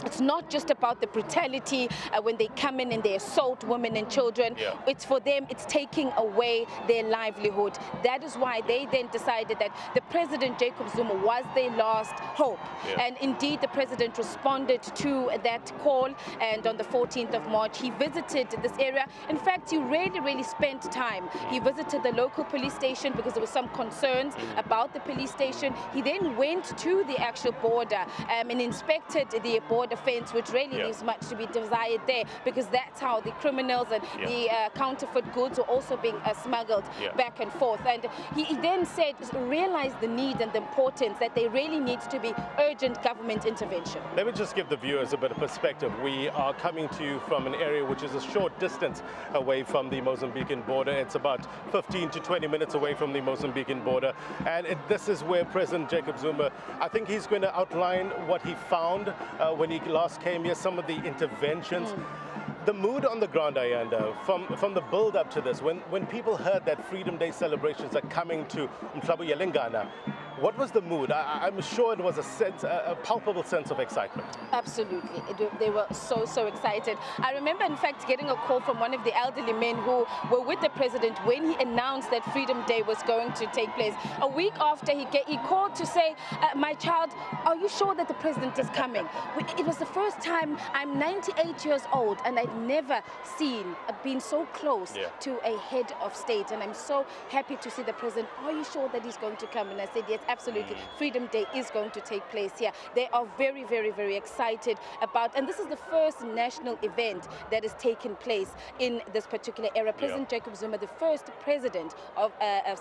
It's not just about the brutality when they come in and they assault women and children. It's for them, it's taking away their livelihood. That is why they then decided that the President Jacob Zuma was their last hope. And indeed, the President responded to that call, and on the 14th of March, he visited this area. In fact, he really spent time. He visited the local police station because there were some concerns about the police station. He then went to the actual border and inspected the border fence, which really leaves much to be desired there, because that's how the criminals and the counterfeit goods are also being smuggled back and forth. And he then said, realize the need and the importance that there really needs to be urgent government intervention. Let me just give the viewers a bit of perspective. We are coming to you from an area which is a short distance away from the Mozambican border. It's about 15 to 20 minutes away from the Mozambican border. And this is where President Jacob Zuma, I think he's going to outline what he found when he last came here, some of the interventions. The mood on the ground, Ayanda, from the build up to this, when people heard that Freedom Day celebrations are coming to Yalingana, what was the mood? I'm sure it was a palpable sense of excitement. Absolutely. They were so excited. I remember, in fact, getting a call from one of the elderly men who were with the president when he announced that Freedom Day was going to take place. A week after, he called to say, my child, are you sure that the president is coming? It was the first time. I'm 98 years old, and I'd never been so close to a head of state. And I'm so happy to see the president. Are you sure that he's going to come? And I said, yes, absolutely. Freedom Day is going to take place here. They are very excited about, and this is the first national event that has taken place in this particular era. President Jacob Zuma, the first president of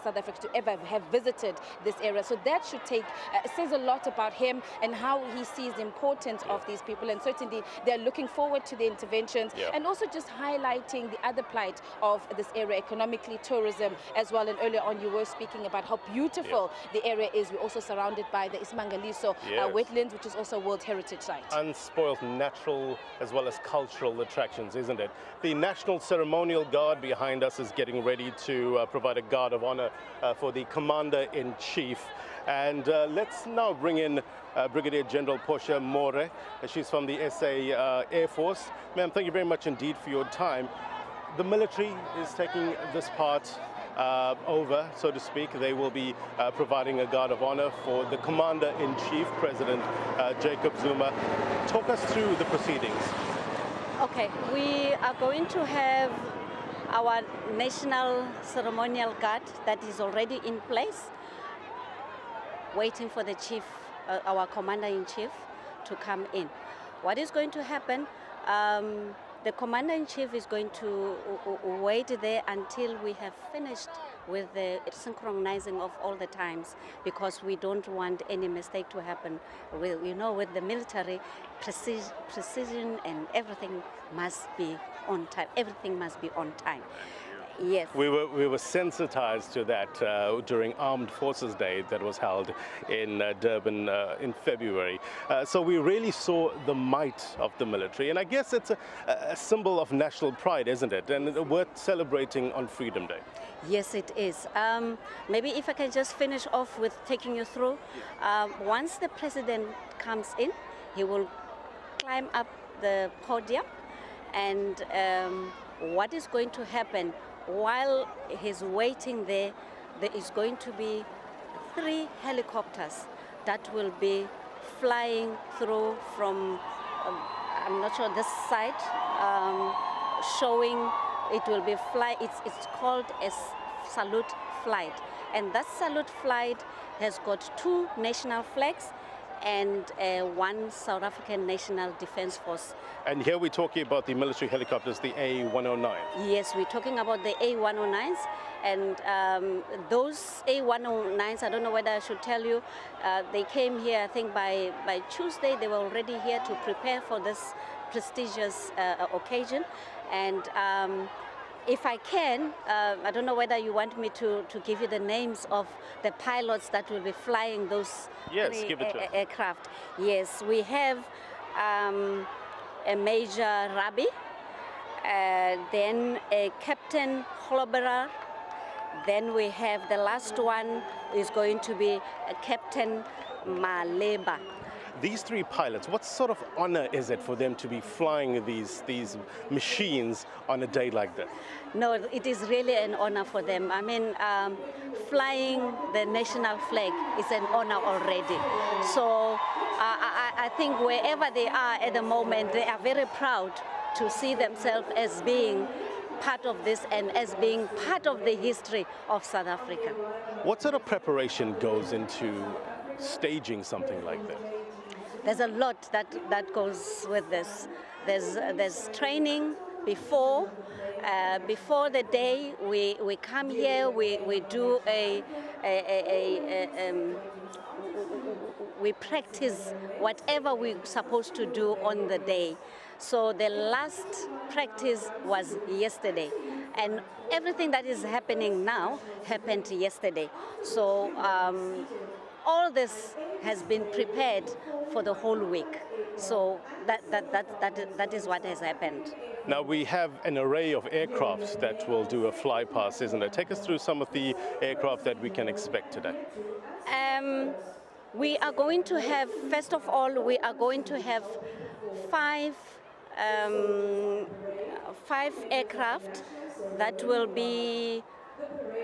South Africa to ever have visited this area. So that should says a lot about him and how he sees the importance of these people. And certainly they're looking forward to the interventions and also just highlighting the other plight of this area economically, tourism as well. And earlier on you were speaking about how beautiful the area is. We're also surrounded by the Ismangaliso wetlands, which is also a World Heritage Site. Unspoiled natural as well as cultural attractions, isn't it? The National Ceremonial Guard behind us is getting ready to provide a guard of honor for the Commander-in-Chief. And let's now bring in Brigadier General Portia More. She's from the SA Air Force. Ma'am, thank you very much indeed for your time. The military is taking this part over, so to speak. They will be providing a guard of honor for the Commander-in-Chief, President Jacob Zuma. Talk us through the proceedings. Okay, we are going to have our National Ceremonial Guard that is already in place, waiting for the chief, our Commander-in-Chief, to come in. What is going to happen? The Commander-in-Chief is going to wait there until we have finished with the synchronizing of all the times, because we don't want any mistake to happen. You know, with the military, precision and everything must be on time. Everything must be on time. Yes. We were sensitized to that during Armed Forces Day that was held in Durban in February. So we really saw the might of the military. And I guess it's a symbol of national pride, isn't it? And worth celebrating on Freedom Day. Yes, it is. Maybe if I can just finish off with taking you through. Once the president comes in, he will climb up the podium, and what is going to happen while he's waiting there, there is going to be 3 helicopters that will be flying through from, I'm not sure this side, showing it will be it's called a salute flight. And that salute flight has got 2 national flags and 1 South African National Defence Force. And here we're talking about the military helicopters, the A109. Yes, we're talking about the A109s, and those A109s, I don't know whether I should tell you, they came here, I think by Tuesday. They were already here to prepare for this prestigious occasion. And if I can, I don't know whether you want me to give you the names of the pilots that will be flying those aircraft. Yes, we have a Major Rabi, then a Captain Holobera, then we have the last one is going to be a Captain Maleba. These 3 pilots, what sort of honor is it for them to be flying these machines on a day like this? No, it is really an honor for them. I mean, flying the national flag is an honor already. So I think wherever they are at the moment, they are very proud to see themselves as being part of this and as being part of the history of South Africa. What sort of preparation goes into staging something like this? There's a lot that goes with this. There's training before the day. We come here. We do we practice whatever we're supposed to do on the day. So the last practice was yesterday, and everything that is happening now happened yesterday. So all this has been prepared for the whole week. So that is what has happened. Now we have an array of aircrafts that will do a fly past, isn't it? Take us through some of the aircraft that we can expect today. We are going to have, first of all, we are going to have 5 aircraft that will be.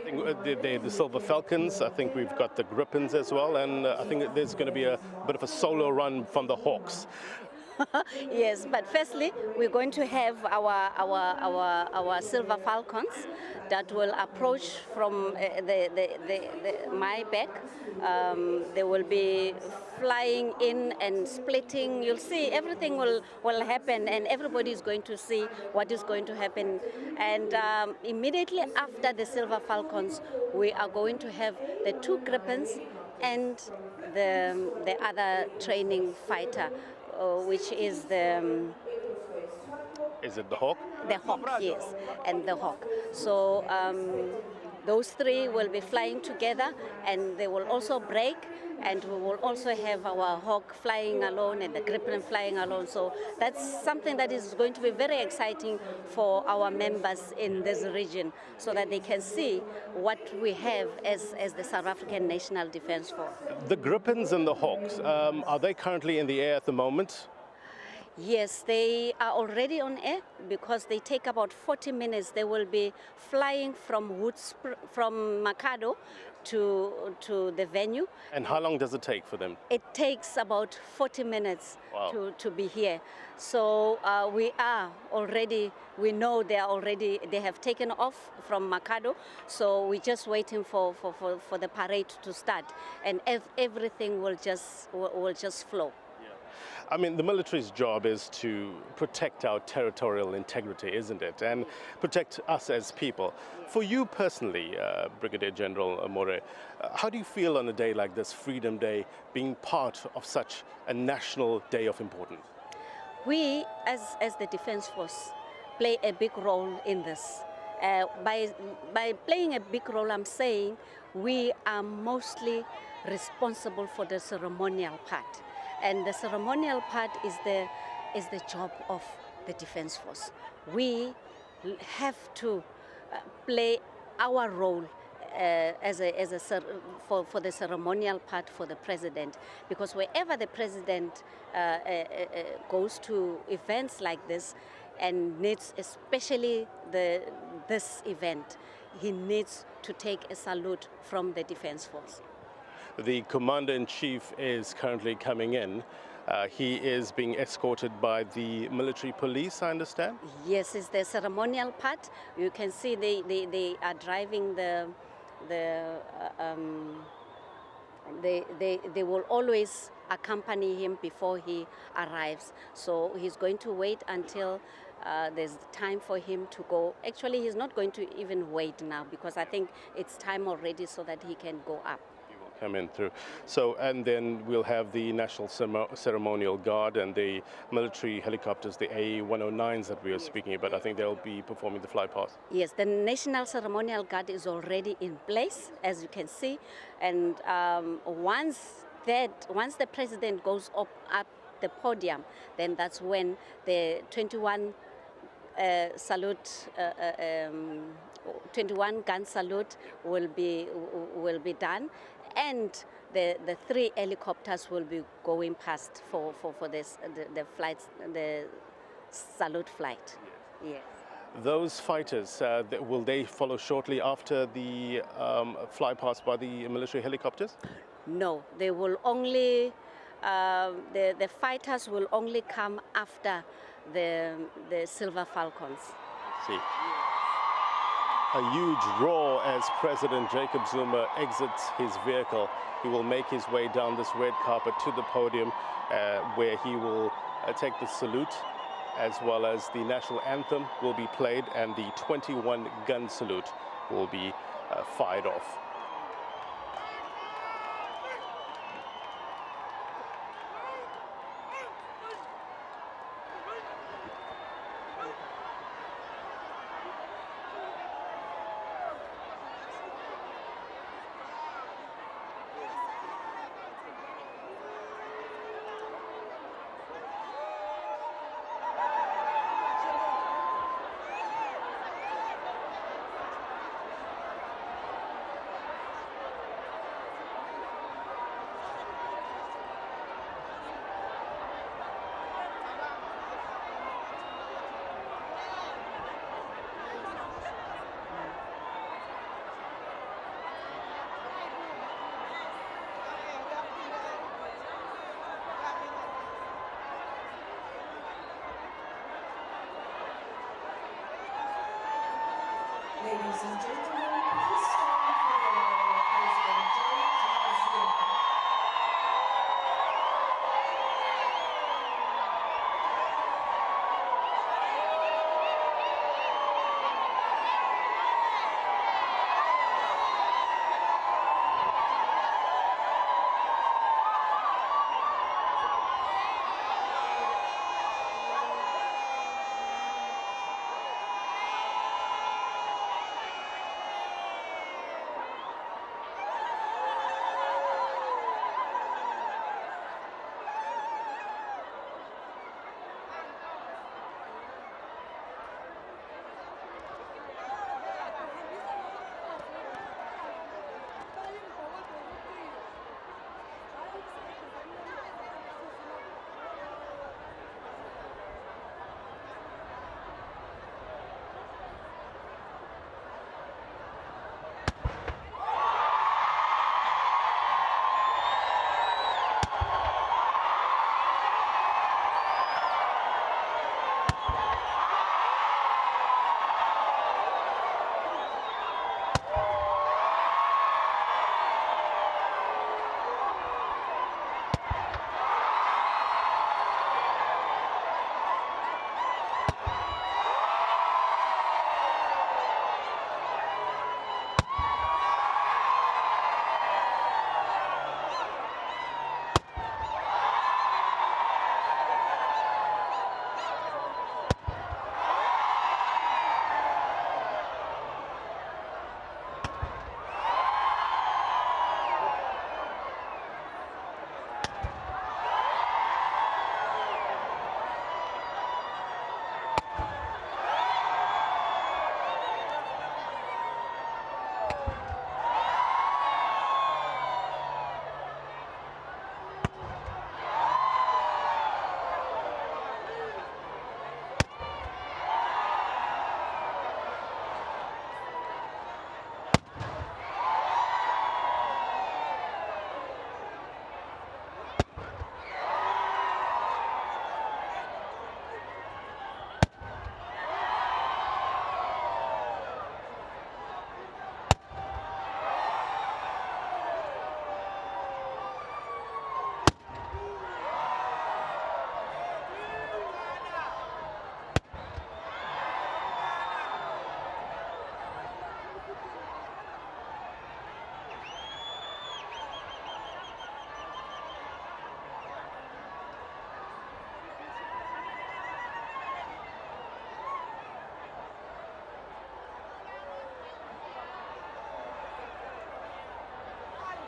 I think the Silver Falcons, I think we've got the Gripens as well, and I think there's going to be a bit of a solo run from the Hawks. Yes, but firstly, we're going to have our Silver Falcons that will approach from my back. They will be flying in and splitting. You'll see everything will happen, and everybody is going to see what is going to happen. And immediately after the Silver Falcons, we are going to have the 2 Gripens and the other training fighter, which is the... Is it the Hawk? The Hawk, yes, and the Hawk. So those 3 will be flying together, and they will also break, and we will also have our Hawk flying alone and the Gripen flying alone. So that's something that is going to be very exciting for our members in this region, so that they can see what we have as the South African National Defence Force. The Gripens and the Hawks, are they currently in the air at the moment? Yes, they are already on air because they take about 40 minutes. They will be flying from Makado to the venue. And how long does it take for them? It takes about 40 minutes to be here. So we know they have taken off from Makado. So we're just waiting for the parade to start, and everything will just flow. I mean, the military's job is to protect our territorial integrity, isn't it? And protect us as people. For you personally, Brigadier General More, how do you feel on a day like this, Freedom Day, being part of such a national day of importance? We, as the Defence Force, play a big role in this. By playing a big role, I'm saying we are mostly responsible for the ceremonial part. And the ceremonial part is the job of the Defence Force. We have to play our role for the ceremonial part for the president, because wherever the president goes to events like this and needs, especially this event, he needs to take a salute from the Defence Force. The Commander-in-Chief is currently coming in. He is being escorted by the military police, I understand? Yes, it's the ceremonial part. You can see they are driving they will always accompany him before he arrives. So he's going to wait until there's time for him to go. Actually, he's not going to even wait now, because I think it's time already so that he can go up. Come in through. So, and then we'll have the National Ceremonial Guard and the military helicopters, the A109s that we are speaking about. I think they'll be performing the fly past. Yes, the National Ceremonial Guard is already in place, as you can see. And once the president goes up the podium, then that's when the 21 gun salute will be done, and the 3 helicopters will be going past for this the flights, the salute flight. Yes. Those fighters, will they follow shortly after the fly past by the military helicopters? No, they will only the fighters will only come after the Silver Falcons. See. A huge roar as President Jacob Zuma exits his vehicle. He will make his way down this red carpet to the podium where he will take the salute, as well as the national anthem will be played and the 21 gun salute will be fired off. Ladies and gentlemen, please stand for the arrival of President Judicial.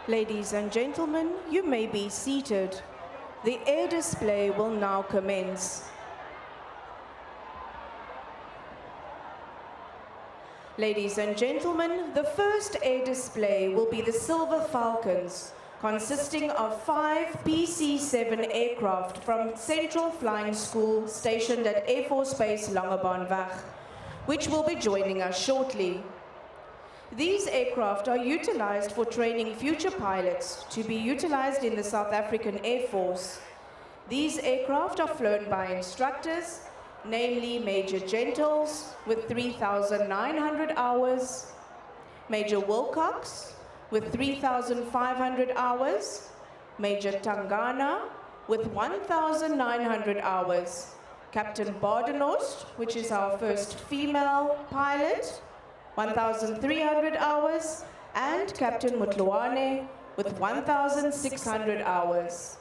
Ladies and gentlemen, you may be seated. The air display will now commence. Ladies and gentlemen, the first air display will be the Silver Falcons, consisting of 5 PC-7 aircraft from Central Flying School stationed at Air Force Base Langebaanweg, which will be joining us shortly. These aircraft are utilized for training future pilots to be utilized in the South African Air Force. These aircraft are flown by instructors, namely Major Gentles with 3,900 hours, Major Wilcox with 3,500 hours, Major Tangana with 1,900 hours, Captain Badenhorst, which is our first female pilot, 1,300 hours, and Captain Mutluwane with 1,600 hours.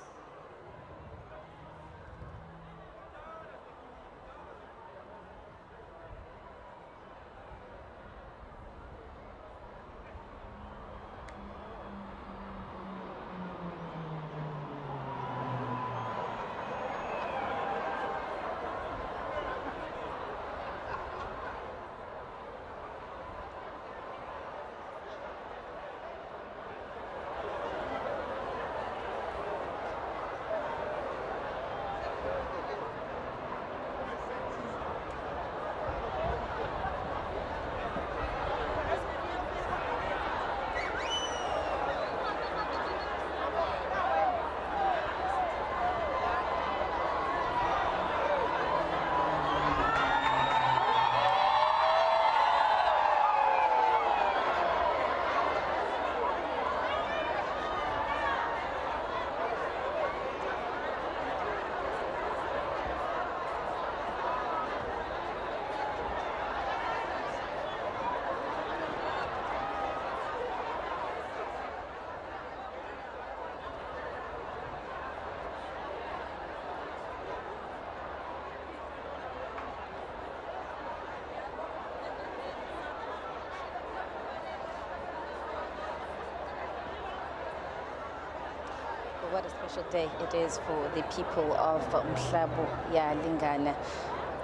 What a special day it is for the people of Mhlabu Lingana.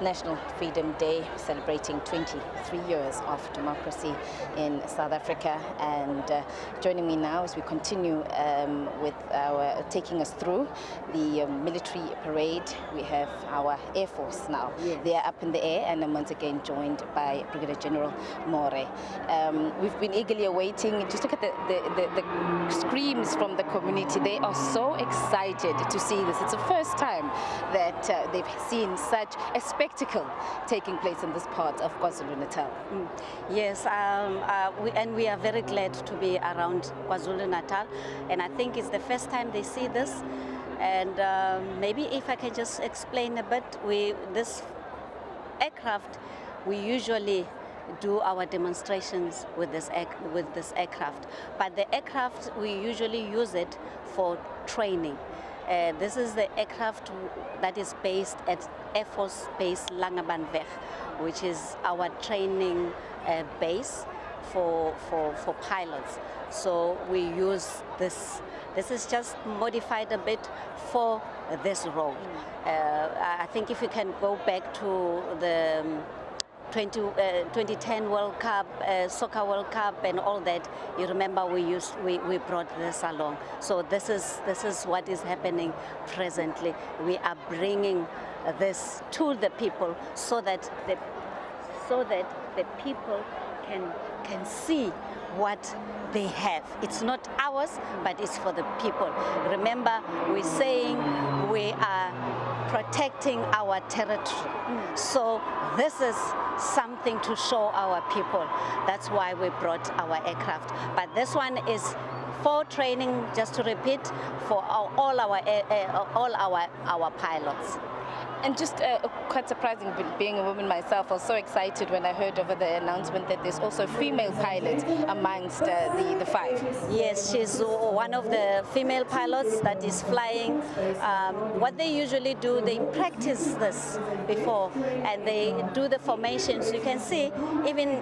National Freedom Day, celebrating 23 years of democracy in South Africa. And joining me now as we continue with our taking us through the military parade, we have our Air Force now. Yes. They are up in the air, and I'm once again joined by Brigadier General More. We've been eagerly awaiting. Just look at the screams from the community. They are so excited to see this. It's the first time that they've seen such a spectacle taking place in this part of KwaZulu-Natal. Yes, we are very glad to be around KwaZulu-Natal, and I think it's the first time they see this. And maybe if I can just explain a bit, this aircraft, we usually do our demonstrations with this aircraft, but the aircraft, we usually use it for training. This is the aircraft that is based at Air Force Base Langebaanweg, which is our training base for pilots. So we use this. This is just modified a bit for this role. I think if you can go back to the 2010 World Cup, Soccer World Cup and all that, you remember we brought this along. So this is what is happening presently. We are bringing this to the people so that the people can see what they have. It's not ours, but it's for the people. Remember, we're saying we are protecting our territory. So this is something to show our people. That's why we brought our aircraft. But this one is for training, just to repeat, for all our pilots. And just quite surprising, being a woman myself, I was so excited when I heard over the announcement that there's also a female pilot amongst the 5. Yes, she's one of the female pilots that is flying. What they usually do, they practice this before, and they do the formations. You can see even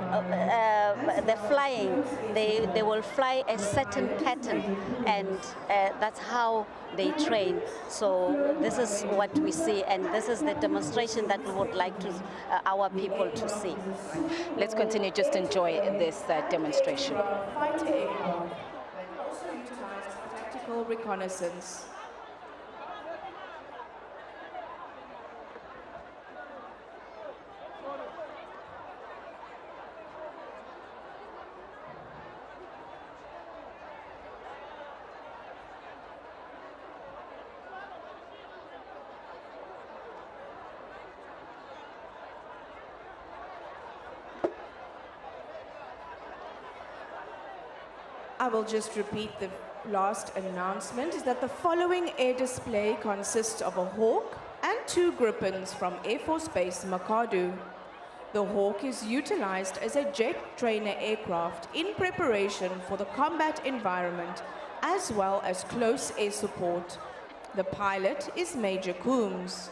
the flying, they will fly a certain pattern, and that's how they train. So this is what we see, and this is the demonstration that we would like to our people to see. Let's continue, just enjoy this demonstration. Fighter aircraft that also utilized for tactical reconnaissance. I will just repeat the last announcement, is that the following air display consists of a Hawk and 2 Gripens from Air Force Base Makadu. The Hawk is utilized as a jet trainer aircraft in preparation for the combat environment as well as close air support. The pilot is Major Coombs.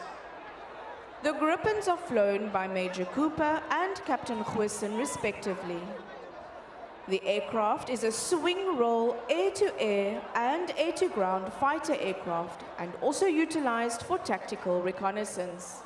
The Gripens are flown by Major Cooper and Captain Huisen respectively. The aircraft is a swing-roll air-to-air and air-to-ground fighter aircraft and also utilized for tactical reconnaissance.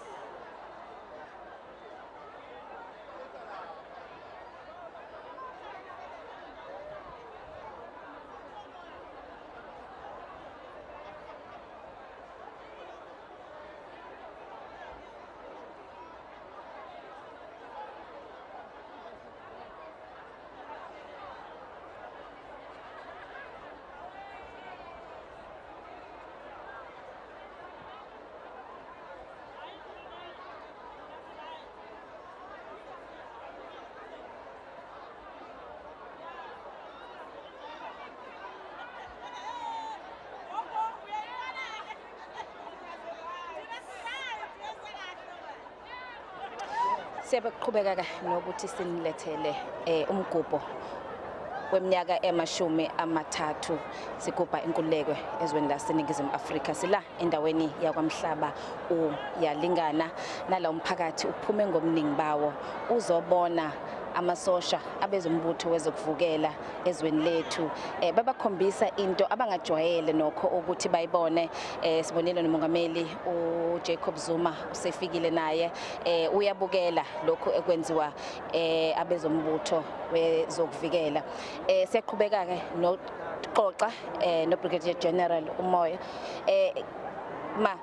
Siyaqhubeka nokuthi sinilethele umgubho weminyaka ema-30 sigubha inkululeko ezweni laseNingizimu Afrika. Sila endaweni yakwaMhlaba uyalingana nala umphakathi uphume ngomningi bawo uzobona amasosha abezombutho wezokuvukela ezweni lethu babakhombisa into abangajwayele nokho ukuthi bayibone. Sibonile nomongameli uJacob Zuma usefikile naye uyabukela lokho ekwenziwa abezombutho wezokuvikela. Siyaqhubeka ke noxoxa no Brigadier General Umoya ma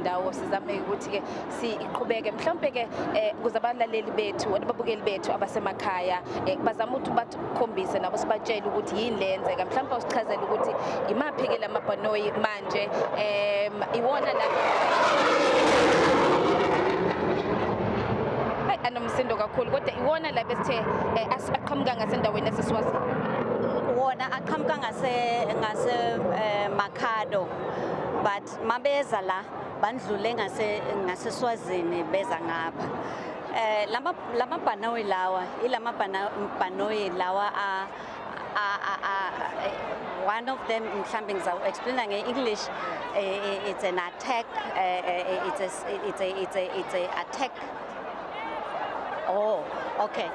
ndawo sizame ukuthi ke siqhubeke mhlawumbe ke kuzabalaleli bethu nababukeli bethu abasemakhaya bazama ukuthi bakhombise nabo sibatshela ukuthi yini lenzeka mhlawumbe usichazela ukuthi imaphi ke lamabhanoyi manje iwona la anomsindo kakhulu kodwa iwona la besithe aqhamuka ngasendaweni esiswazi wona aqhamuka ngase Makhado, but mabeza la bandlule ngaseswazini beza ngapha. Lama bhanoyi lawa ilama bhanoyi lawa one of them mhlawumbe ngizawuexplaina nge-English. It's an attack, it's a attack. Oh, okay.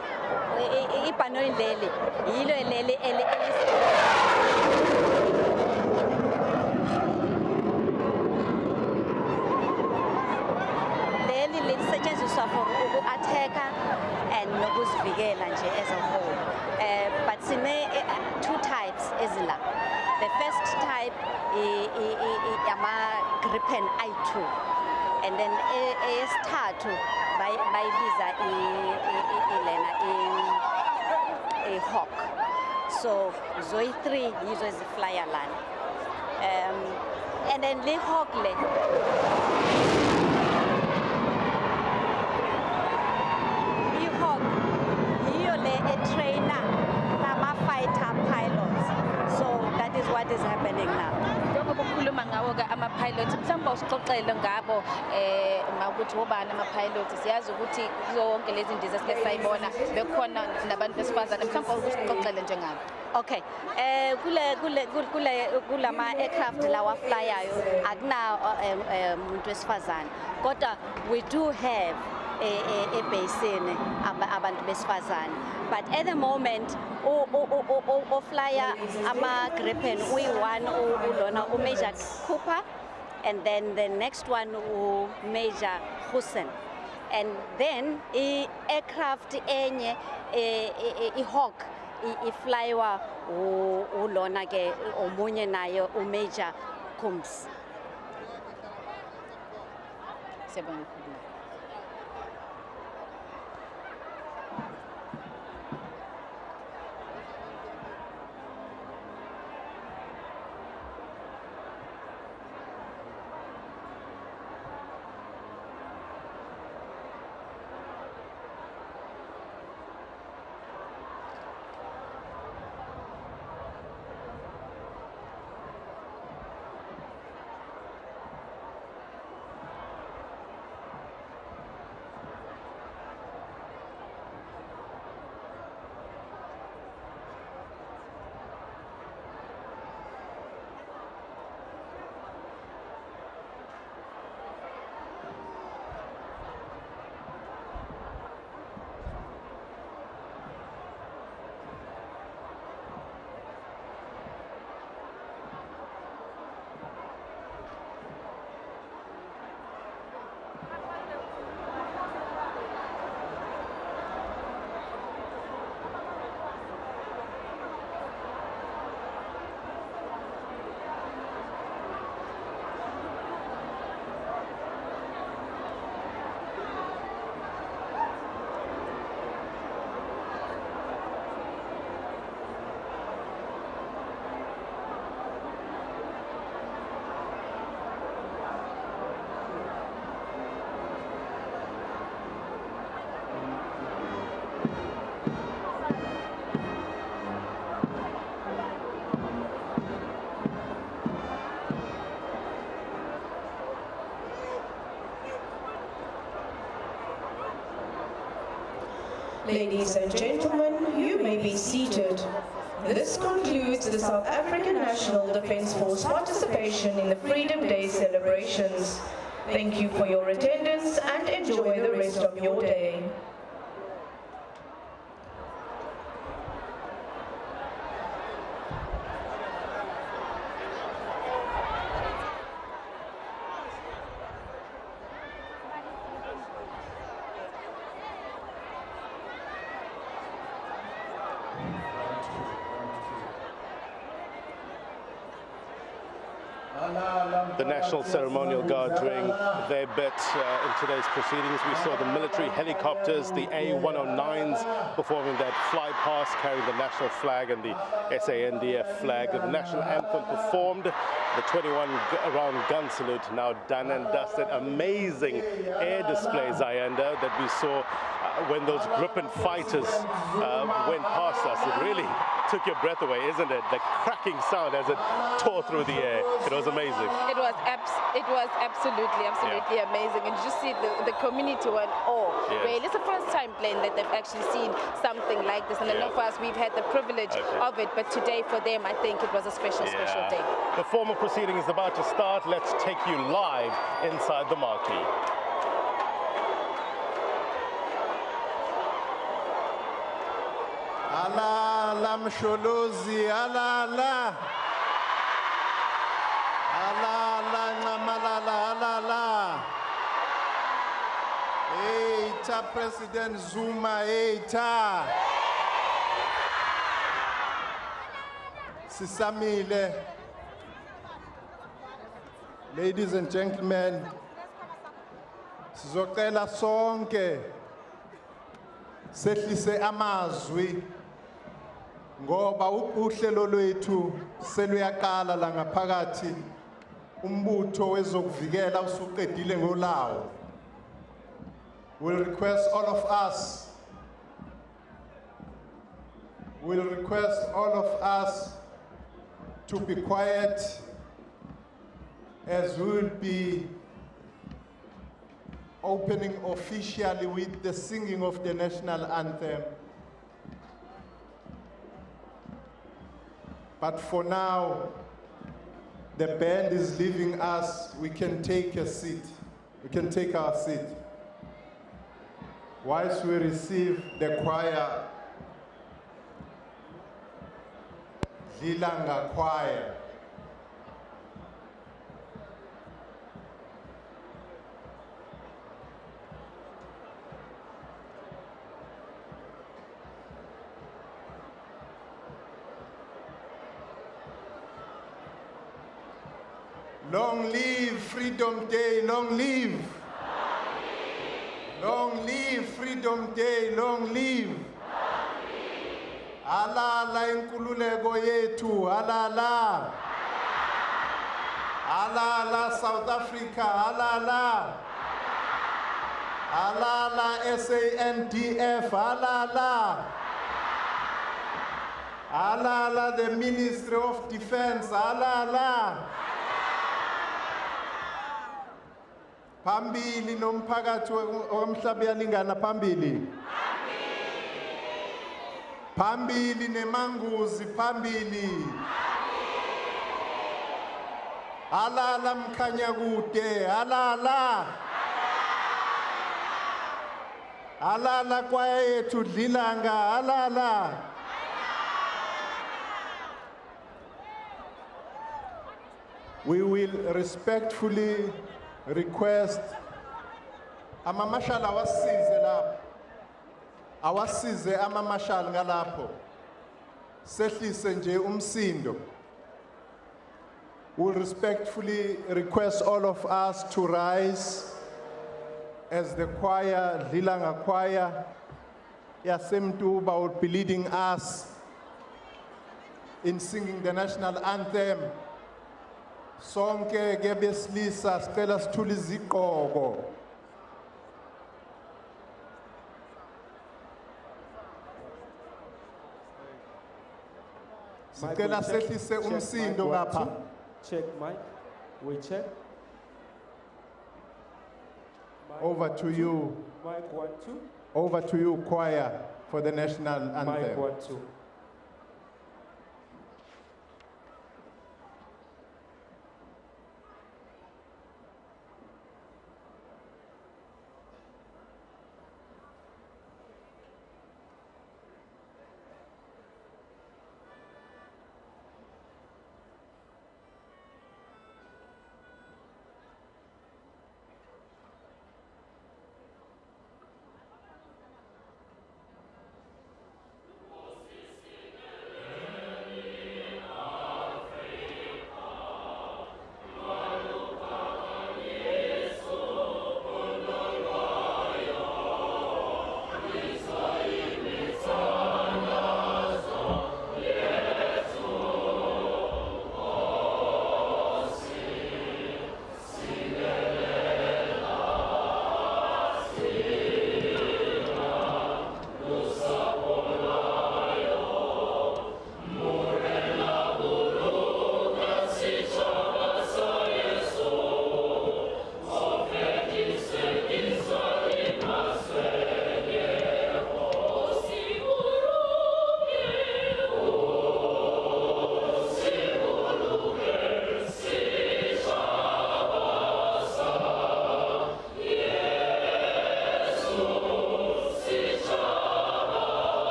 Ibhanoyi leli yilo leli lisetshenziswa for uku-attacker and nokuzivikela nje as a whole. But sine two types ezila. The first type ama Gripen I2, and then eyesithathu bayibiza ilena i-hawk. So zoyi 3 yizo eziflya lana. And then le hawk le i-hawk yiyo le trainer nama-fighter pilots. So that is what is happening now. Ukukhuluma ngawo ke ama-pilot mhlawumbe usixoxele ngabo ukuthi obani ama-pilot siyazi ukuthi zonke lezi ndiza sike sayibona bekhona nabantu besifazane mhlawumbe usixoxele njengabo. Okay, kulama aircraft lawa flyayo akuna umuntu wesifazane, kodwa we do have ebhasini abantu besifazane, but at the moment flyer ama-Gripen uyi-1 ulona uMajor Cooper, and then the next one uMajor Hussein, and then i-aircraft enye i-Hawk iflywa ulona ke omunye nayo uMajor Combs. Ladies and gentlemen, you may be seated. This concludes the South African National Defence Force participation in the Freedom Day celebrations. Thank you for your attendance and enjoy the rest of your day. The National Ceremonial Guard doing their bit in today's proceedings. We saw the military helicopters, the A109s, performing that fly past carrying the national flag and the SANDF flag. The national anthem performed. The 21-round gun salute now done and dusted. Amazing air display, Zayanda, that we saw when those Gripen fighters went past us. It really took your breath away, isn't it? The cracking sound as it tore through the air. It was amazing. It was absolutely amazing. And you see the community went, oh, really? It's the first time playing that they've actually seen something like this. And I know for us, we've had the privilege of it. But today for them, I think it was a special day. The formal proceeding is about to start. Let's take you live inside the marquee. Allah, Allah, msholozi, Allah, Allah. Allah, Allah, ngamalala, Allah, Allah. Eita, President Zuma, eita. Sisamile. Ladies and gentlemen, Sizocela sonke sehlise amazwi ngoba uhlelo lwethu seluyaqala la ngaphakathi umbutho wezokuvikela usuqedile ngolawo. We'll request all of us to be quiet as we will be opening officially with the singing of the national anthem. But for now, the band is leaving us. We can take a seat. We can take our seat. Whilst we receive the choir, Lilanga Choir. Long live Freedom Day, long live. Long live Freedom Day, long live. Alala inkululeko yethu, alala. Alala South Africa, alala. Alala SANDF, alala. Alala the Ministry of Defense, alala. Pambili nomphakathi womhlaba yalingana phambili. Pambili nemanguzi phambili. Alala mkhanya kude, alala. Alala kwaya yethu Dlilanga, alala. We will respectfully request amamashal awasize lapho. Awasize amamashal ngalapho. Sehlise nje umsindo. We'll respectfully request all of us to rise as the choir, Dlilanga Choir, Yasemtuba will be leading us in singing the national anthem. Sonke gebeslisa sicela sithule iziqhoko. Sicela sehlise umsindo ngapha. Check mic. We check. Over to you. Mic 1 2. Over to you, choir, for the national anthem. Mic 1 2.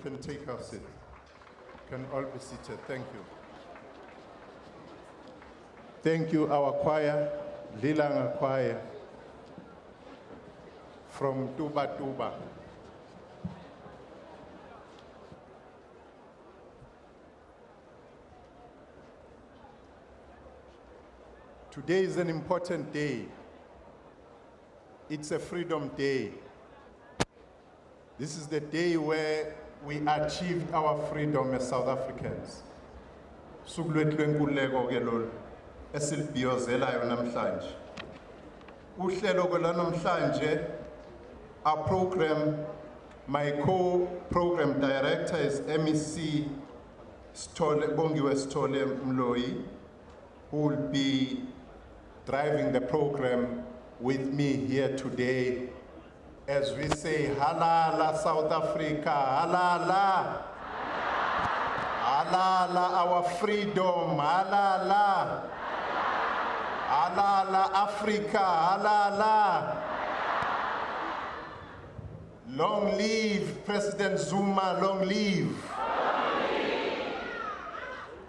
can take our seat. Can all be seated. Thank you. Thank you, our choir, Lilanga Choir, from Tuba Tuba. Today is an important day. It's a Freedom Day. This is the day where we achieved our freedom as South Africans. Sukulwethu lwenkululeko ke lolu esilibhiyozelayo namhlanje. Uhlelo lwanamhlanje, our program, my co-program director is MEC Bongiwe Stole Mloyi, who will be driving the program with me here today as we say, halala South Africa, halala. Halala our freedom, halala. Halala Africa, halala. Long live President Zuma, long live.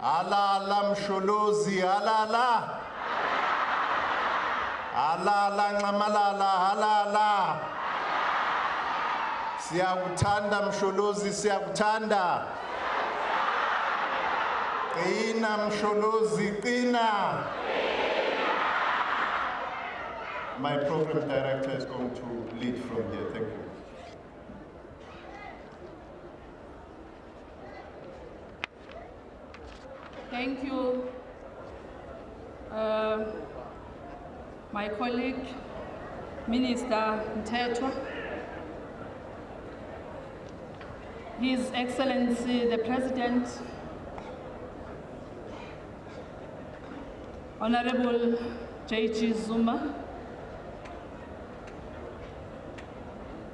Halala Msholozi, halala. Halala Ngamalala, halala. Siyakuthanda Msholozi, siyakuthanda. Qina Msholozi, qina. My program director is going to lead from here. Thank you. Thank you, my colleague, Minister Mthethwa, His Excellency the President, Honorable J.G. Zuma,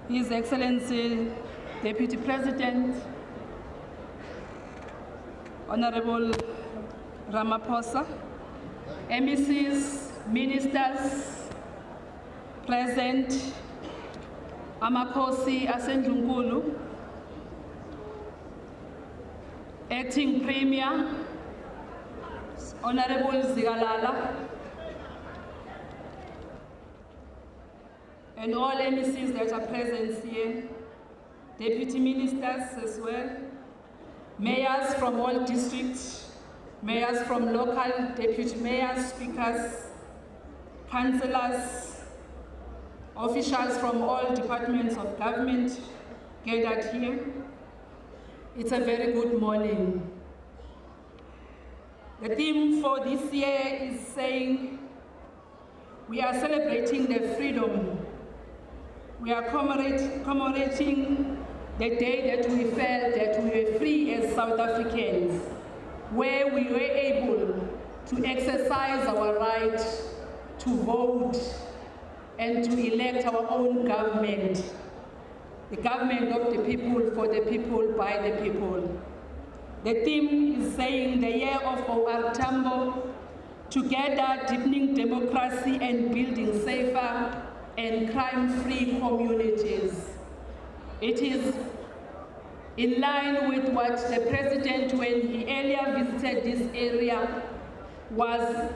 His Excellency Deputy President, Honorable Ramaphosa, MECs, ministers present, Amakhosi Asendlunkulu, Acting Premier, Honorable Zigalala, and all MECs that are present here, deputy ministers as well, mayors from all districts, mayors from local, deputy mayors, speakers, councillors, officials from all departments of government gathered here. It's a very good morning. The theme for this year is saying, we are celebrating the freedom. We are commemorating the day that we felt that we were free as South Africans, where we were able to exercise our right to vote and to elect our own government, the government of the people, for the people, by the people. The theme is saying the year of our Tambo, together deepening democracy and building safer and crime-free communities. It is in line with what the President, when he earlier visited this area, was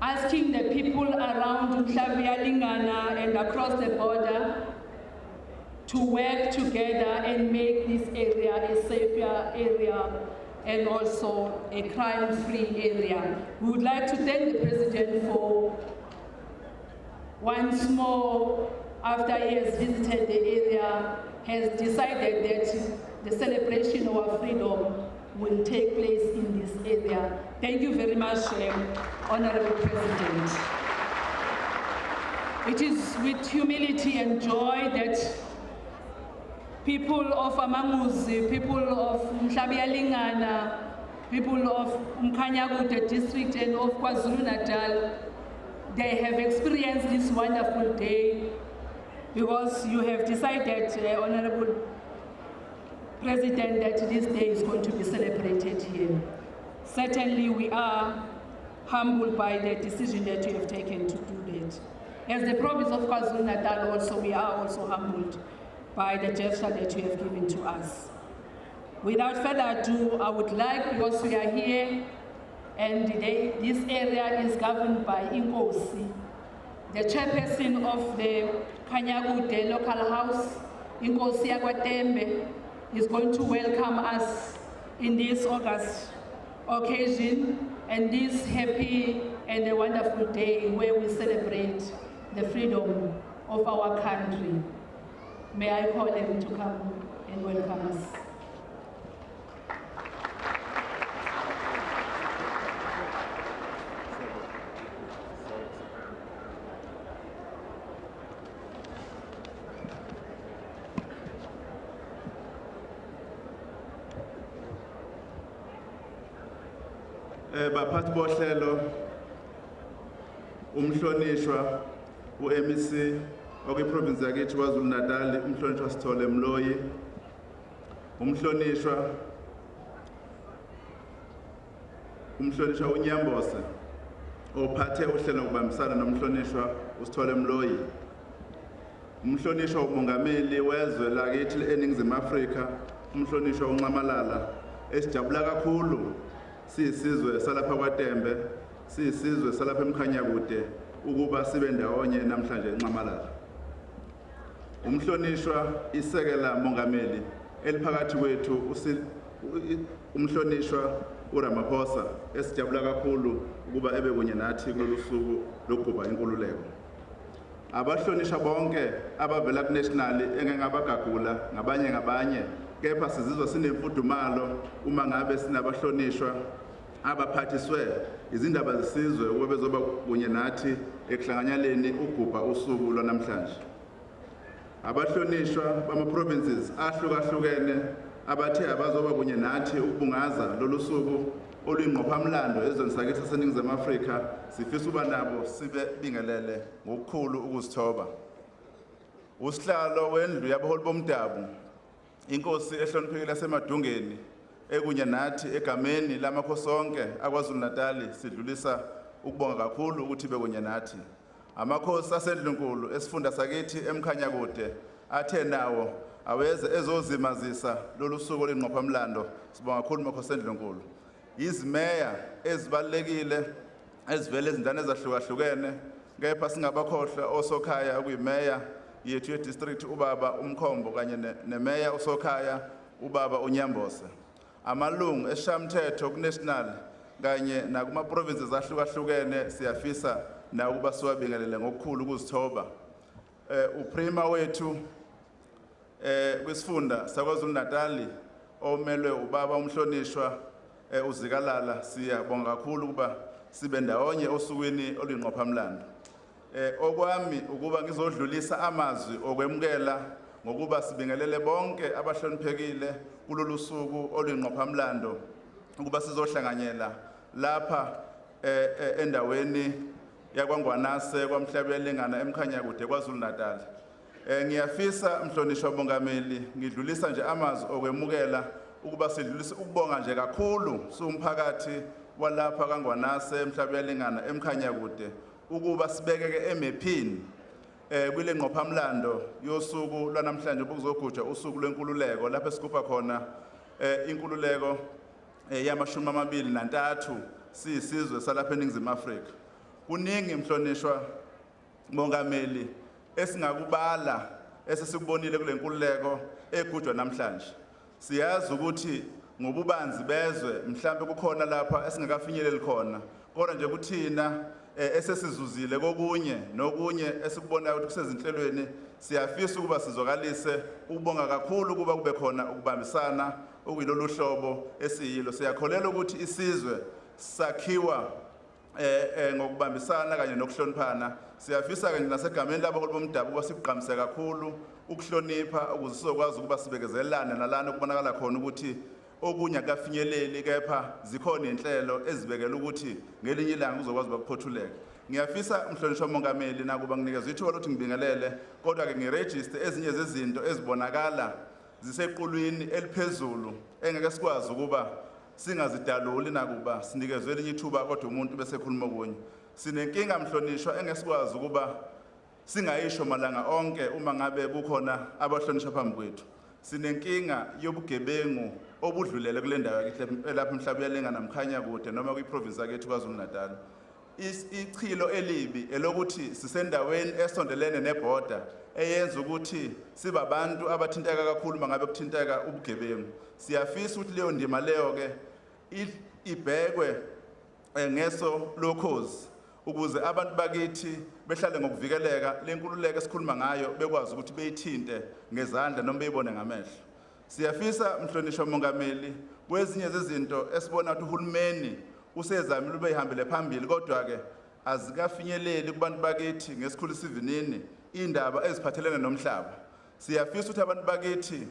asking the people around Mhlabiyalingana and across the border to work together and make this area a safer area and also a crime-free area. We would like to thank the President for once more, after he has visited the area, has decided that the celebration of our freedom will take place in this area. Thank you very much, Honorable President. It is with humility and joy that people of Manguzi, people of Mhlabiyalingana, people of Mkhanyakude district and of KwaZulu-Natal, they have experienced this wonderful day because you have decided, Honorable President, that this day is going to be celebrated here. Certainly we are humbled by the decision that you have taken to do that. As the province of KwaZulu-Natal also, we are also humbled by the gesture that you have given to us. Without further ado, I would like, because we are here and this area is governed by Inkosi, the chairperson of the Kanyagude local house, Inkosi Agwatembe, is going to welcome us in this August occasion and this happy and a wonderful day where we celebrate the freedom of our country. May I call him to come and welcome us. Baphathi bohlelo umhlonishwa uMEC okwiprovince yakithi kwaZulu Natal umhlonishwa Sithole Mloyi umhlonishwa uNyambose ophathe uhlelo lokubambisana nomhlonishwa uSithole Mloyi umhlonishwa umongameli wezwe lakithi eNingizimu Afrika umhlonishwa uNcamalala esijabula kakhulu siyisizwe salapha kwaTembe siyisizwe salapha eMkhanyakude ukuba sibe ndawonye namhlanje eNcamalala umhlonishwa isekela mongameli eliphakathi kwethu umhlonishwa uRamaphosa esijabula kakhulu ukuba ebe kunye nathi kulolu suku lokugubha inkululeko abahlonishwa bonke abavela kunational engengabagagula ngabanye kepha sizizwa sinemfudumalo uma ngabe sinabahlonishwa abaphathiswe izindaba zesizwe ukuba bezoba kunye nathi ekuhlanganyeleni ugubha usuku lwanamhlanje abahlonishwa bama-provinces ahlukahlukene abathe abazoba kunye nathi ukubungaza lolu suku oluyingqophamlando ezweni sakithi saseNingizimu Afrika sifisa uba nabo sibe bingelele ngokukhulu ukuzithoba usihlalo wendlu yabaholi bomdabu Inkosi ehloniphekile yaseMadungeni ekunye nathi egameni lamakhosi onke akwaZulu Natal sidlulisa ukubonga kakhulu ukuthi bekunye nathi amakhosi asendlunkulu esifunda sakithi eMkhanyakude athe nawo aweze ezozimazisa lolu suku olingqophamlando sibonga kakhulu amakhosi endlunkulu izimeya ezibalekile ezivele ezindane ezahlukahlukene kepha singabakhohlwa osokhaya okuyimeya yethu district ubaba uMkhombo kanye nemeya usokhaya ubaba uNyambose amalungu eshamthetho kunational kanye nakuma provinces ahlukahlukene siyafisa na ukuba siwabingelele ngokukhulu ukuzithoba uprima wethu kwisifunda sakwaZulu Natal omelwe ubaba umhlonishwa uzikalala siyabonga kakhulu ukuba sibe ndawonye osukwini oluyingqophamlando okwami ukuba ngizodlulisa amazwi okwemukela ngokuba sibingelele bonke abahloniphekile kulolu suku oluyingqophamlando ukuba sizohlanganyela lapha endaweni yakwaNgwanase kwaMhlabelingana eMkhanyakude kwaZulu Natal ngiyafisa mhlonishwa bongameli ngidlulisa nje amazwi okwemukela ukuba sidlulise ukubonga nje kakhulu sumphakathi walapha kaNgwanase eMhlabelingana eMkhanyakude ukuba sibekeke emephini kule ngqophamlando yosuku lwanamhlanje ukuzogujwa usuku lwenkululeko lapho esigubha khona inkululeko yama-23 siyisizwe salapha eNingizimu Afrika kuningi mhlonishwa mongameli esingakubala esesikubonile kule nkululeko egujwa namhlanje siyazi ukuthi ngobubanzi bezwe mhlambe kukhona lapha esingakafinyeleli khona kodwa nje kuthina esesizuzile kokunye nokunye esikubonayo ukuthi kusezinhlelweni siyafisa ukuba sizokalise ukubonga kakhulu ukuba kube khona ukubambisana okuyilolu hlobo esiyilo siyakholela ukuthi isizwe sakhiwa ngokubambisana kanye nokuhloniphana siyafisa kanje nasegameni labaholi bomdabu ukuba sikugqamise kakhulu ukuhlonipha ukuze sizokwazi ukuba sibekezelelane nalana ukubonakala khona ukuthi okunye akafinyeleli kepha zikhona inhlelo ezibekela ukuthi ngelinye ilanga kuzokwazi ukuphothuleka ngiyafisa umhlonishwa mongameli nakuba nginikeza ithuba lokuthi ngibingelele kodwa ke ngiregister ezinye zezinto ezibonakala zisequlwini eliphezulu engeke sikwazi ukuba singazidaluli nakuba sinikezwe elinye ithuba kodwa umuntu bese khuluma kunye sinenkinga mhlonishwa engeke sikwazi ukuba singayisho malanga onke uma ngabe kukhona abahlonishwa phambi kwethu. Sinenkinga yobugebengu obudlulele kule ndawo lapha emhlaba uyalingana namkhanya kude noma kwiprovince yakethu KwaZulu-Natal. Ichilo elibi elokuthi sisendaweni esondelene neborder eyenza ukuthi sibabantu abathinteka kakhulu mangabe kuthinteka ubugebengu. Siyafisa ukuthi leyo ndima leyo ke ibhekwe ngeso lokhozi ukuze abantu bakithi behlale ngokuvikeleka lenkululeko esikhuluma ngayo bekwazi ukuthi beyithinte ngezandla noma beyibone ngamehlo. Siyafisa mhlonishwa mongameli kwezinye zezinto esibona ukuthi uhulumeni usezamile ube ihambele phambili kodwa ke azikafinyeleli kubantu bakithi ngesikhulu sivinini indaba eziphathelene nomhlaba. Siyafisa ukuthi abantu bakithi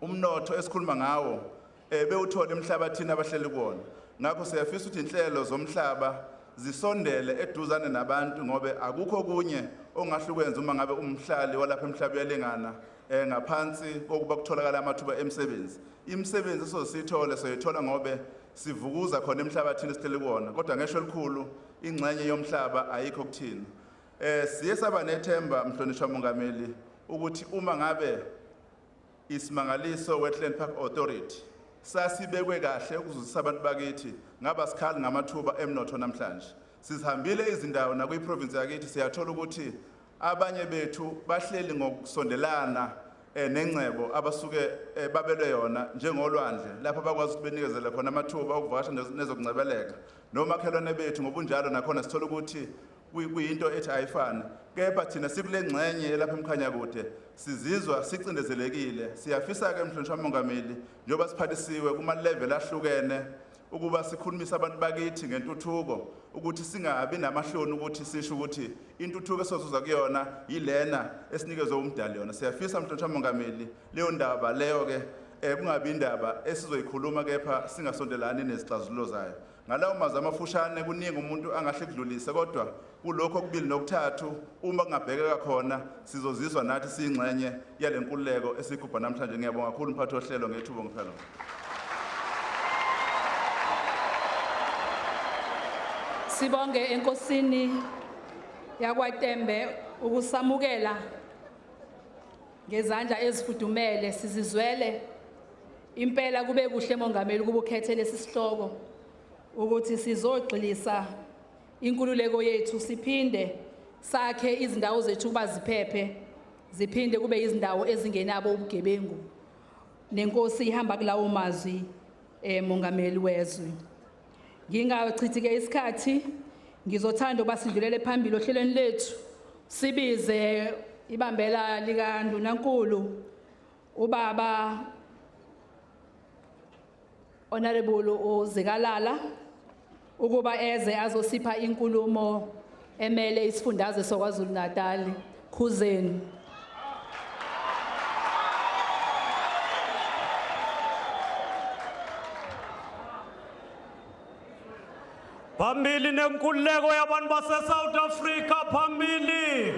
umnotho esikhuluma ngawo bewuthola emhlabathini abahleli kuwona. Ngakho siyafisa ukuthi inhlelo zomhlaba zisondele eduzane nabantu ngobe akukho kunye ongahlukwenza uma ngabe umhlali walapha emhlaba uyalingana ngaphansi kokuba kutholakala amathuba emisebenzi. Imisebenzi esizosithola soyithola ngobe sivukuza khona emhlabathini esithele kuwona kodwa ngesho elikhulu ingxenye yomhlaba ayikho kuthina. Siye saba nethemba mhlonishwa mongameli ukuthi uma ngabe isimangaliso Wetland Park Authority sasibekwe kahle ukuzuzisa abantu bakithi ngaba sikhali ngamathuba emnotho namhlanje. Sizihambile izindawo nakwiprovince yakithi siyathola ukuthi abanye bethu bahleli ngokusondelana nengcebo abasuke babelwe yona njengolwandle lapho bakwazi ukuthi benikezele khona amathuba okuvakasha nezokungcebeleka nomakhelwane bethu ngobunjalo nakhona sithola ukuthi kuyinto ethi ayifani. Kepha thina sikule ngxenye lapha emkhanya kude sizizwa sicindezelekile. Siyafisa ke mhlonishwa mongameli njengoba siphathisiwe kuma level ahlukene ukuba sikhulumisa abantu bakithi ngentuthuko ukuthi singabi namahloni ukuthi sisho ukuthi intuthuko esozuza kuyona yilena esinikezwe umdali yona. Siyafisa mhlonishwa mongameli leyo ndaba leyo ke kungabi indaba esizoyikhuluma kepha singasondelani nezixazululo zayo. Ngalawo mazwi amafushane kuningi umuntu angahle kudlulise kodwa kulokho okubili nokuthathu uma kungabhekeka khona sizozizwa nathi siyingxenye yale nkululeko esigubha namhlanje. Ngiyabonga kakhulu umphathi ohlelo ngethuba ngiphela. Sibonge enkosini yakwaTembe ukusamukela ngezandla ezifudumele. Sizizwele impela kube kuhle mongameli ukubukhethe lesi sihloko ukuthi sizogxilisa inkululeko yethu siphinde sakhe izindawo zethu kuba ziphephe ziphinde kube izindawo ezingenabo ubugebengu. Nenkosi ihamba kulawo mazwi mongameli wezwe. Ngingachithi ke isikhathi ngizothanda ukuba sidlulele phambili ohlelweni lethu sibize ibambela lika Ndunankulu ubaba Honorable uZikalala ukuba eze azosipha inkulumo emele isifundazwe soKwaZulu-Natal Khuzeni. Phambili nenkululeko yabantu base-South Africa phambili.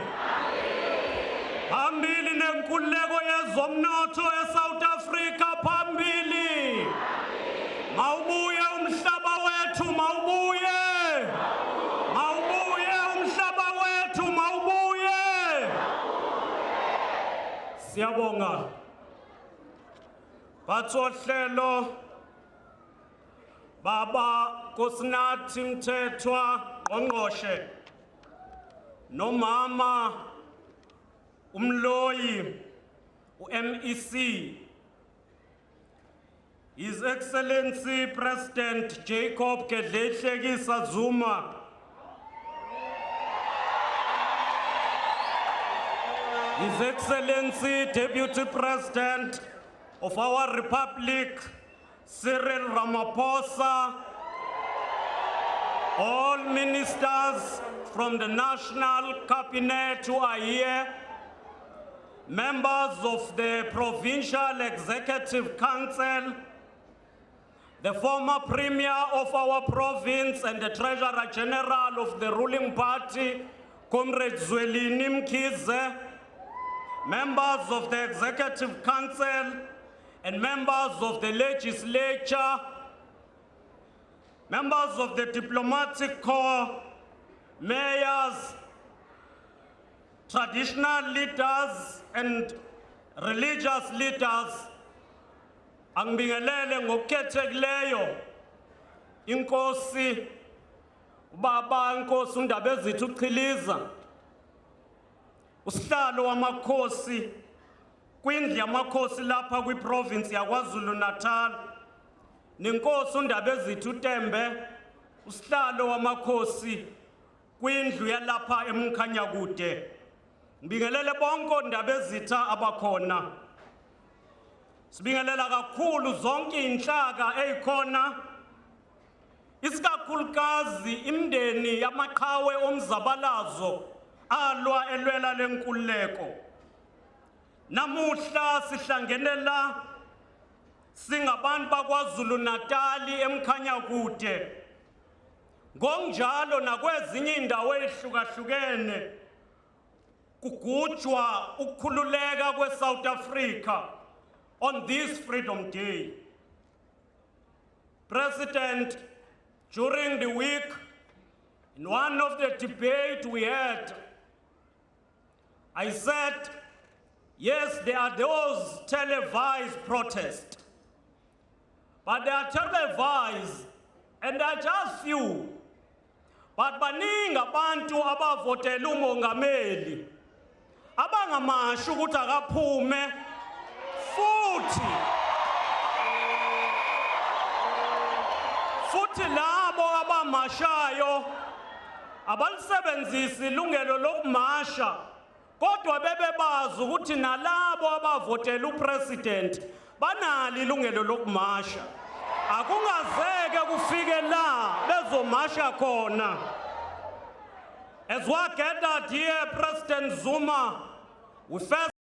Phambili nenkululeko yezomnotho e-South Africa phambili. Mawubuye umhlaba wethu mawubuye. Mawubuye umhlaba wethu mawubuye. Siyabonga. Batsohlelo Baba Kosinathi Mthethwa Ngqongqoshe nomama umloyi uMEC His Excellency President Jacob Gedleyihlekisa Zuma His Excellency Deputy President of our Republic Cyril Ramaphosa, all ministers from the National Cabinet who are here, members of the Provincial Executive Council, the former Premier of our province and the Treasurer General of the ruling party, Comrade Zwelini Mkhize, members of the Executive Council, and members of the legislature, members of the diplomatic corps, mayors, traditional leaders and religious leaders, angibingelele ngokukhethekileyo inkosi ubaba inkosi uNdabezitha uChiliza, usihlalo wamakhosi kwindlu yamakhosi lapha kwiprovince yaKwaZulu Natal, nenkosi uNdabezitha uTembe, usihlalo wamakhosi kwindlu yalapha eMkhanyakude. Ngibingelele bonke oNdabezitha abakhona. Sibingelela kakhulu zonke inhlaka ezikhona, isikakhulukazi imndeni yamaqhawe omzabalazo alwa elwela lenkululeko. Namuhla sihlangene la singabantu bakwaZulu Natal eMkhanyakude. Ngonjalo nakwezinye indawo ezihlukahlukene kugujwa ukukhululeka kweSouth Africa on this Freedom Day. President, during the week, in one of the debates we had, I said, yes, there are those televised protests, but they are televised and they are just few. But baningi abantu abavotela umongameli abangamasho ukuthi akaphume futhi labo abamashayo abalisebenzisi ilungelo lokumasha, kodwa bebebazi ukuthi nalabo abavotela upresident banalo ilungelo lokumasha. Akungazeke kufike la bezomasha khona. As we gathered here, President Zuma, we first